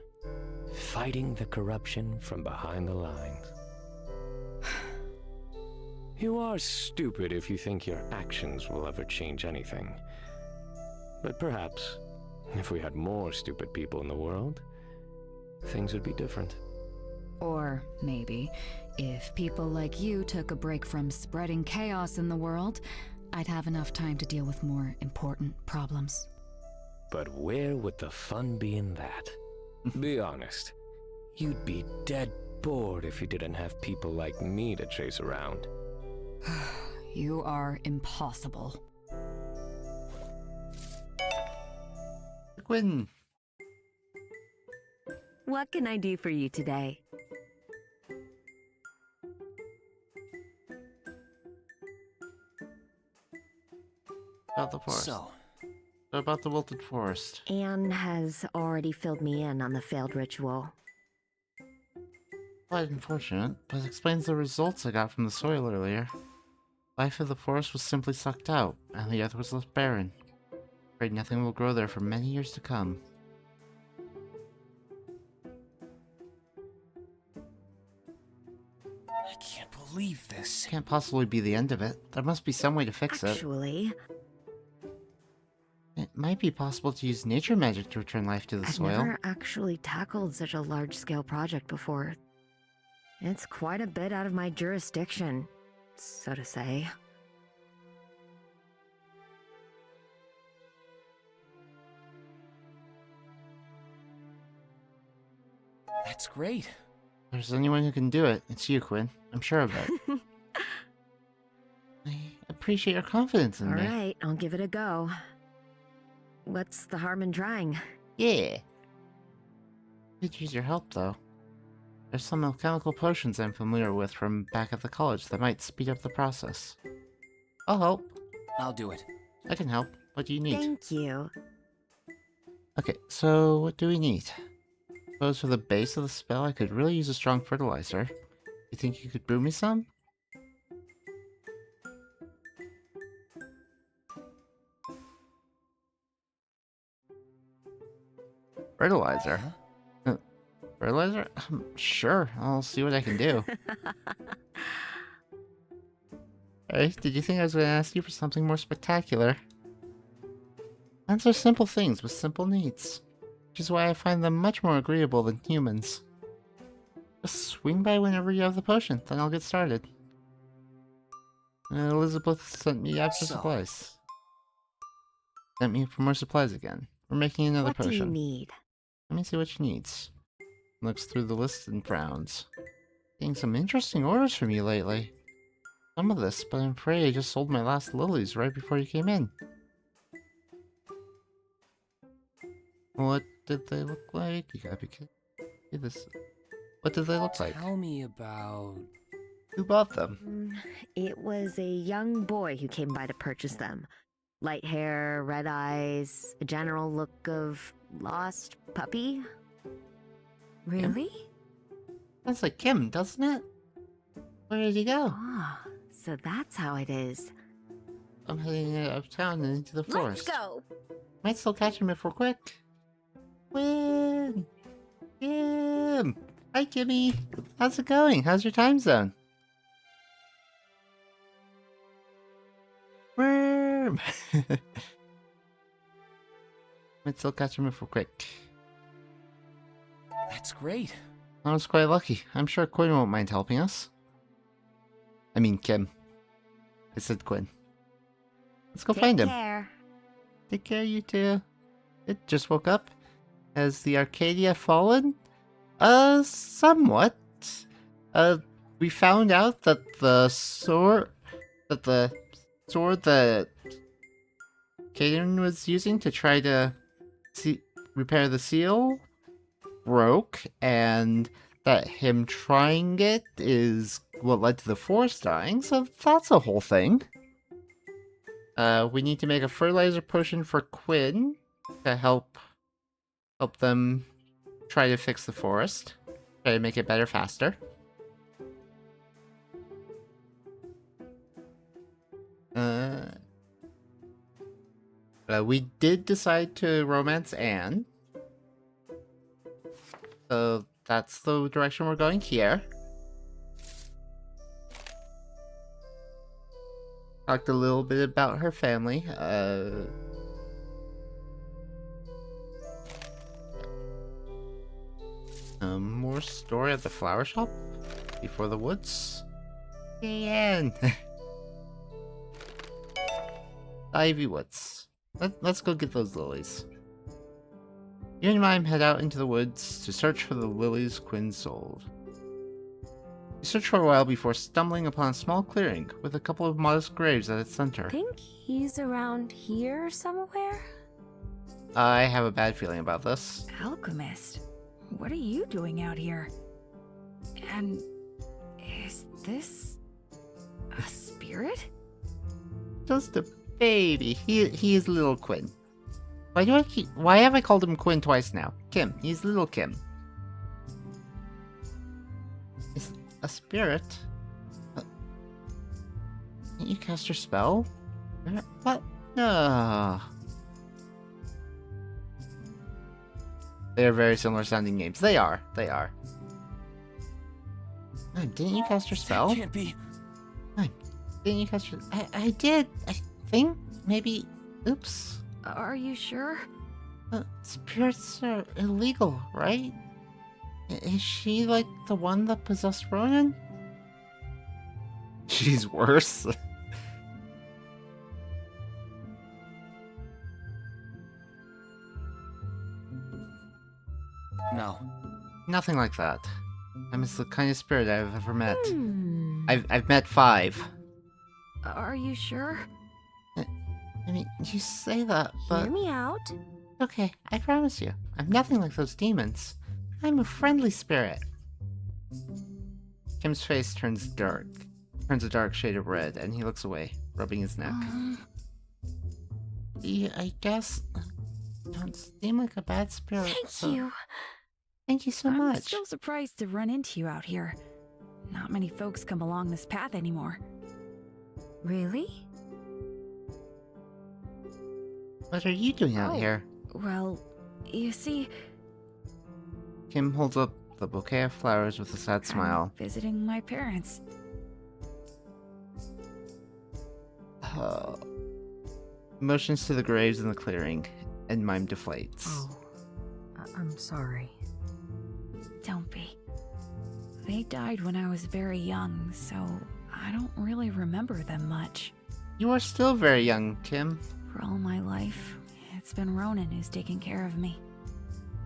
fighting the corruption from behind the lines. You are stupid if you think your actions will ever change anything. But perhaps, if we had more stupid people in the world, things would be different. Or maybe, if people like you took a break from spreading chaos in the world, I'd have enough time to deal with more important problems. But where would the fun be in that? Be honest. You'd be dead bored if you didn't have people like me to chase around. You are impossible. Quinn. What can I do for you today? About the forest. So, about the wilted forest. Anne has already filled me in on the failed ritual. Quite unfortunate, but explains the results I got from the soil earlier. Life of the forest was simply sucked out, and the earth was left barren. Afraid nothing will grow there for many years to come. I can't believe this. Can't possibly be the end of it. There must be some way to fix it. Actually, it might be possible to use nature magic to return life to the soil. I've never actually tackled such a large-scale project before. It's quite a bit out of my jurisdiction, so to say. That's great. If there's anyone who can do it, it's you, Quinn. I'm sure of it. I appreciate your confidence in me. Alright, I'll give it a go. What's the harm in trying? Yeah. Could use your help, though. There's some alchemical potions I'm familiar with from back at the college that might speed up the process. I'll help. I'll do it. I can help. What do you need? Thank you. Okay, so what do we need? Suppose for the base of the spell, I could really use a strong fertilizer. You think you could brew me some? Fertilizer? Fertilizer? Sure, I'll see what I can do. Hey, did you think I was going to ask you for something more spectacular? Plants are simple things with simple needs, which is why I find them much more agreeable than humans. Just swing by whenever you have the potion, then I'll get started. Elizabeth sent me after supplies. Sent me for more supplies again. We're making another potion. What do you need? Let me see what she needs. Looks through the list and frowns. Getting some interesting orders from you lately. Some of this, but I'm afraid I just sold my last lilies right before you came in. What did they look like? You gotta be kidding. This. What did they look like? Tell me about... Who bought them? It was a young boy who came by to purchase them. Light hair, red eyes, a general look of lost puppy. Really? Sounds like Kim, doesn't it? Where did he go? Ah, so that's how it is. I'm heading out of town and into the forest. Let's go! Might still catch him if we're quick. Win! Kim! Hi, Kimmy! How's it going? How's your time zone? Worm! Might still catch him if we're quick. That's great. I was quite lucky. I'm sure Quinn won't mind helping us. I mean, Kim. I said Quinn. Let's go find him. Take care. Take care, you two. It just woke up. Has the Arcadia fallen? Somewhat. We found out that the sword that Caden was using to try to repair the seal broke, and that him trying it is what led to the forest dying, so that's a whole thing. We need to make a fertilizer potion for Quinn to help them try to fix the forest. Try to make it better faster. We did decide to romance Anne. So that's the direction we're going here. Talked a little bit about her family. More story at the flower shop before the woods. Anne. Ivy Woods. Let's go get those lilies. You and Mime head out into the woods to search for the lilies Quinn sold. You search for a while before stumbling upon a small clearing with a couple of modest graves at its center. I think he's around here somewhere. I have a bad feeling about this. Alchemist, what are you doing out here? And is this a spirit? Just a baby. He is little Quinn. Why have I called him Quinn twice now? Kim. He's little Kim. Is a spirit? Can't you cast your spell? What? No. They are very similar sounding names. They are. Didn't you cast your spell? That can't be. Didn't you cast your... I did. I think maybe... Oops. Are you sure? Spirits are illegal, right? Is she like the one that possessed Ronan? She's worse. No. Nothing like that. I'm just the kindest spirit I've ever met. I've met 5. Are you sure? I mean, you say that, but... Hear me out. Okay, I promise you. I'm nothing like those demons. I'm a friendly spirit. Kim's face turns a dark shade of red, and he looks away, rubbing his neck. Yeah, I guess... Don't seem like a bad spirit. Thank you. Thank you so I'm much. still surprised to run into you out here. Not many folks come along this path anymore. Really? What are you doing out here? Well, you see, Kim holds up the bouquet of flowers with a sad smile. visiting my parents. Motions to the graves in the clearing, and Mime deflates. Oh, I'm sorry. Don't be. They died when I was very young, so I don't really remember them much. You are still very young, Kim. For all my life, it's been Ronan who's taken care of me.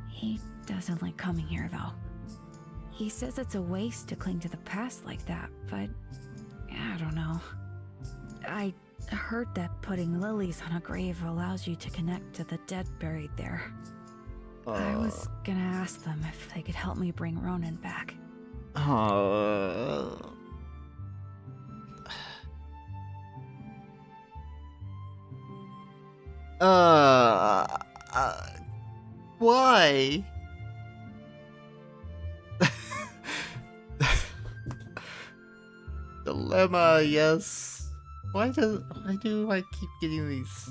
He doesn't like coming here, though. He says it's a waste to cling to the past like that, but I don't know. I heard that putting lilies on a grave allows you to connect to the dead buried there. I was gonna ask them if they could help me bring Ronan back. Why? Dilemma, yes. Why do I keep getting these?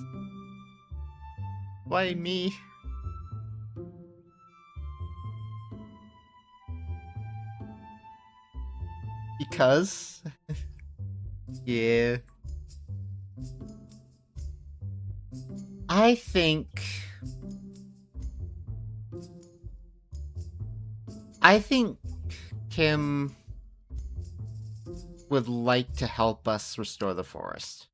Why me? Because? Yeah. I think Kim would like to help us restore the forest.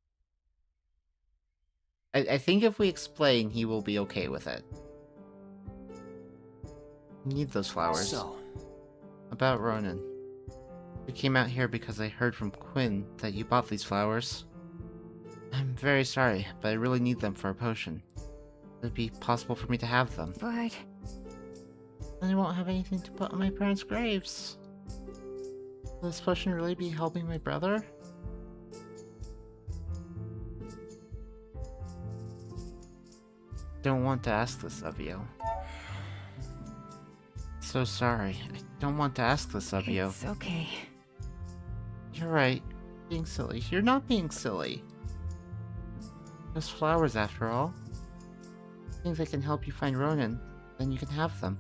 I think if we explain, he will be okay with it. Need those flowers. So, about Ronan. We came out here because I heard from Quinn that you bought these flowers. I'm very sorry, but I really need them for a potion. Would it be possible for me to have them? But Then I won't have anything to put on my parents' graves. Will this potion really be helping my brother? Don't want to ask this of you. So sorry. I don't want to ask this of you. it's okay. You're right. Being silly. You're not being silly. Just flowers after all. Think they can help you find Ronan, then you can have them.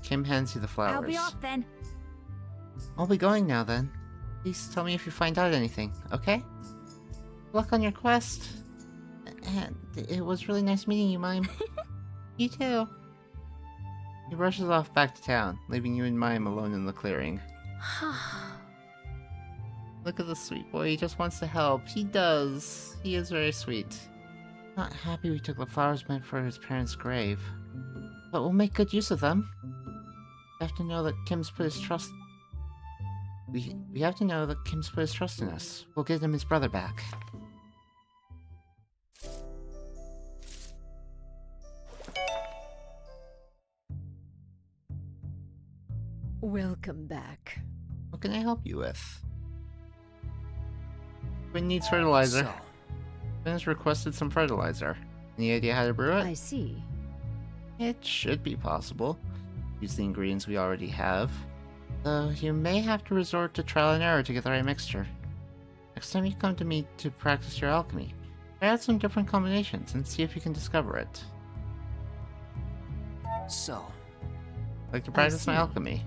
Kim hands you the flowers. I'll be off then. I'll be going now then. Please tell me if you find out anything, okay? Good luck on your quest. And it was really nice meeting you, Mime. You too. He rushes off back to town, leaving you and Mime alone in the clearing. Look at the sweet boy, he just wants to help. He does. He is very sweet. Not happy we took the flowers meant for his parents' grave. But we'll make good use of them. We have to know that Kim's put his trust... We have to know that Kim's put his trust in us. We'll give him his brother back. Welcome back. What can I help you with? Quinn needs fertilizer. So, Quinn has requested some fertilizer. Any idea how to brew it? I see. It should be possible. Use the ingredients we already have. Though you may have to resort to trial and error to get the right mixture. Next time you come to me to practice your alchemy, try out some different combinations and see if you can discover it. so. Like to practice my see. alchemy.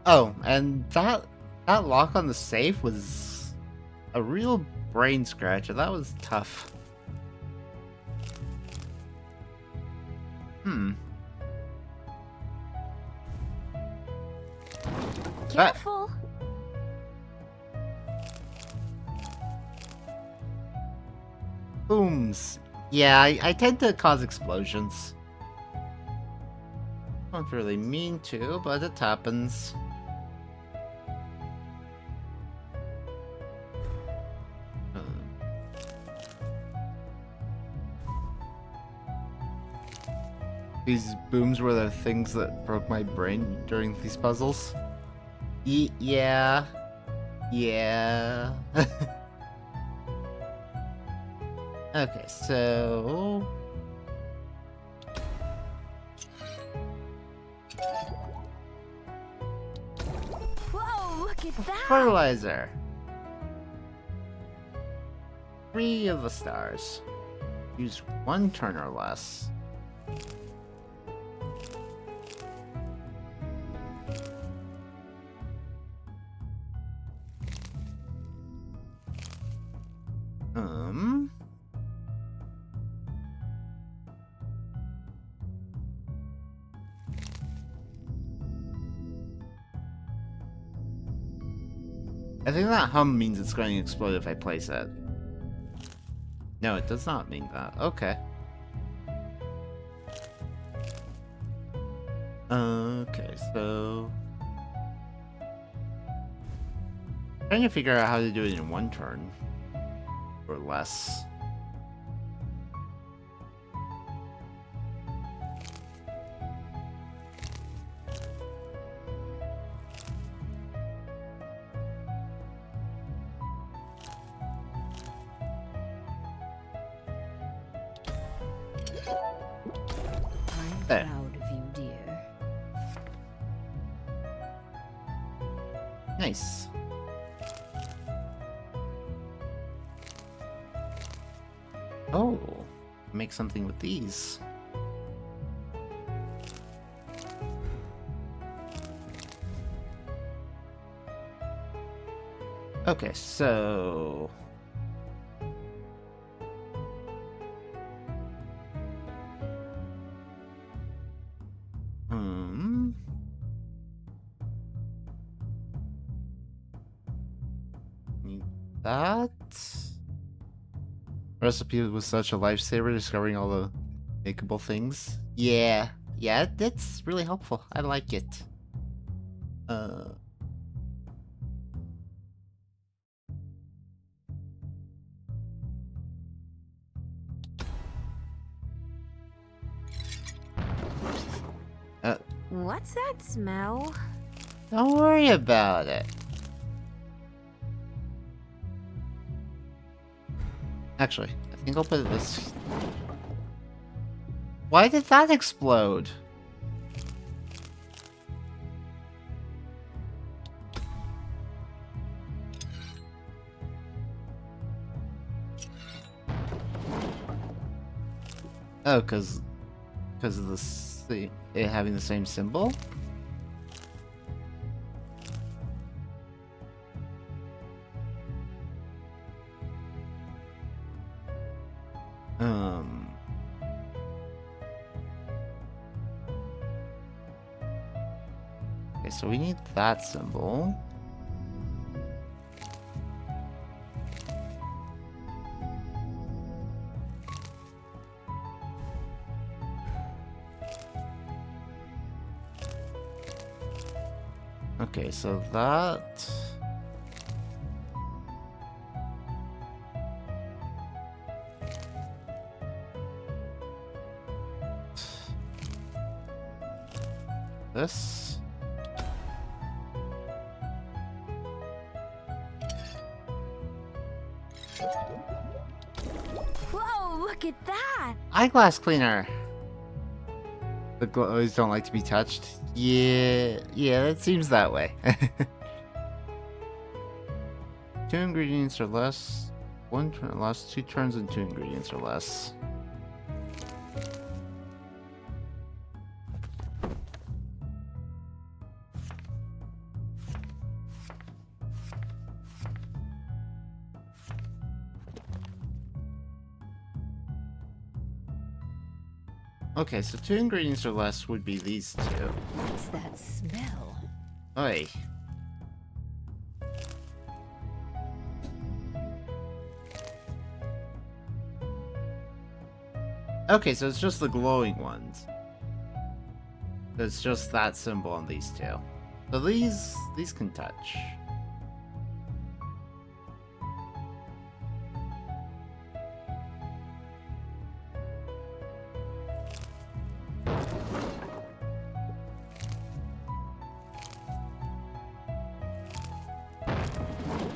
Oh, and that lock on the safe was a real brain scratcher. That was tough. Careful. Booms. Yeah, I tend to cause explosions. Don't really mean to, but it happens. These booms were the things that broke my brain during these puzzles. Yeah. Yeah. Okay, so... Look at that! Fertilizer. 3 of the stars. Use 1 turn or less. I think that hum means it's going to explode if I place it. No, it does not mean that. Okay. Okay, so... trying to figure out how to do it in 1 turn. Or less. I'm There. proud of you, dear. Nice. Oh, make something with these. Okay, so... Need that. Recipe was such a lifesaver, discovering all the makeable things. Yeah, that's really helpful. I like it. What's that smell? Don't worry about it. Actually, I think I'll put it this... Why did that explode? Oh, because of it having the same symbol? Okay, so we need that symbol. Okay, so that... This... Whoa, look at that! Eyeglass cleaner! The glows don't like to be touched. Yeah, it seems that way. 2 ingredients or less. 1 turn or less. 2 turns and 2 ingredients or less. Okay, so 2 ingredients or less would be these 2. What's that smell? Oi. Okay, so it's just the glowing ones. It's just that symbol on these 2. So these can touch.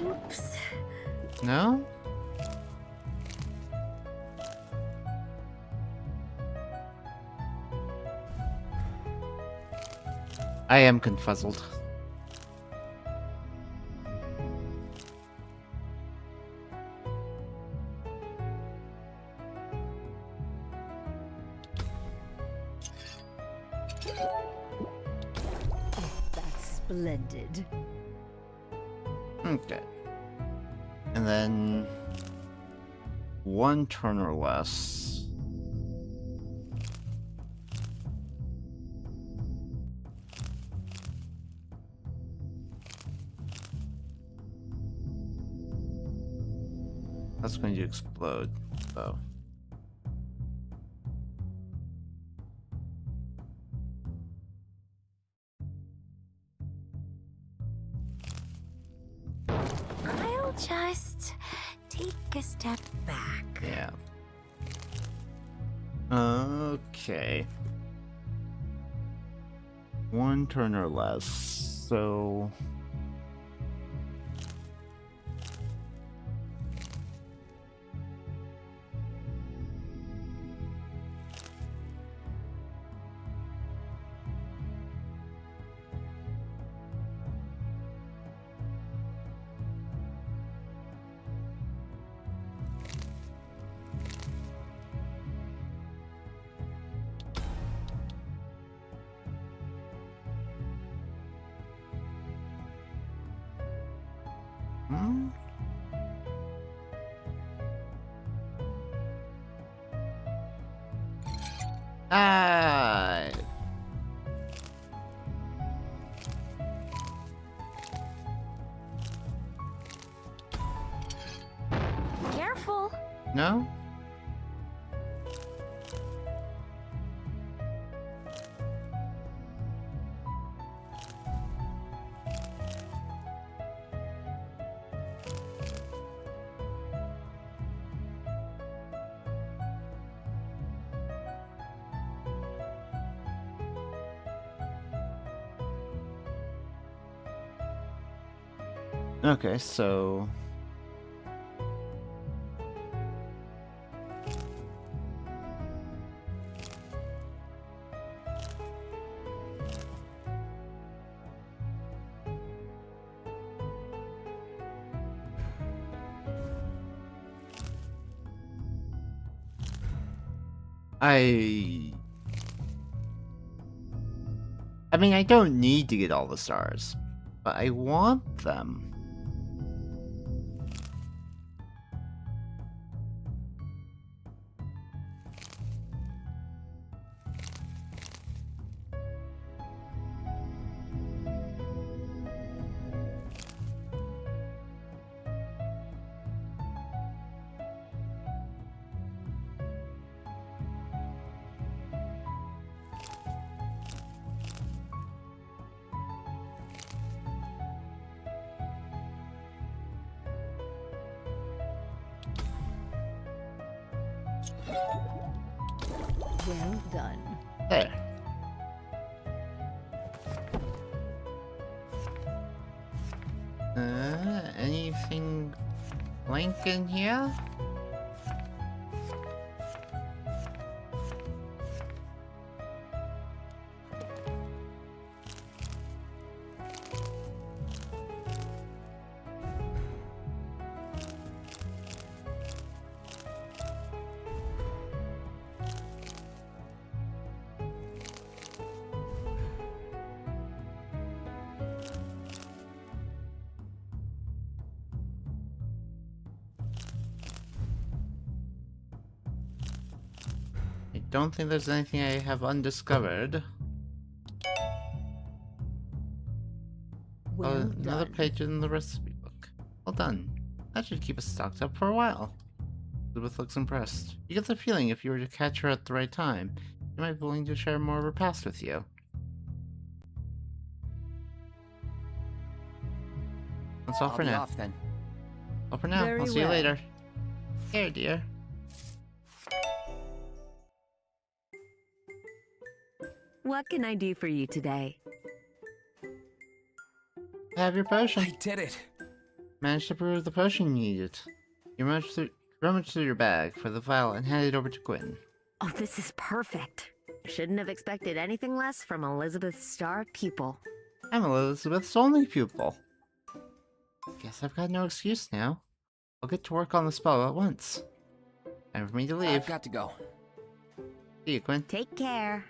Oops. No? I am confuzzled. Splendid. Okay. And then 1 turn or less. That's going to explode, though. I'll just take a step back. Yeah. Okay. 1 turn or less. So hmm? Ah. Careful. No? Okay, so I mean, I don't need to get all the stars, but I want them. Well done. There. Anything blank in here? I don't think there's anything I have undiscovered. Well Another done. page in the recipe book. Well done. That should keep us stocked up for a while. Elizabeth looks impressed. You get the feeling if you were to catch her at the right time, she might be willing to share more of her past with you. That's all I'll for be now. off then. All for now. Very I'll see you well. later. Here, dear. What can I do for you today? I have your potion. I did it. Managed to brew the potion you needed. You rummaged through your bag for the vial and handed it over to Quinn. Oh, this is perfect. Shouldn't have expected anything less from Elizabeth's star pupil. I'm Elizabeth's only pupil. Guess I've got no excuse now. I'll get to work on the spell at once. Time for me to leave. I've got to go. See you, Quinn. Take care.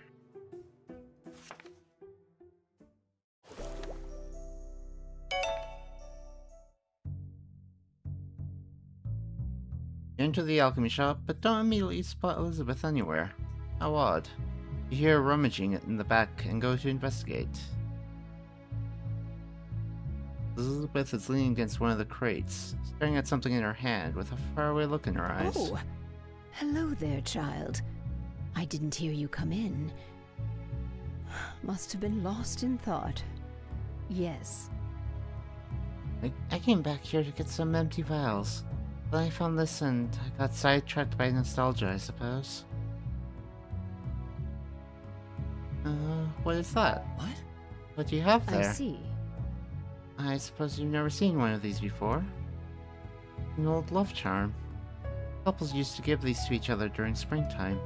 You enter the alchemy shop, but don't immediately spot Elizabeth anywhere. How odd. You hear her rummaging in the back and go to investigate. Elizabeth is leaning against one of the crates, staring at something in her hand with a faraway look in her eyes. Oh, hello there, child. I didn't hear you come in. Must have been lost in thought. Yes. I came back here to get some empty vials. Then I found this and I got sidetracked by nostalgia, I suppose. What is that? What? What do you have there? I see. I suppose you've never seen one of these before. An old love charm. Couples used to give these to each other during springtime.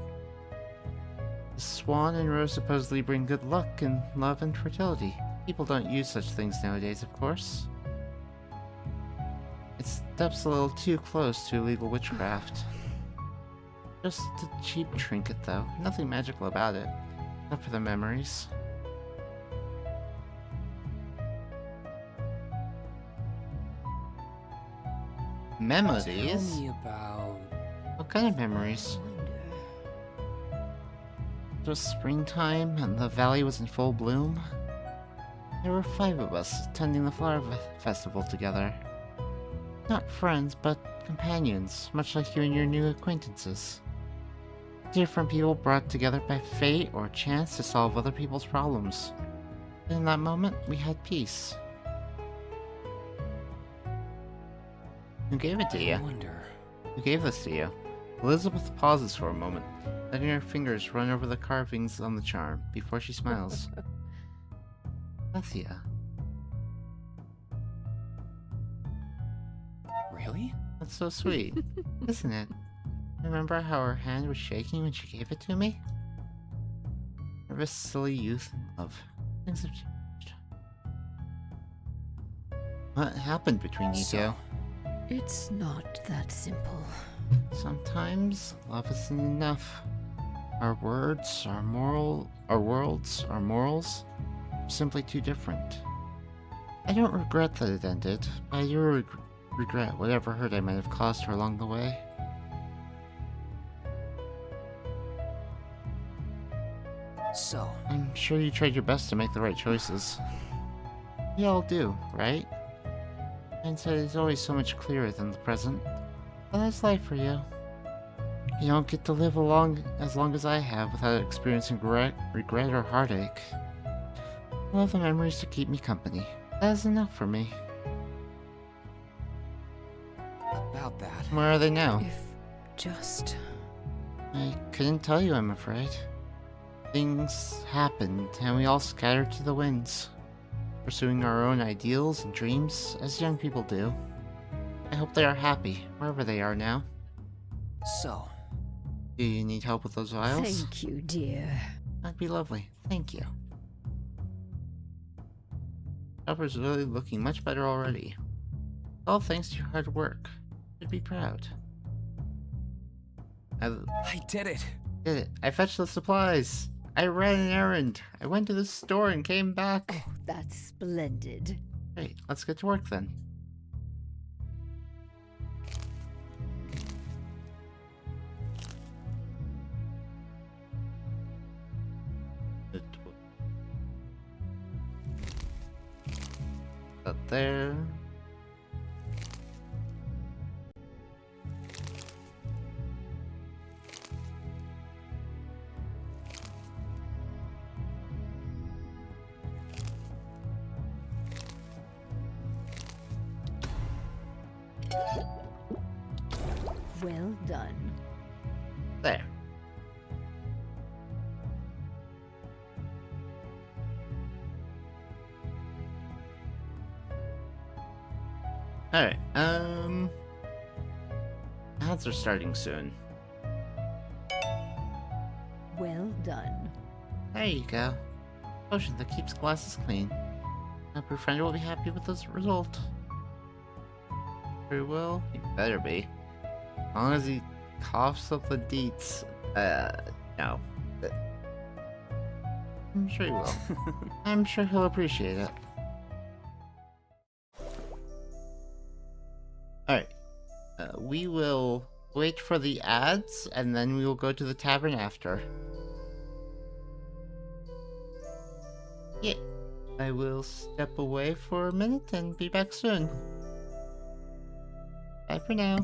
The swan and rose supposedly bring good luck and love and fertility. People don't use such things nowadays, of course. It steps a little too close to illegal witchcraft. Just a cheap trinket, though. Nothing magical about it. Not for the memories. Memories? Tell me about... What kind of memories? It was springtime and the valley was in full bloom. There were 5 of us attending the flower festival together. Not friends, but companions, much like you and your new acquaintances. Different people brought together by fate or chance to solve other people's problems. In that moment, we had peace. Who gave it to you? I wonder... Who gave this to you? Elizabeth pauses for a moment, letting her fingers run over the carvings on the charm before she smiles. Alethea. Really? That's so sweet, isn't it? Remember how her hand was shaking when she gave it to me? Nervous, silly youth and love. Things have changed. What happened between you two? It's not that simple. Sometimes love isn't enough. Our words, our worlds, our morals are simply too different. I don't regret that it ended, but I do regret whatever hurt I might have caused her along the way. So, I'm sure you tried your best to make the right choices. We all do, right? Hindsight is always so much clearer than the present. But that's life for you. You don't get to live as long as I have without experiencing regret or heartache. I love the memories to keep me company. That is enough for me. about that... Where are they now? If just... I couldn't tell you, I'm afraid. Things happened, and we all scattered to the winds, pursuing our own ideals and dreams, as young people do. I hope they are happy, wherever they are now. So... Do you need help with those vials? Thank you, dear. That'd be lovely. Thank you. Chopper's really looking much better already. All thanks to your hard work. You'd be proud. I did it! Did it. I fetched the supplies. I ran an errand. I went to the store and came back. Oh, that's splendid. Great, let's get to work then. Up there. Well done. There. Alright, ads are starting soon. Well done. There you go. Potion that keeps glasses clean. Hope your friend will be happy with this result. Very well, he better be. As long as he coughs up the deets. No. I'm sure he will. I'm sure he'll appreciate it. Alright. We will wait for the ads, and then we will go to the tavern after. Yeah. I will step away for a minute and be back soon. Bye for now.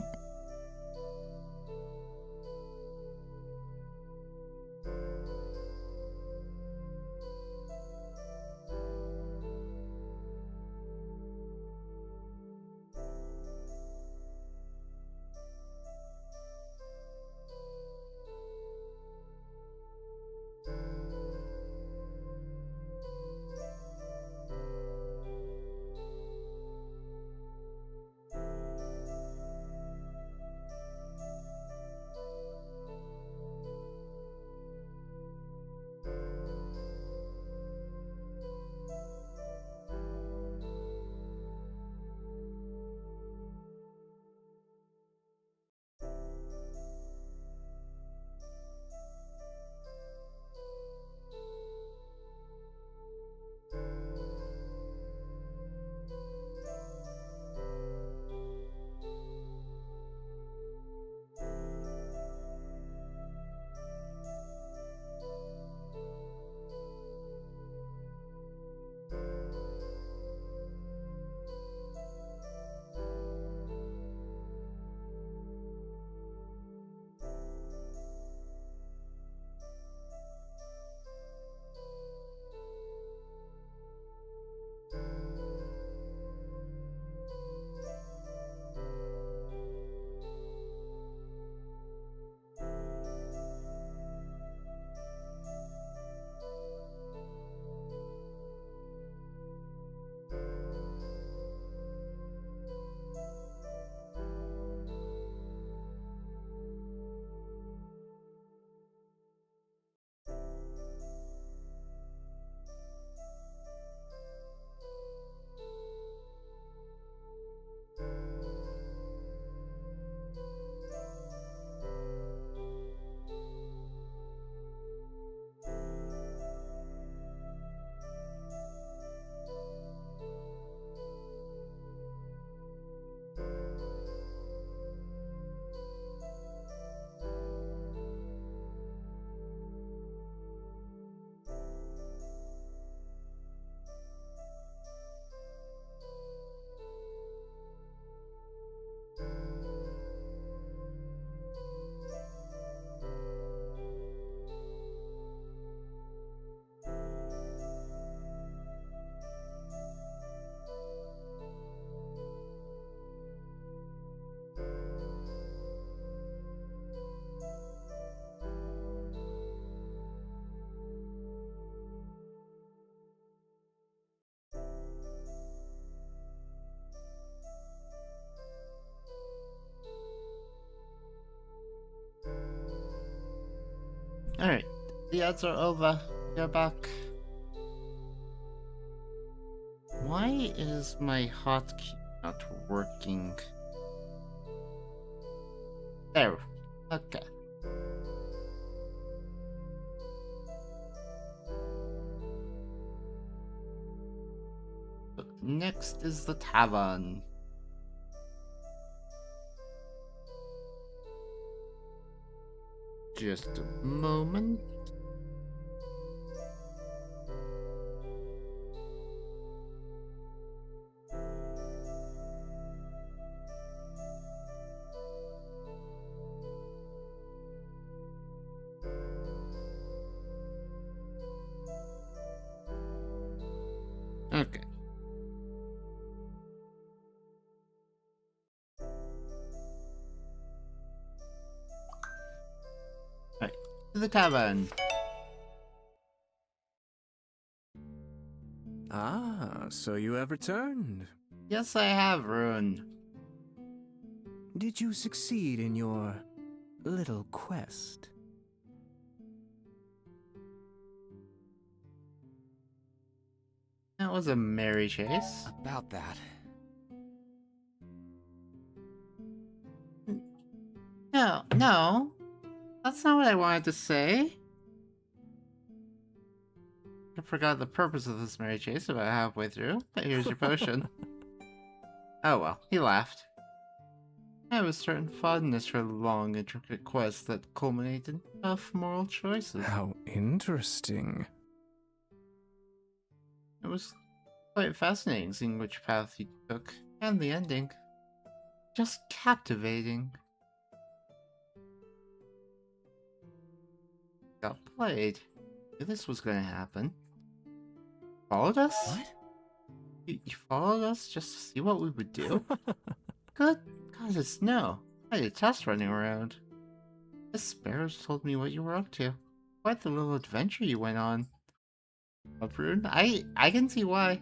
Alright, the ads are over. We're back. Why is my hotkey not working? There. Okay. Next is the tavern. Just a moment. Okay. Right, to the tavern. Ah, so you have returned. Yes, I have, Rune. Did you succeed in your little quest? That was a merry chase. About that. No. That's not what I wanted to say. I forgot the purpose of this merry chase about halfway through, but here's your potion. Oh well, he laughed. I have a certain fondness for long, intricate quests that culminate in tough moral choices. How interesting. It was quite fascinating seeing which path he took, and the ending. Just captivating. Got played. Knew this was gonna happen. Followed us? What? You followed us just to see what we would do? God, it's snow. I detest running around. The sparrows told me what you were up to. Quite the little adventure you went on. Uprune? I can see why.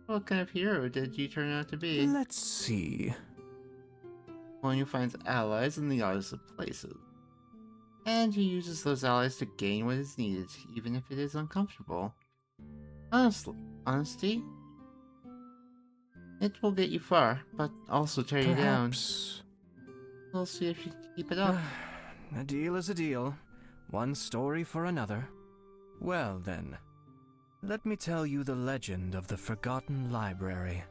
What kind of hero did you turn out to be? Let's see. One who finds allies in the oddest of places. And who uses those allies to gain what is needed, even if it is uncomfortable. Honesty? It will get you far, but also tear you down. We'll see if you can keep it up. A deal is a deal. One story for another. Well then, let me tell you the legend of the Forgotten Library.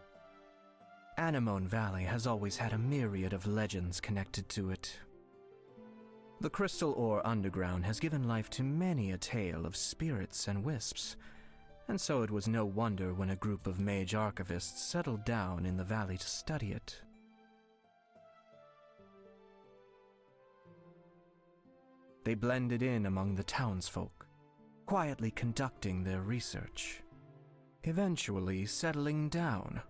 Anemone Valley has always had a myriad of legends connected to it. The crystal ore underground has given life to many a tale of spirits and wisps, and so it was no wonder when a group of mage archivists settled down in the valley to study it. They blended in among the townsfolk, quietly conducting their research, eventually settling down,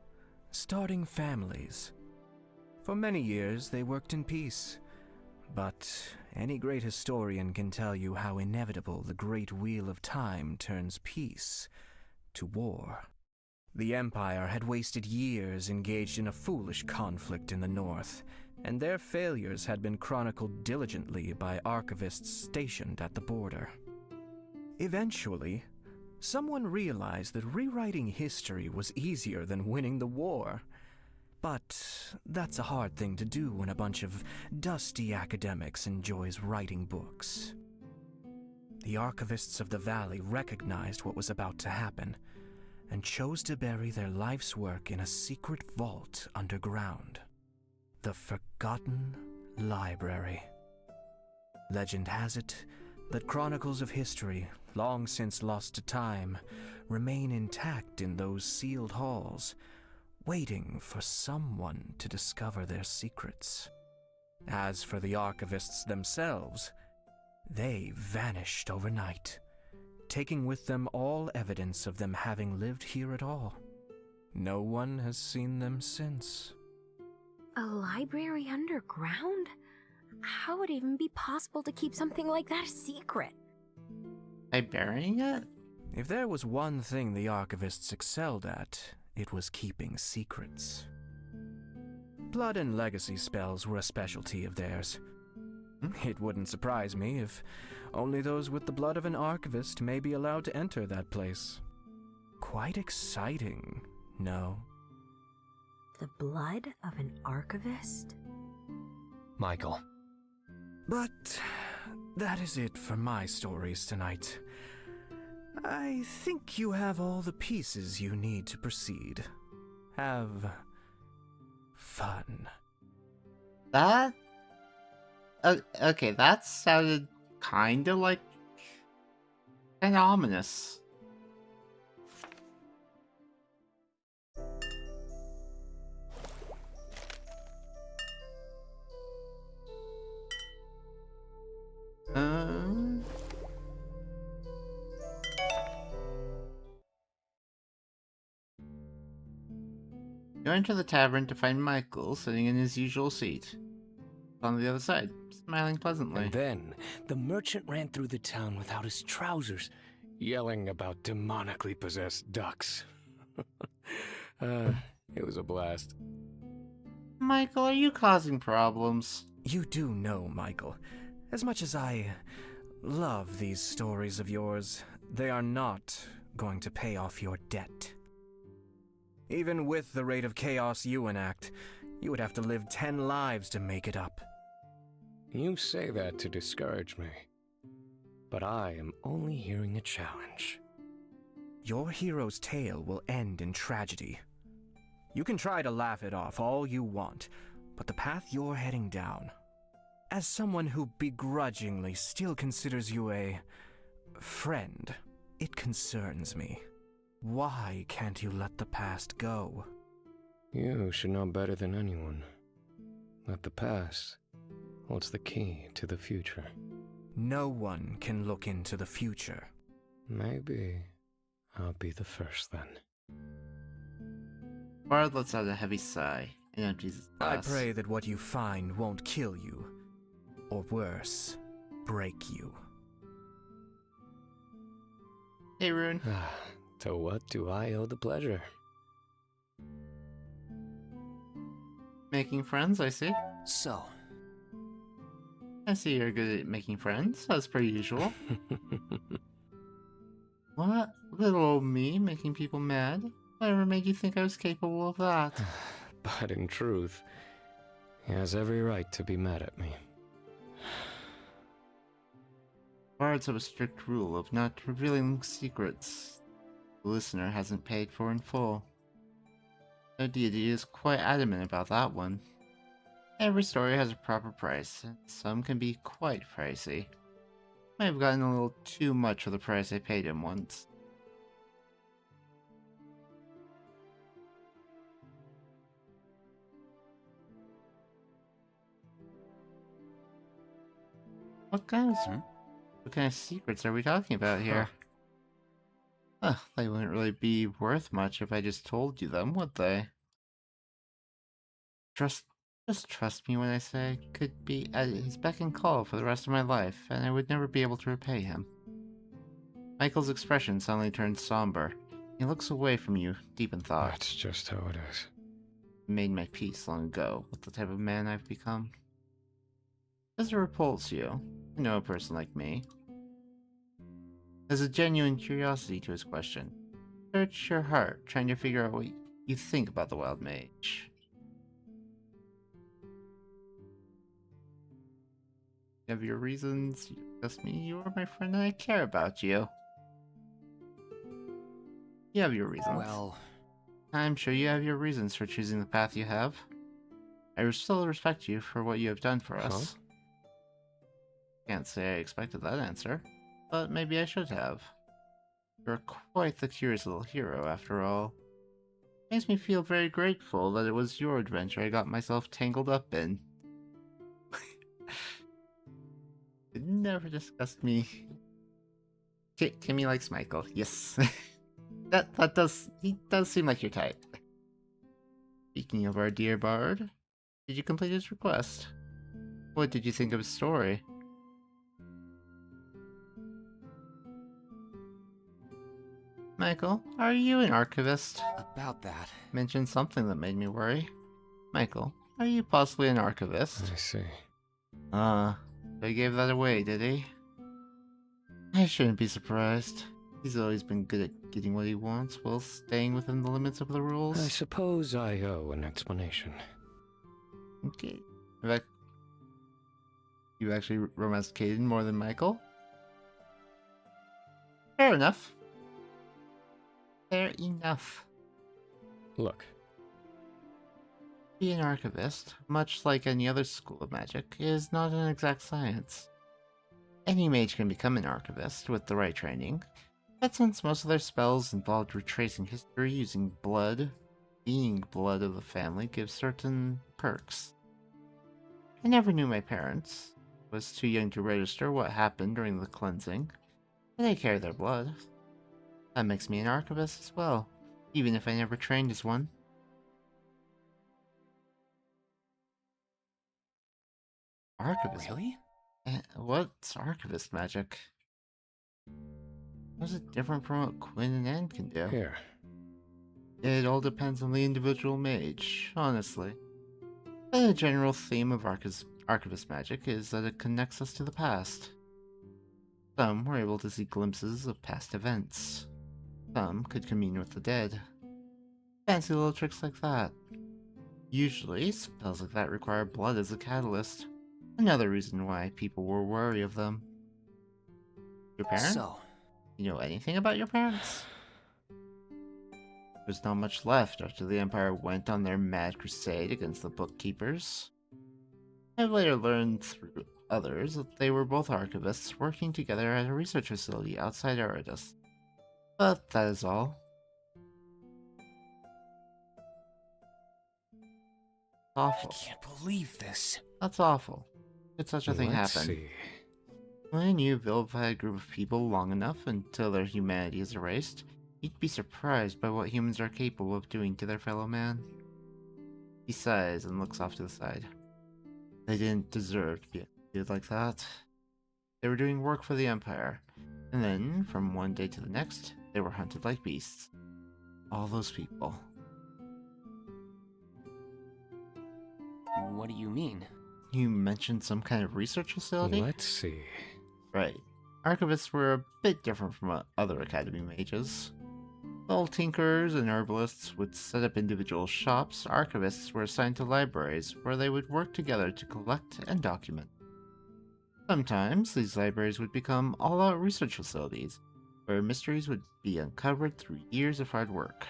starting families. For many years they worked in peace, but any great historian can tell you how inevitable the great wheel of time turns peace to war. The Empire had wasted years engaged in a foolish conflict in the north, and their failures had been chronicled diligently by archivists stationed at the border. Eventually, someone realized that rewriting history was easier than winning the war. But that's a hard thing to do when a bunch of dusty academics enjoys writing books. The archivists of the valley recognized what was about to happen and chose to bury their life's work in a secret vault underground. The Forgotten Library. Legend has it that chronicles of history, long since lost to time, remain intact in those sealed halls, waiting for someone to discover their secrets. As for the archivists themselves, they vanished overnight, taking with them all evidence of them having lived here at all. No one has seen them since. A library underground? How would it even be possible to keep something like that a secret? By burying it? If there was one thing the archivists excelled at, it was keeping secrets. Blood and legacy spells were a specialty of theirs. It wouldn't surprise me if only those with the blood of an archivist may be allowed to enter that place. Quite exciting, no? The blood of an archivist? Michael. But that is it for my stories tonight. I think you have all the pieces you need to proceed. Have fun. That... okay, that sounded kinda like... kinda ominous. You enter the tavern to find Michael sitting in his usual seat. On the other side, smiling pleasantly. And then, the merchant ran through the town without his trousers, yelling about demonically possessed ducks. It was a blast. Michael, are you causing problems? You do know, Michael, as much as I love these stories of yours, they are not going to pay off your debt. Even with the rate of chaos you enact, you would have to live 10 lives to make it up. You say that to discourage me, but I am only hearing a challenge. Your hero's tale will end in tragedy. You can try to laugh it off all you want, but the path you're heading down, as someone who begrudgingly still considers you a friend, it concerns me. Why can't you let the past go? You should know better than anyone that the past holds the key to the future. No one can look into the future. Maybe I'll be the first then. Bard lets out a heavy sigh and empties his I glass. pray that what you find won't kill you, or worse, break you. Hey, Rune. To what do I owe the pleasure? Making friends, I see. So, I see you're good at making friends, as per usual. What? Little old me making people mad? Whatever made you think I was capable of that? But in truth, he has every right to be mad at me. Bards have a strict rule of not revealing secrets the listener hasn't paid for in full. The deity is quite adamant about that one. Every story has a proper price, and some can be quite pricey. Might have gotten a little too much for the price I paid him once. What kind of secrets are we talking about here? They wouldn't really be worth much if I just told you them, would they? Just trust me when I say I could be at his beck and call for the rest of my life, and I would never be able to repay him. Michael's expression suddenly turned somber. He looks away from you, deep in thought. That's just how it is. I made my peace long ago with the type of man I've become. Does it repulse you? You know, a person like me. There's a genuine curiosity to his question. Search your heart, trying to figure out what you think about the wild mage. You have your reasons, you trust me, you are my friend, and I care about you. You have your reasons. well, I'm sure you have your reasons for choosing the path you have. I still respect you for what you have done for us. Can't say I expected that answer, but maybe I should have. You're quite the curious little hero, after all. Makes me feel very grateful that it was your adventure I got myself tangled up in. It never discussed me. Kimmy likes Michael, yes. He does seem like your type. Speaking of our dear Bard, did you complete his request? What did you think of his story? Michael, are you an archivist? about that. Mentioned something that made me worry. Michael, are you possibly an archivist? I see. They gave that away, did he? I shouldn't be surprised. He's always been good at getting what he wants while staying within the limits of the rules. I suppose I owe an explanation. Okay. In fact, you actually romanced Caden more than Michael? Fair enough. Fair enough. Look. Being an archivist, much like any other school of magic, is not an exact science. Any mage can become an archivist with the right training, but since most of their spells involved retracing history using blood, being blood of the family gives certain perks. I never knew my parents. Was too young to register what happened during the cleansing, but I carry their blood. That makes me an archivist as well, even if I never trained as one. Archivist? Really? What's archivist magic? How's it different from what Quinn and Anne can do? Here. It all depends on the individual mage, honestly. The general theme of archivist magic is that it connects us to the past. Some were able to see glimpses of past events. Some could commune with the dead. Fancy little tricks like that. Usually, spells like that require blood as a catalyst. Another reason why people were wary of them. Your parents? So, You know anything about your parents? There's not much left after the Empire went on their mad crusade against the bookkeepers. I've later learned through others that they were both archivists working together at a research facility outside Eridus. But that is all. Awful. I can't believe this. That's awful. Could such a thing Let's happen? see. When you vilify a group of people long enough until their humanity is erased, you'd be surprised by what humans are capable of doing to their fellow man. He sighs and looks off to the side. They didn't deserve to be treated like that. They were doing work for the Empire, and then, from one day to the next, they were hunted like beasts. All those people. What do you mean? You mentioned some kind of research facility? Let's see. Right. Archivists were a bit different from other Academy mages. While tinkerers and herbalists would set up individual shops, archivists were assigned to libraries where they would work together to collect and document. Sometimes these libraries would become all-out research facilities, where mysteries would be uncovered through years of hard work.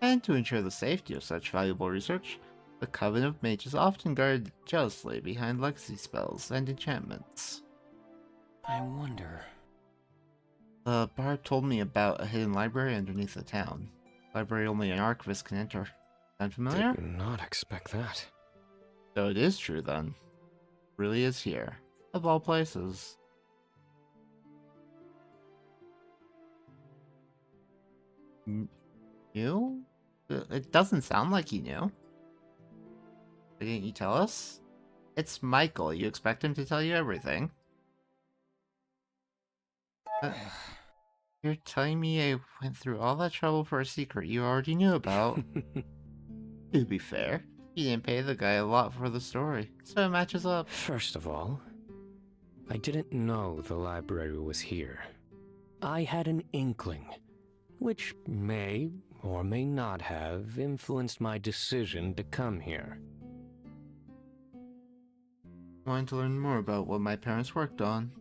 And to ensure the safety of such valuable research, the Coven of Mages often guarded jealously behind legacy spells and enchantments. I wonder. The bard told me about a hidden library underneath the town. Library only an archivist can enter. Sound familiar? Did not expect that. So it is true then. Really is here. Of all places. Knew? It doesn't sound like you knew. Why didn't you tell us? It's Michael. You expect him to tell you everything. You're telling me I went through all that trouble for a secret you already knew about? To be fair, you didn't pay the guy a lot for the story, so it matches up. First of all, I didn't know the library was here. I had an inkling, which may or may not have influenced my decision to come here. I wanted to learn more about what my parents worked on.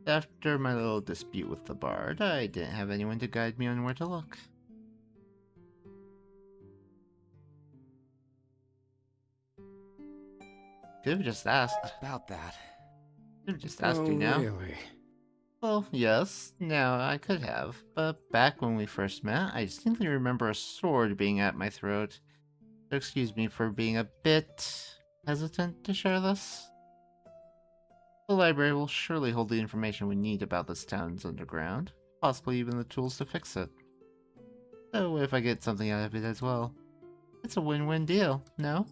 After my little dispute with the bard, I didn't have anyone to guide me on where to look. Could have just asked. About that. Could have just asked you now. Really? Well, yes, now I could have, but back when we first met, I distinctly remember a sword being at my throat. So excuse me for being a bit hesitant to share this. The library will surely hold the information we need about this town's underground, possibly even the tools to fix it. So if I get something out of it as well, it's a win-win deal, no?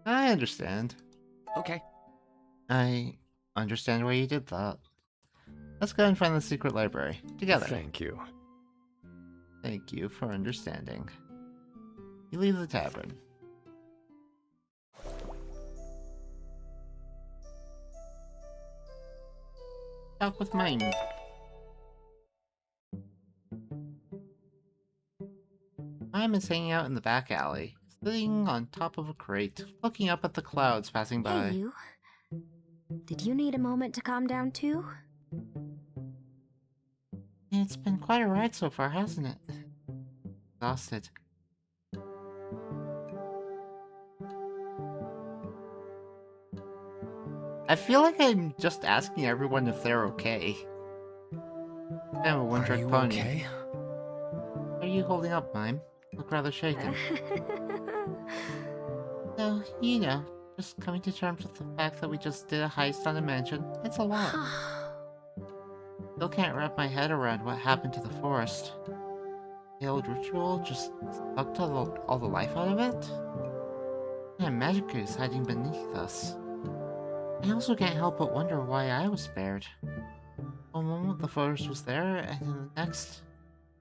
I understand. Okay. I understand why you did that. Let's go and find the secret library, together. Thank you. Thank you for understanding. You leave the tavern. Talk with mine. Mime is hanging out in the back alley, sitting on top of a crate, looking up at the clouds passing by. Hey, you. Did you need a moment to calm down too? It's been quite a ride so far, hasn't it? Exhausted. I feel like I'm just asking everyone if they're okay. I'm a one-trick pony. Okay? How are you holding up, Mime? Look rather shaken. No, you know, just coming to terms with the fact that we just did a heist on a mansion. It's a lot. Still can't wrap my head around what happened to the forest. The old ritual just sucked all the life out of it? And magic is hiding beneath us. I also can't help but wonder why I was spared. One moment the forest was there, and in the next,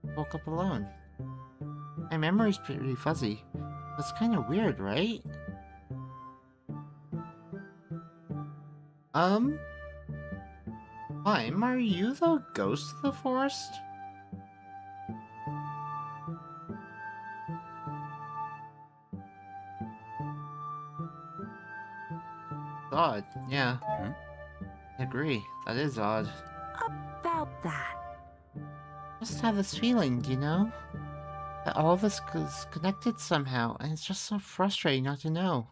I woke up alone. My memory's pretty fuzzy. That's kind of weird, right? Mime, are you the ghost of the forest? Odd, yeah. I agree. That is odd. About that. Just have this feeling, you know? That all of us is connected somehow, and it's just so frustrating not to know.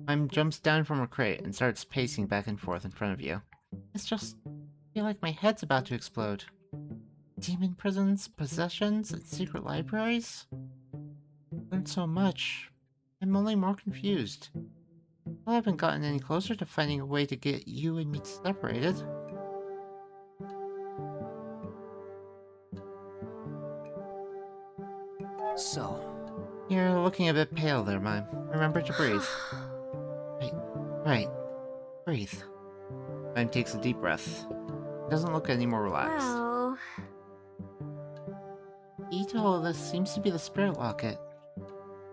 Mime jumps down from her crate and starts pacing back and forth in front of you. It's just... I feel like my head's about to explode. Demon prisons, possessions, and secret libraries? I learned so much. I'm only more confused. I haven't gotten any closer to finding a way to get you and me separated. So, You're looking a bit pale there, Mime. Remember to breathe. Right. Breathe. Mime takes a deep breath. He doesn't look any more relaxed. Well... Key to all of this seems to be the spirit locket.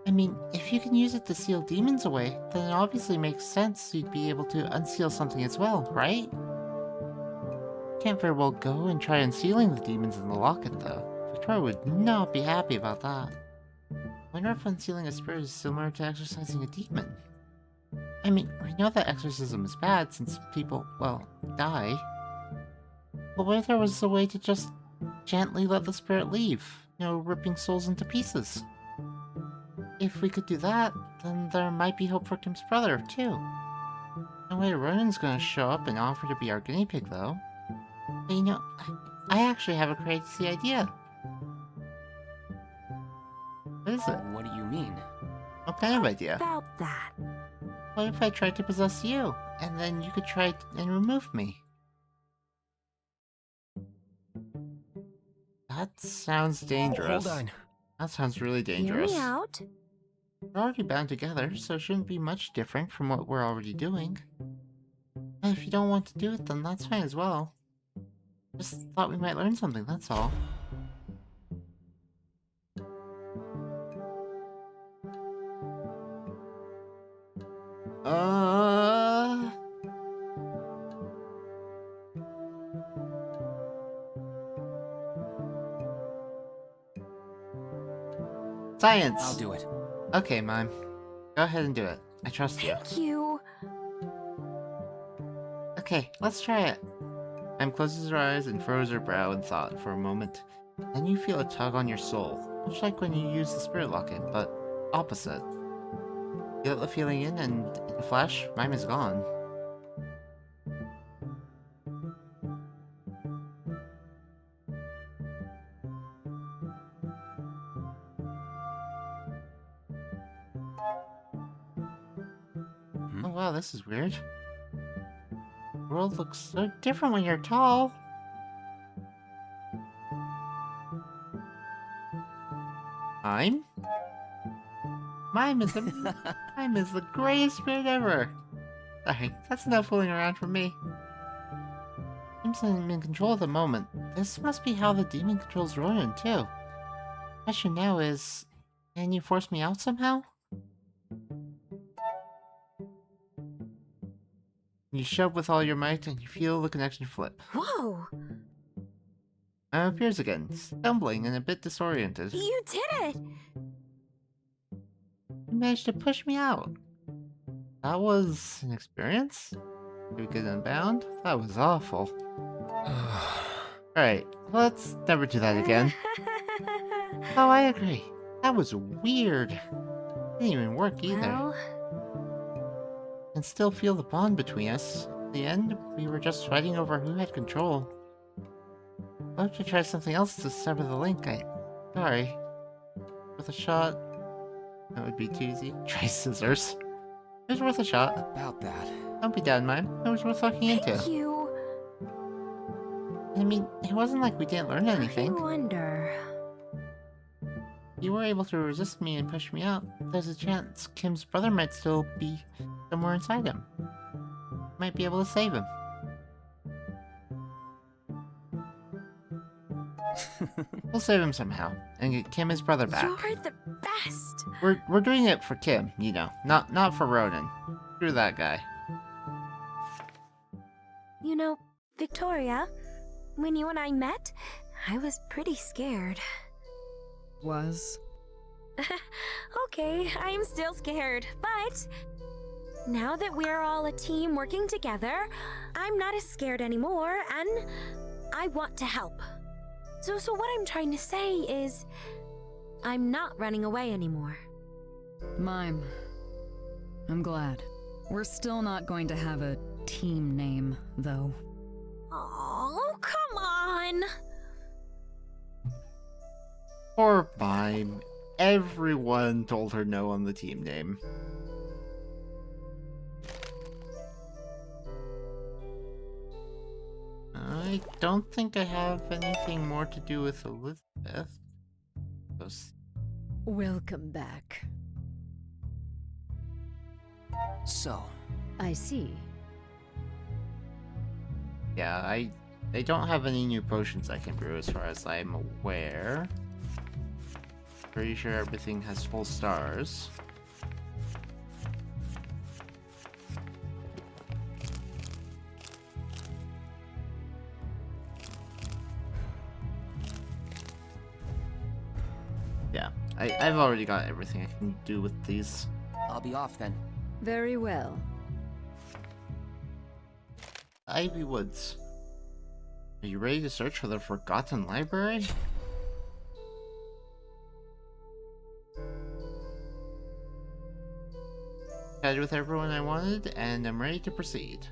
I mean, if you can use it to seal demons away, then it obviously makes sense you'd be able to unseal something as well, right? Can't very well go and try unsealing the demons in the locket, though. Victoria would not be happy about that. Wonder if unsealing a spirit is similar to exorcising a demon. I mean, we know that exorcism is bad since people, well, die. But what if there was a way to just gently let the spirit leave? You know, ripping souls into pieces. If we could do that, then there might be hope for Kim's brother, too. No way Ronan's gonna show up and offer to be our guinea pig, though. But you know, I actually have a crazy idea. What is it? what do you mean? What kind of idea? About that. What if I tried to possess you, and then you could try and remove me? That sounds dangerous. Hold on. That sounds really Hear dangerous. me out. We're already bound together, so it shouldn't be much different from what we're already doing. And if you don't want to do it, then that's fine as well. Just thought we might learn something, that's all. Science! I'll do it. Okay, Mime. Go ahead and do it. I trust you. Thank you. Okay, let's try it. Mime closes her eyes and furrows her brow in thought for a moment. Then you feel a tug on your soul, much like when you use the spirit locket, but opposite. You let the feeling in, and in a flash, Mime is gone. Oh wow, this is weird. The world looks so different when you're tall. Mime? Mime is the greatest spirit ever. Sorry, that's enough fooling around for me. Seems I'm in control at the moment. This must be how the demon controls Ronan too. Question now is, can you force me out somehow? You shove with all your might and you feel the connection flip. Whoa! Appears again, stumbling and a bit disoriented. You did it! You managed to push me out. That was an experience? Did we get unbound? That was awful. Alright, let's never do that again. Oh, I agree. That was weird. Didn't even work either. Well... And still feel the bond between us. In the end, we were just fighting over who had control. I'll have to try something else to sever the link. Sorry. With a shot. That would be too easy. Try scissors. It was worth a shot. About that. Don't be down, Mime. It was worth looking into. Thank you. I mean, it wasn't like we didn't learn anything. I wonder... You were able to resist me and push me out. There's a chance Kim's brother might still be somewhere inside him. Might be able to save him. We'll save him somehow and get Kim his brother back. You're the best. We're doing it for Kim, you know, not for Ronan. Screw that guy. You know, Victoria, when you and I met, I was pretty scared. Was? Okay, I'm still scared, but Now that we're all a team working together, I'm not as scared anymore, and I want to help. So what I'm trying to say is, I'm not running away anymore. Mime. I'm glad. We're still not going to have a team name, though. Oh, come on! Poor Mime. Everyone told her no on the team name. I don't think I have anything more to do with Elizabeth. Welcome back. So, I see. Yeah, I don't have any new potions I can brew as far as I'm aware. Pretty sure everything has full stars. Yeah, I've already got everything I can do with these. I'll be off then. Very well. Ivy Woods. Are you ready to search for the Forgotten Library? Chatted with everyone I wanted, and I'm ready to proceed.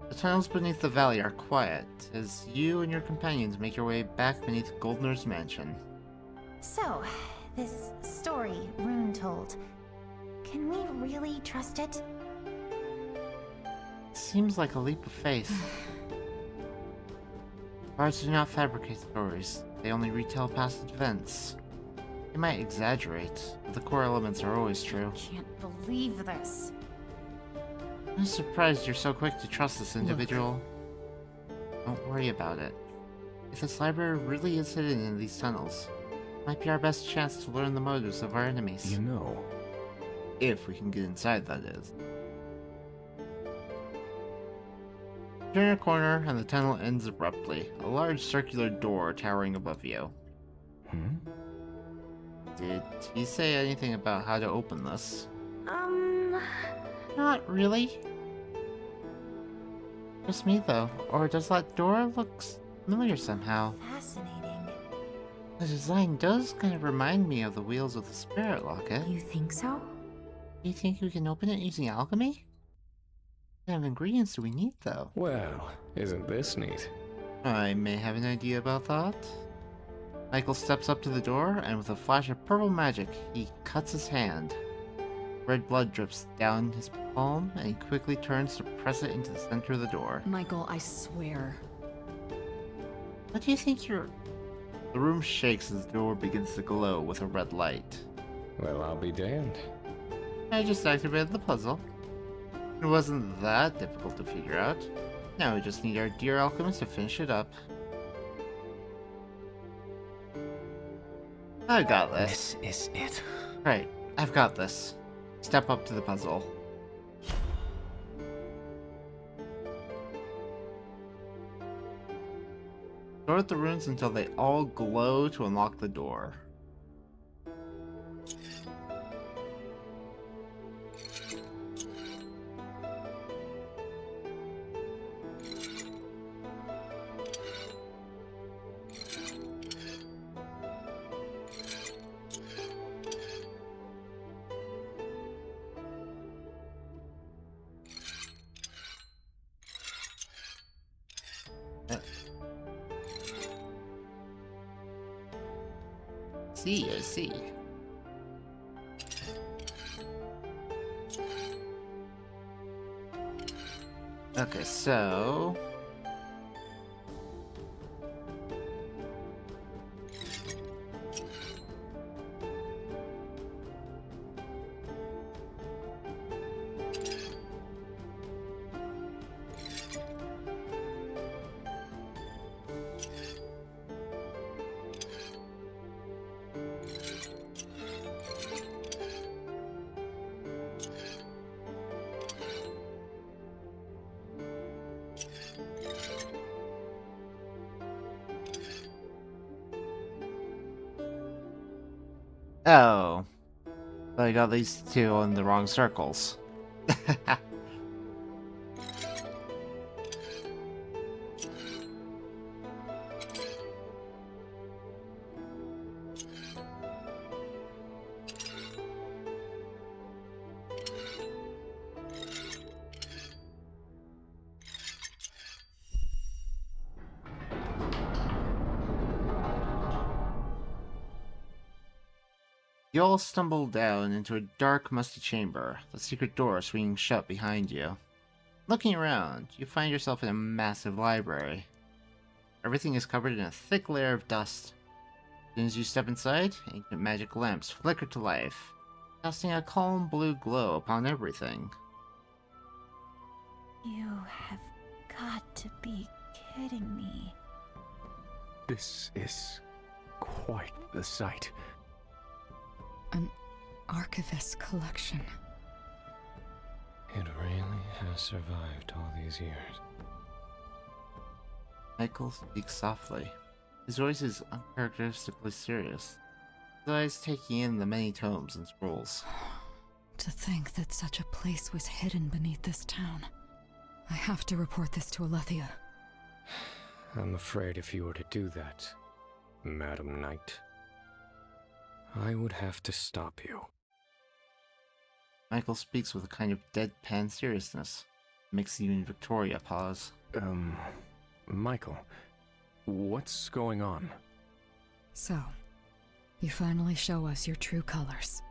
The tunnels beneath the valley are quiet, as you and your companions make your way back beneath Goldner's mansion. So, this story Rune told, can we really trust it? Seems like a leap of faith. Bards do not fabricate stories, they only retell past events. They might exaggerate, but the core elements are always true. Can't believe this. I'm surprised you're so quick to trust this individual. Don't worry about it. If this library really is hidden in these tunnels, it might be our best chance to learn the motives of our enemies. You know. If we can get inside, that is. Turn a corner and the tunnel ends abruptly, a large circular door towering above you. Did he say anything about how to open this? Not really. Just me though, or does that door look familiar somehow? Fascinating. The design does kind of remind me of the wheels of the spirit locket. You think so? Do you think we can open it using alchemy? What kind of ingredients do we need though? Well, isn't this neat? I may have an idea about that. Michael steps up to the door, and with a flash of purple magic, he cuts his hand. Red blood drips down his palm, and he quickly turns to press it into the center of the door. Michael, I swear. What do you think you're... The room shakes as the door begins to glow with a red light. Well, I'll be damned. I just activated the puzzle. It wasn't that difficult to figure out. Now we just need our dear alchemist to finish it up. I got this. This is it. Right, I've got this. Step up to the puzzle. Sort the runes until they all glow to unlock the door. I see. Okay, so... Oh. But I got these two in the wrong circles. You all stumble down into a dark, musty chamber, the secret door swinging shut behind you. Looking around, you find yourself in a massive library. Everything is covered in a thick layer of dust. As soon as you step inside, ancient magic lamps flicker to life, casting a calm blue glow upon everything. You have got to be kidding me. This is quite the sight. An Archivist collection. It really has survived all these years. Michael speaks softly. His voice is uncharacteristically serious, his eyes taking in the many tomes and scrolls. To think that such a place was hidden beneath this town. I have to report this to Alethea. I'm afraid if you were to do that, Madam Knight, I would have to stop you. Michael speaks with a kind of deadpan seriousness. Makes even Victoria pause. Michael, what's going on? So, you finally show us your true colors.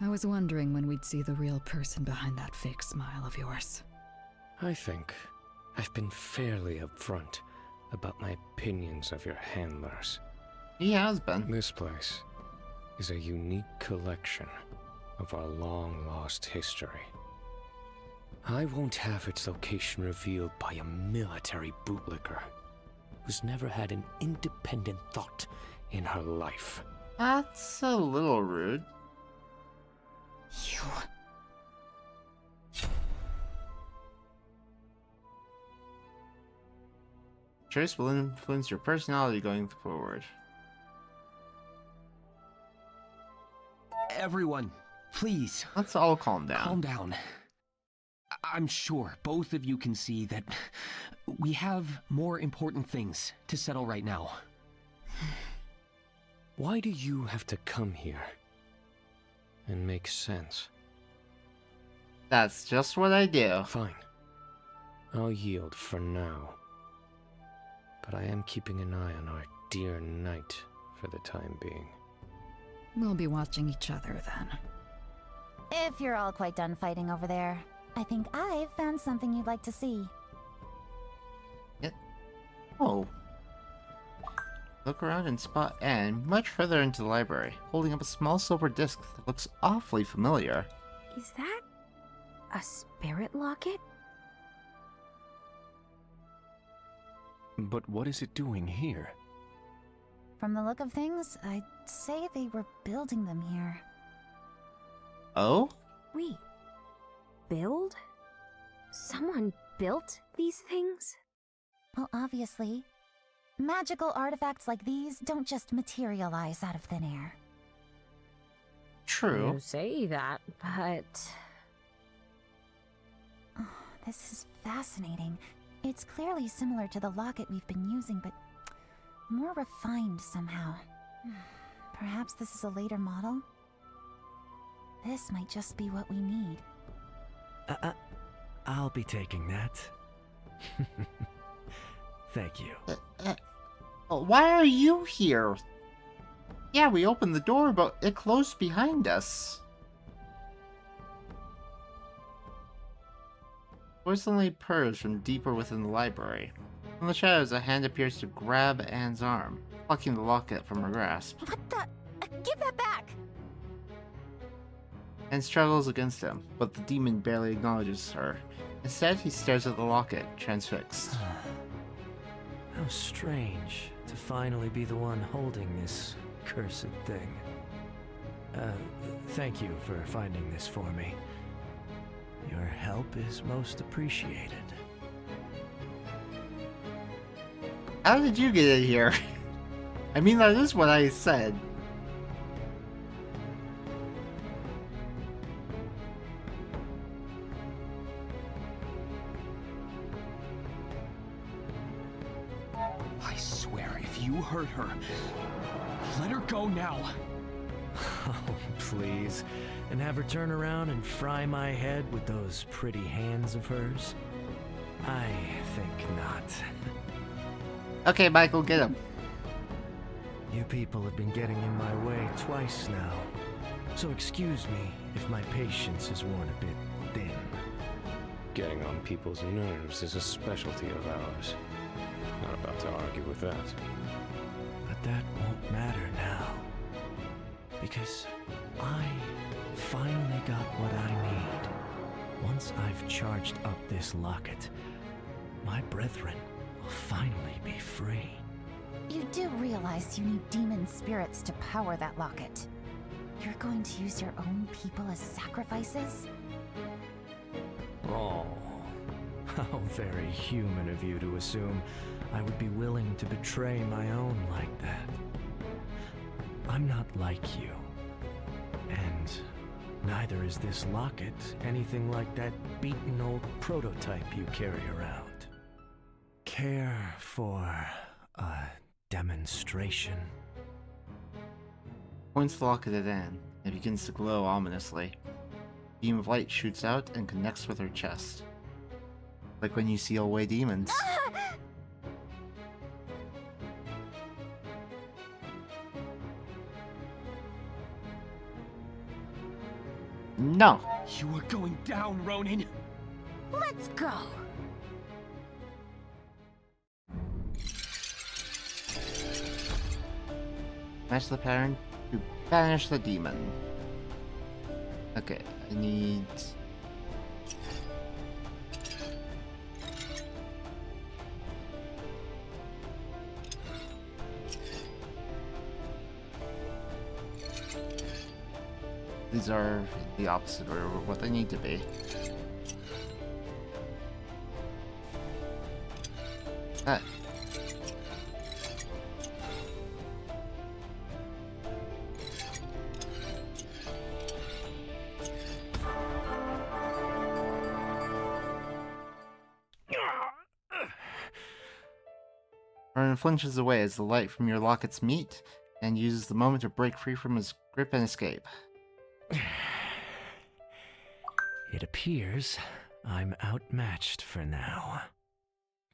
I was wondering when we'd see the real person behind that fake smile of yours. I think I've been fairly upfront about my opinions of your handlers. He has been. This place is a unique collection of our long-lost history. I won't have its location revealed by a military bootlicker who's never had an independent thought in her life. That's a little rude. You... Choice will influence your personality going forward. Everyone, please. Let's all calm down. Calm down. I'm sure both of you can see that we have more important things to settle right now. Why do you have to come here and make sense? That's just what I do. Fine. I'll yield for now. But I am keeping an eye on our dear knight for the time being. We'll be watching each other then. If you're all quite done fighting over there, I think I've found something you'd like to see. Oh. Look around and spot Anne much further into the library, holding up a small silver disc that looks awfully familiar. Is that a spirit locket? But what is it doing here? From the look of things, I'd say they were building them here. Oh? Wait. Build? Someone built these things? Well, obviously. Magical artifacts like these don't just materialize out of thin air. True. You say that, but... Oh, this is fascinating. It's clearly similar to the locket we've been using, but more refined somehow. Perhaps this is a later model? This might just be what we need. I'll be taking that. Thank you. Why are you here? Yeah, we opened the door, but it closed behind us. Voice suddenly purrs from deeper within the library. From the shadows, a hand appears to grab Anne's arm, plucking the locket from her grasp. What the? Give that back! Anne struggles against him, but the demon barely acknowledges her. Instead, he stares at the locket, transfixed. How strange to finally be the one holding this cursed thing. Thank you for finding this for me. Your help is most appreciated. How did you get in here? I mean, that is what I said. swear, if you hurt her, let her go now. Oh, please. And have her turn around and fry my head with those pretty hands of hers? I think not. Okay, Michael, get him. You people have been getting in my way twice now. So excuse me if my patience is worn a bit thin. Getting on people's nerves is a specialty of ours. Not about to argue with that. But that won't matter now. Because I finally got what I need. Once I've charged up this locket, my brethren will finally be free. You do realize you need demon spirits to power that locket. You're going to use your own people as sacrifices? Oh, how very human of you to assume I would be willing to betray my own like that. I'm not like you. And neither is this locket anything like that beaten old prototype you carry around. Care for a demonstration? Points the locket at Anne. It begins to glow ominously. A beam of light shoots out and connects with her chest. Like when you seal away demons. No! You are going down, Ronin! Let's go! Match the pattern to banish the demon. Okay, I need... These are the opposite order of what they need to be. That. Ronan flinches away as the light from your lockets meet and uses the moment to break free from his grip and escape. It appears I'm outmatched for now.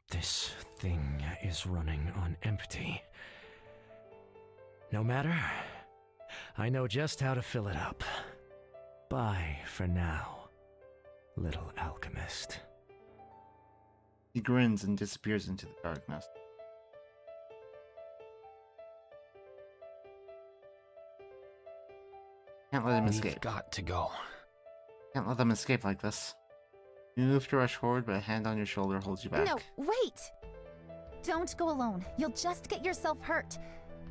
This thing is running on empty. No matter, I know just how to fill it up. Bye for now, little alchemist. He grins and disappears into the darkness. Can't let him escape. We've got to go. Can't let them escape like this. You move to rush forward, but a hand on your shoulder holds you back. No, wait! Don't go alone. You'll just get yourself hurt.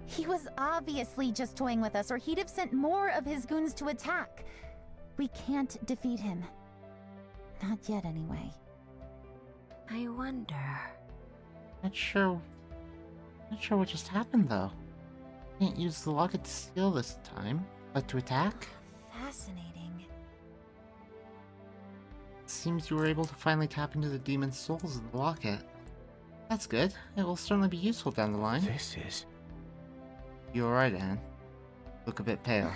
He was obviously just toying with us, or he'd have sent more of his goons to attack. We can't defeat him. Not yet, anyway. I wonder... Not sure what just happened, though. Can't use the locket to steal this time, but to attack? Fascinating. It seems you were able to finally tap into the demon's souls in the locket. That's good. It will certainly be useful down the line. This is... You alright, Anne? Look a bit pale.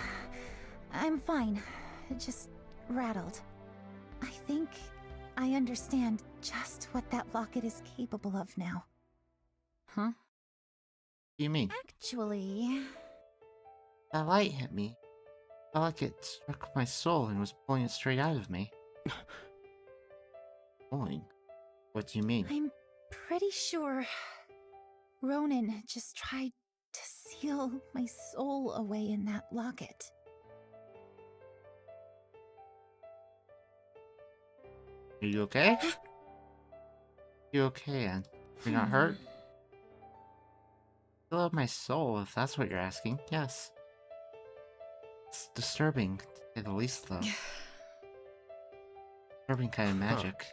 I'm fine. Just rattled. I think I understand just what that locket is capable of now. Huh? What do you mean? Actually... That light hit me. Felt like it struck my soul and was pulling it straight out of me. Pulling? What do you mean? I'm pretty sure Ronan just tried to seal my soul away in that locket. Are you okay? You okay, Anne? You're not hurt? Still have my soul, if that's what you're asking. Yes. It's disturbing, to say the least, though. Disturbing kind of magic.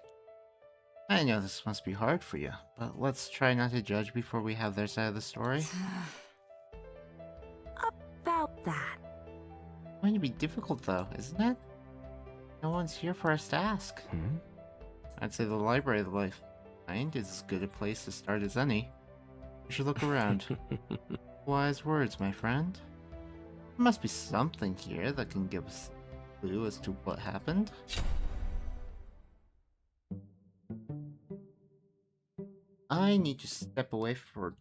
I know this must be hard for you, but let's try not to judge before we have their side of the story. About that. It's going to be difficult, though, isn't it? No one's here for us to ask. I'd say the Library of the Life Mind is as good a place to start as any. You should look around. Wise words, my friend. There must be something here that can give us a clue as to what happened. I need to step away for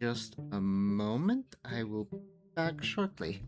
just a moment. I will be back shortly.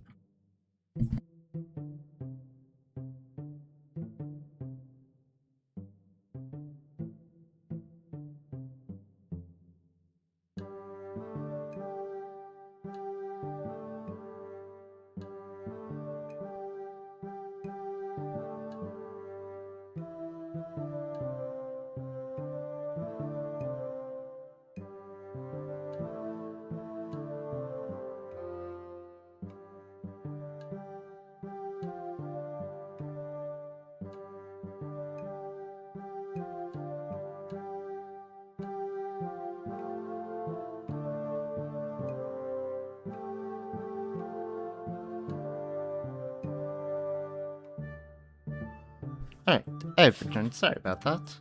Alright, I've returned. Sorry about that.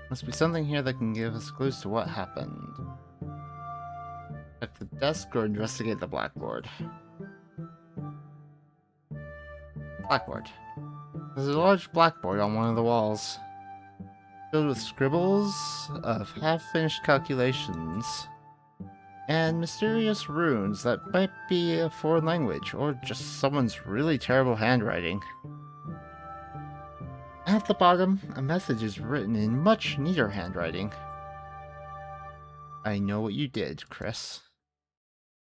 Must be something here that can give us clues to what happened. Check the desk or investigate the blackboard. Blackboard. There's a large blackboard on one of the walls, filled with scribbles of half-finished calculations and mysterious runes that might be a foreign language or just someone's really terrible handwriting. At the bottom, a message is written in much neater handwriting. I know what you did, Chris.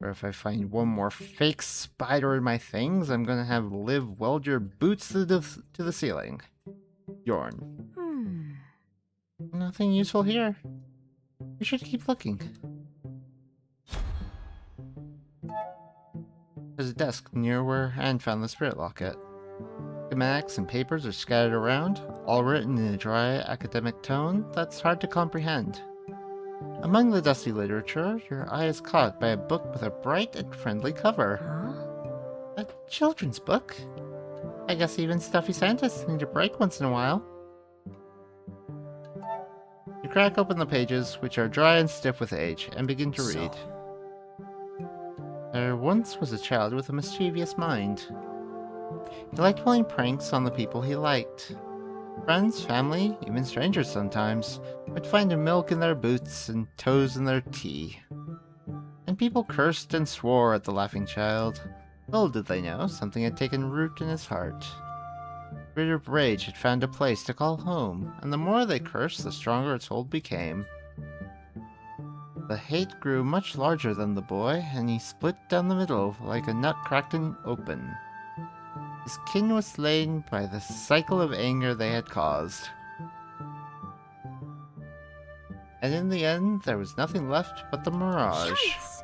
Or if I find one more fake spider in my things, I'm gonna have Liv weld your boots to the ceiling. Bjorn. Nothing useful here. We should keep looking. There's a desk near where Anne found the spirit locket. Schematics and papers are scattered around, all written in a dry academic tone that's hard to comprehend. Among the dusty literature, your eye is caught by a book with a bright and friendly cover. Huh? A children's book? I guess even stuffy scientists need a break once in a while. You crack open the pages, which are dry and stiff with age, and begin to read. There once was a child with a mischievous mind. He liked pulling pranks on the people he liked. Friends, family, even strangers sometimes, would find him milk in their boots and toes in their tea. And people cursed and swore at the laughing child. Little did they know, something had taken root in his heart. Bitter rage had found a place to call home, and the more they cursed, the stronger its hold became. The hate grew much larger than the boy, and he split down the middle like a nut cracked open. His kin was slain by the cycle of anger they had caused. And in the end, there was nothing left but the mirage. Yikes!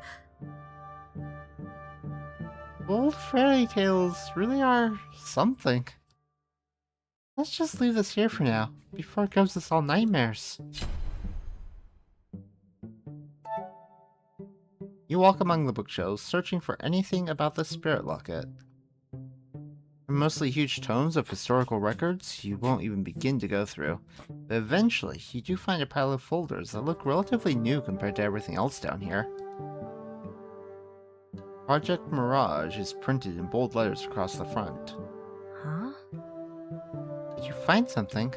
Old fairy tales really are something. Let's just leave this here for now, before it gives us all nightmares. You walk among the bookshelves, searching for anything about the spirit locket. Mostly huge tomes of historical records you won't even begin to go through. But eventually, you do find a pile of folders that look relatively new compared to everything else down here. Project Mirage is printed in bold letters across the front. Huh? Did you find something?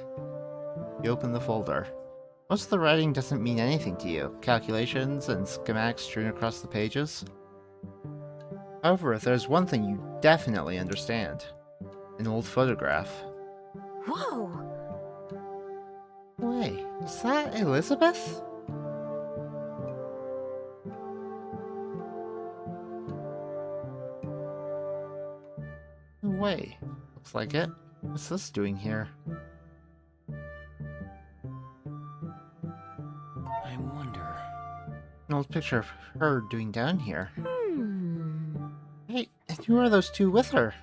You open the folder. Most of the writing doesn't mean anything to you. Calculations and schematics strewn across the pages. However, there's one thing you definitely understand. An old photograph. Whoa! Wait, is that Elizabeth? No way. Looks like it. What's this doing here? I wonder. An old picture of her doing down here. Hey, and who are those two with her?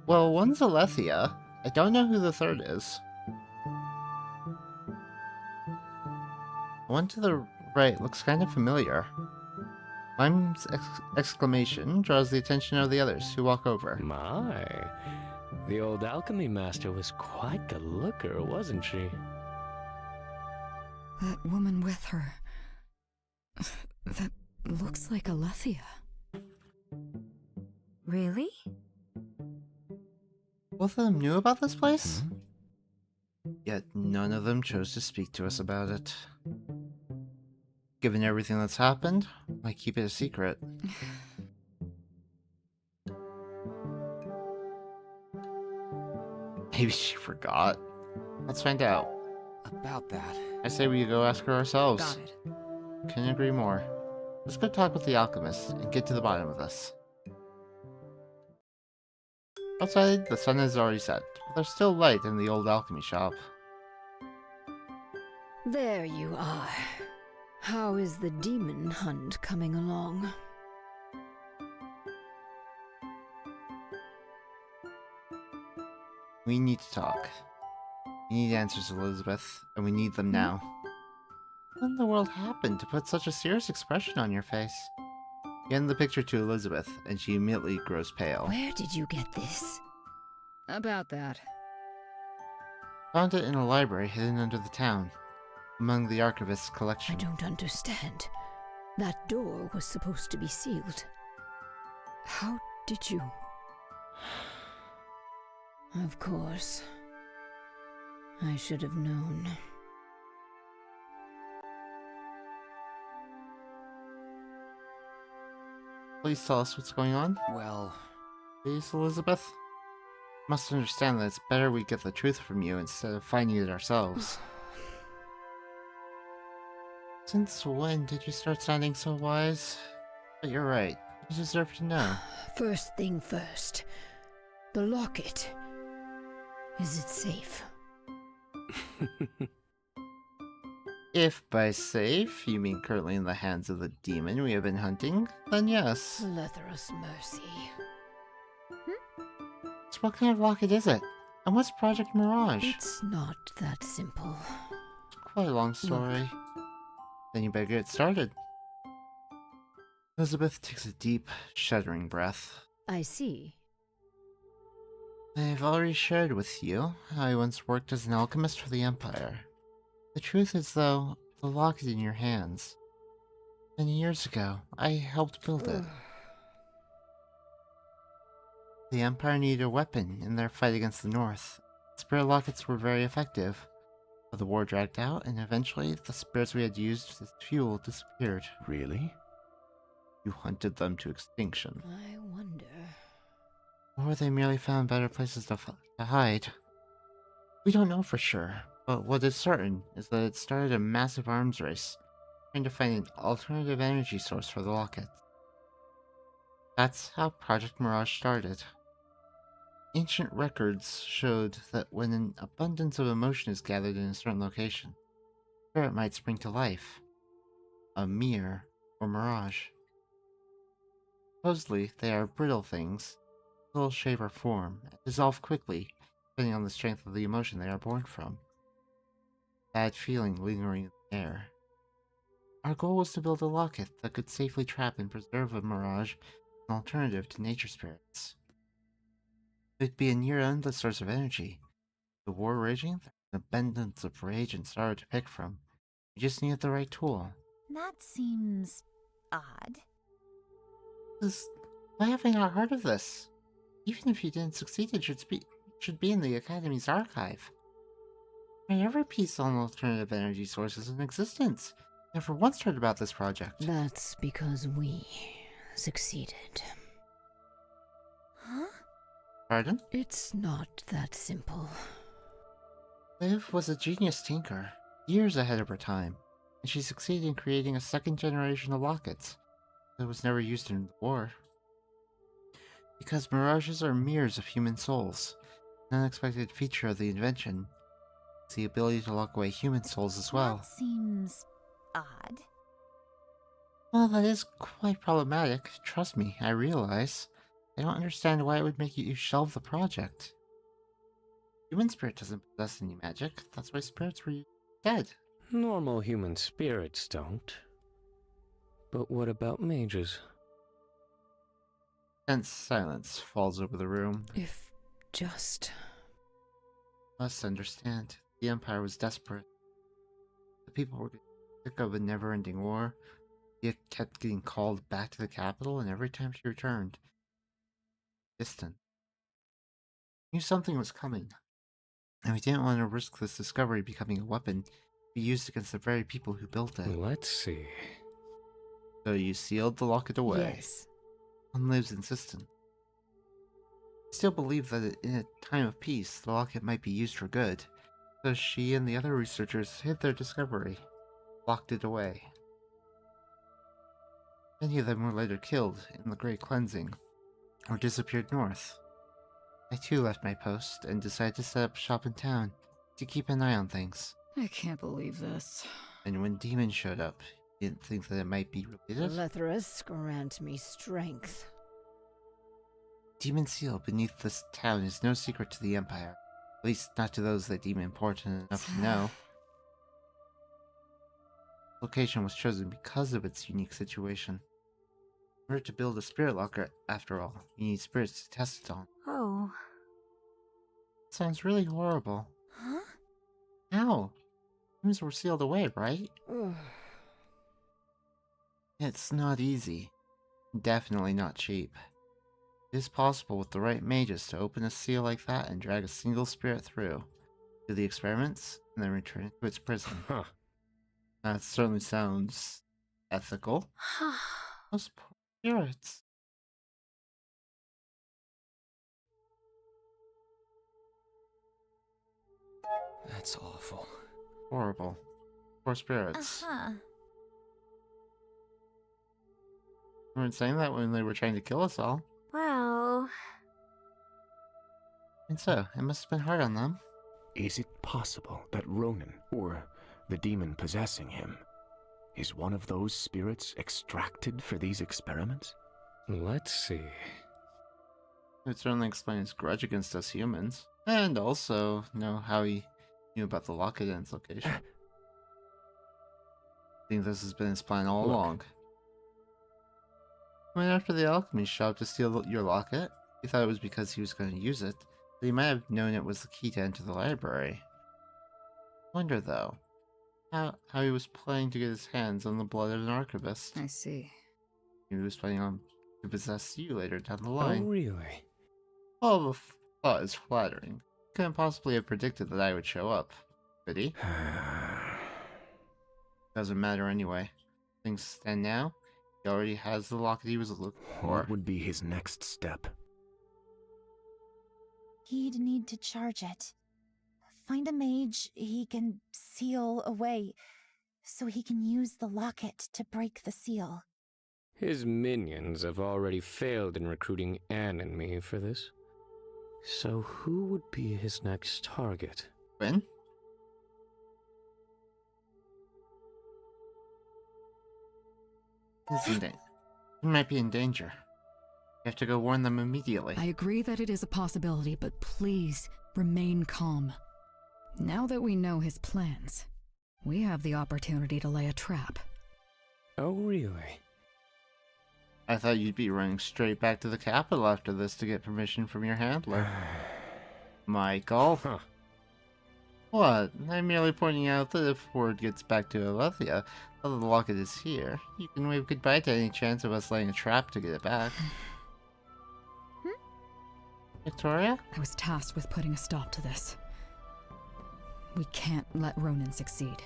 Well, one's Alethea. I don't know who the third is. The one to the right looks kind of familiar. Mime's exclamation draws the attention of the others, who walk over. My, the old alchemy master was quite the looker, wasn't she? That woman with her. That looks like Alethea. Really? Both of them knew about this place? Yet none of them chose to speak to us about it. Given everything that's happened, why keep it a secret? Maybe she forgot. Let's find out. About that. I say we go ask her ourselves. Got it. Couldn't agree more. Let's go talk with the alchemist and get to the bottom of this. Outside, the sun has already set, but there's still light in the old alchemy shop. There you are. How is the demon hunt coming along? We need to talk. We need answers, Elizabeth, and we need them now. What in the world happened to put such a serious expression on your face? You hand the picture to Elizabeth, and she immediately grows pale. Where did you get this? About that. Found it in a library hidden under the town, among the archivist's collection. I don't understand. That door was supposed to be sealed. How did you? Of course. I should have known. Please tell us what's going on. Well... Please, Elizabeth? You must understand that it's better we get the truth from you instead of finding it ourselves. Since when did you start sounding so wise? But you're right. You deserve to know. First thing first. The locket. Is it safe? If by safe you mean currently in the hands of the demon we have been hunting, then yes. Letherus mercy. So what kind of locket is it? And what's Project Mirage? It's not that simple. It's quite a long story. Then you better get started. Elizabeth takes a deep, shuddering breath. I see. I've already shared with you how I once worked as an alchemist for the Empire. The truth is, though, the locket in your hands. Many years ago, I helped build it. The Empire needed a weapon in their fight against the North. Spirit lockets were very effective, but the war dragged out, and eventually the spirits we had used as fuel disappeared. Really? You hunted them to extinction. I wonder. Or they merely found better places to hide. We don't know for sure, but what is certain is that it started a massive arms race, trying to find an alternative energy source for the locket. That's how Project Mirage started. Ancient records showed that when an abundance of emotion is gathered in a certain location, spirit might spring to life. A mirror or mirage. Supposedly, they are brittle things, little shape or form, and dissolve quickly, depending on the strength of the emotion they are born from. Bad feeling lingering in the air. Our goal was to build a locket that could safely trap and preserve a mirage, an alternative to nature spirits. It'd be a near-endless source of energy. The war raging, there's an abundance of rage and sorrow to pick from. We just needed the right tool. That seems odd. Why have I not heard of this? Even if you didn't succeed, it should be in the Academy's archive. Every piece on alternative energy sources in existence. Never once heard about this project. That's because we succeeded. Huh? Pardon? It's not that simple. Liv was a genius tinker, years ahead of her time, and she succeeded in creating a second generation of lockets that was never used in the war. Because mirages are mirrors of human souls, an unexpected feature of the invention is the ability to lock away human souls as well. That seems odd. Well, that is quite problematic. Trust me, I realize. I don't understand why it would make you shelve the project. Human spirit doesn't possess any magic. That's why spirits were dead. Normal human spirits don't. But what about mages? Tense silence falls over the room. If just... Must understand, the Empire was desperate. The people were sick of a never-ending war. She kept getting called back to the capital, and every time she returned, distant. We knew something was coming, and we didn't want to risk this discovery becoming a weapon to be used against the very people who built it. Let's see. So you sealed the locket away. Yes. One lives insistent. I still believe that in a time of peace, the locket might be used for good. So she and the other researchers hid their discovery, locked it away. Many of them were later killed in the Great Cleansing, or disappeared north. I too left my post and decided to set up shop in town to keep an eye on things. I can't believe this. And when demons showed up, you didn't think that it might be related? Lethrus, grant me strength. Demon seal beneath this town is no secret to the Empire. At least not to those that deem important enough to know. Location was chosen because of its unique situation. In order to build a spirit locker, after all, you need spirits to test it on. Oh. It sounds really horrible. Huh? How? Things were sealed away, right? Ugh. It's not easy. Definitely not cheap. It is possible with the right mages to open a seal like that and drag a single spirit through, do the experiments, and then return it to its prison. Huh. That certainly sounds ethical. Those poor spirits. That's awful. Horrible. Poor spirits. Uh-huh. We weren't saying that when they were trying to kill us all. Well... And so, it must have been hard on them. Is it possible that Ronan, or the demon possessing him, is one of those spirits extracted for these experiments? Let's see. It would certainly explain his grudge against us humans. And also know how he knew about the locket and its location. I think this has been his plan all along. Went after the alchemy shop to steal your locket. He thought it was because he was going to use it, but he might have known it was the key to enter the library. Wonder though, how he was planning to get his hands on the blood of an archivist. I see. He was planning on to possess you later down the line. Oh, really? Well, the thought is flattering. Couldn't possibly have predicted that I would show up, could he? Doesn't matter anyway. Things stand now. He already has the locket he was looking for. What would be his next step? He'd need to charge it. Find a mage he can seal away, so he can use the locket to break the seal. His minions have already failed in recruiting Anne and me for this. So who would be his next target? When? He might be in danger. You have to go warn them immediately. I agree that it is a possibility, but please remain calm. Now that we know his plans, we have the opportunity to lay a trap. Oh, really? I thought you'd be running straight back to the capital after this to get permission from your handler. Michael? Huh. What? I'm merely pointing out that if word gets back to Alethea that the locket is here, you can wave goodbye to any chance of us laying a trap to get it back. Victoria? I was tasked with putting a stop to this. We can't let Ronan succeed.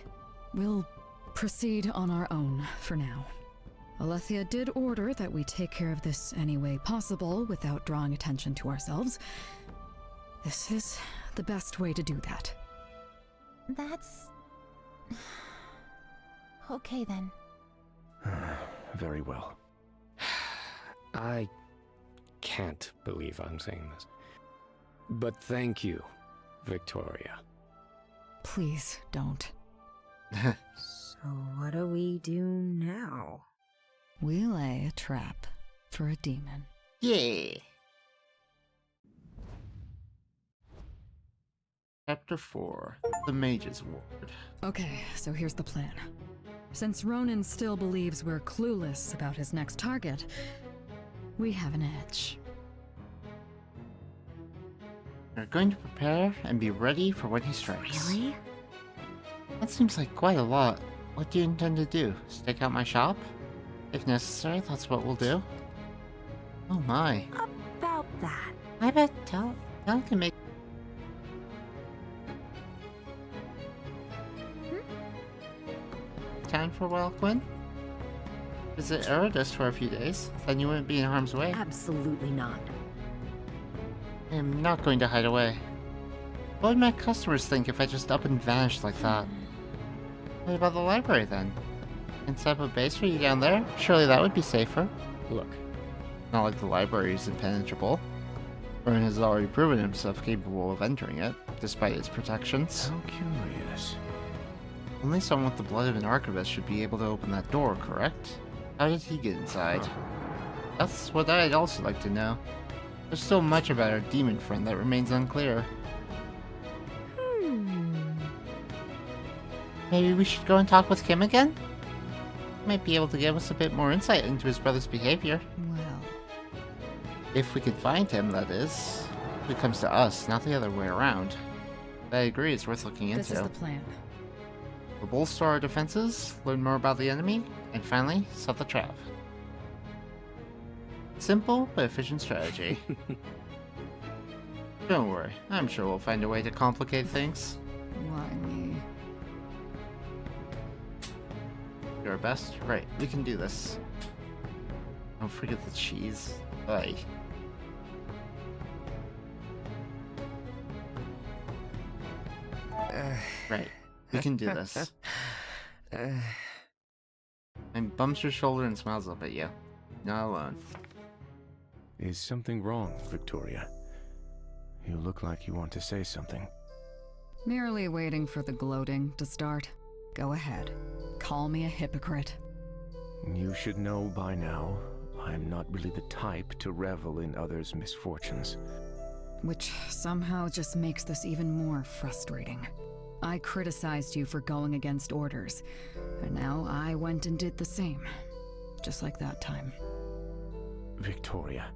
We'll proceed on our own for now. Alethea did order that we take care of this any way possible without drawing attention to ourselves. This is the best way to do that. That's... okay then. Very well. I can't believe I'm saying this. But thank you, Victoria. Please don't. So what do we do now? We lay a trap for a demon. Yeah! Chapter 4. The Mage's Ward. Okay, so here's the plan. Since Ronan still believes we're clueless about his next target, we have an edge. We're going to prepare and be ready for when he strikes. Really? That seems like quite a lot. What do you intend to do? Stake out my shop? If necessary, that's what we'll do. Oh my. About that. I bet Tal can make... Time for a while, Quinn? Visit Eridus for a few days, then you wouldn't be in harm's way. Absolutely not. I am not going to hide away. What would my customers think if I just up and vanished like that? What about the library then? Can set up a base for you down there? Surely that would be safer. Look. Not like the library is impenetrable. Vern has already proven himself capable of entering it, despite its protections. How curious. Only someone with the blood of an archivist should be able to open that door, correct? How did he get inside? That's what I'd also like to know. There's still much about our demon friend that remains unclear. Maybe we should go and talk with Kim again? Might be able to give us a bit more insight into his brother's behavior. Well, if we could find him, that is. If it comes to us, not the other way around. I agree, it's worth looking into. this is the plan. We'll bolster our defenses, learn more about the enemy, and finally, set the trap. Simple but efficient strategy. Don't worry, I'm sure we'll find a way to complicate things. Why me? Do our best? Right, we can do this. Don't forget the cheese. Aye. Right, we can do this. And bumps your shoulder and smiles up at you. Not alone. Is something wrong, Victoria? You look like you want to say something. Merely waiting for the gloating to start. Go ahead. Call me a hypocrite. You should know by now, I'm not really the type to revel in others' misfortunes. Which somehow just makes this even more frustrating. I criticized you for going against orders, and now I went and did the same. Just like that time. Victoria,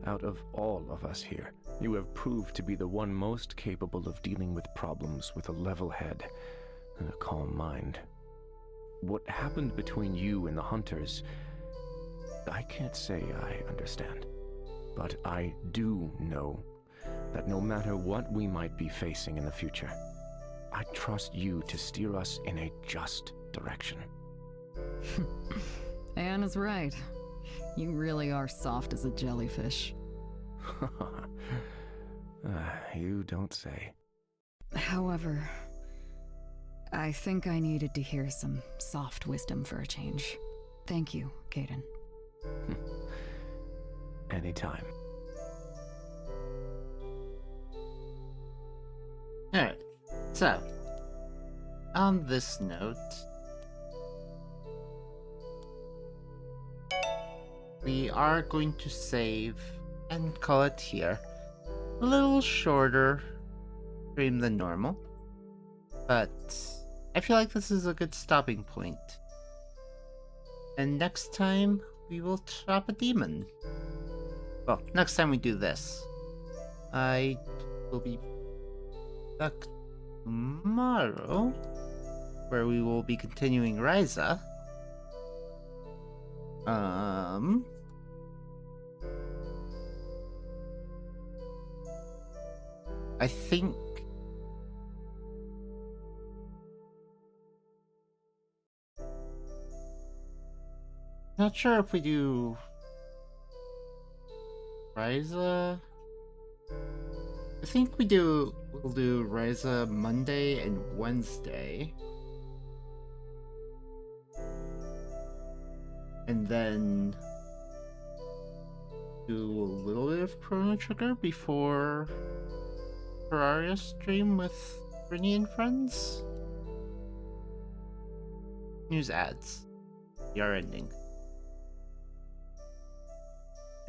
out of all of us here, you have proved to be the one most capable of dealing with problems with a level head and a calm mind. What happened between you and the hunters, I can't say I understand. But I do know that no matter what we might be facing in the future, I trust you to steer us in a just direction. Anna's right. You really are soft as a jellyfish. You don't say. However, I think I needed to hear some soft wisdom for a change. Thank you, Caden. Anytime. Alright, so, on this note, we are going to save and call it here. A little shorter stream than normal, but I feel like this is a good stopping point. And next time, we will trap a demon. Well, next time we do this, I will be back tomorrow, where we will be continuing Ryza. I think not sure if we do Ryza. I think we'll do Ryza Monday and Wednesday. And then do a little bit of Chrono Trigger before Terraria stream with Brittany and friends. News ads. We are ending.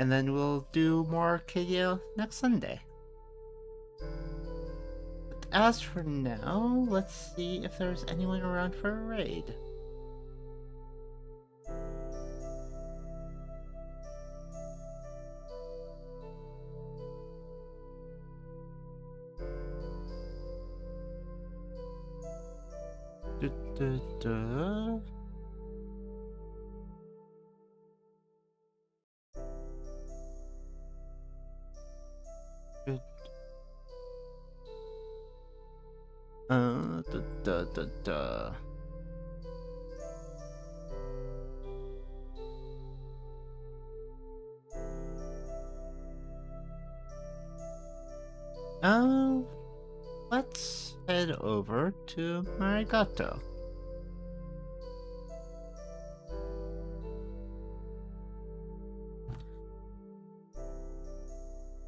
And then we'll do more Arcadia next Sunday. But as for now, let's see if there's anyone around for a raid. Da, da, da, da. Let's head over to Marigato.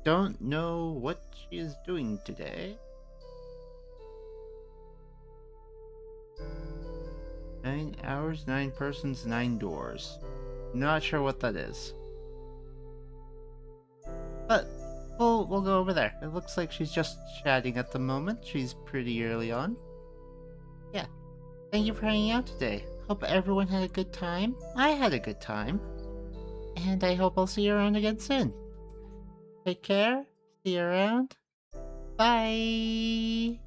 Don't know what she is doing today. 9 hours, 9 persons, 9 doors. Not sure what that is. But we'll go over there. It looks like she's just chatting at the moment. She's pretty early on. Yeah. Thank you for hanging out today. Hope everyone had a good time. I had a good time. And I hope I'll see you around again soon. Take care. See you around. Bye.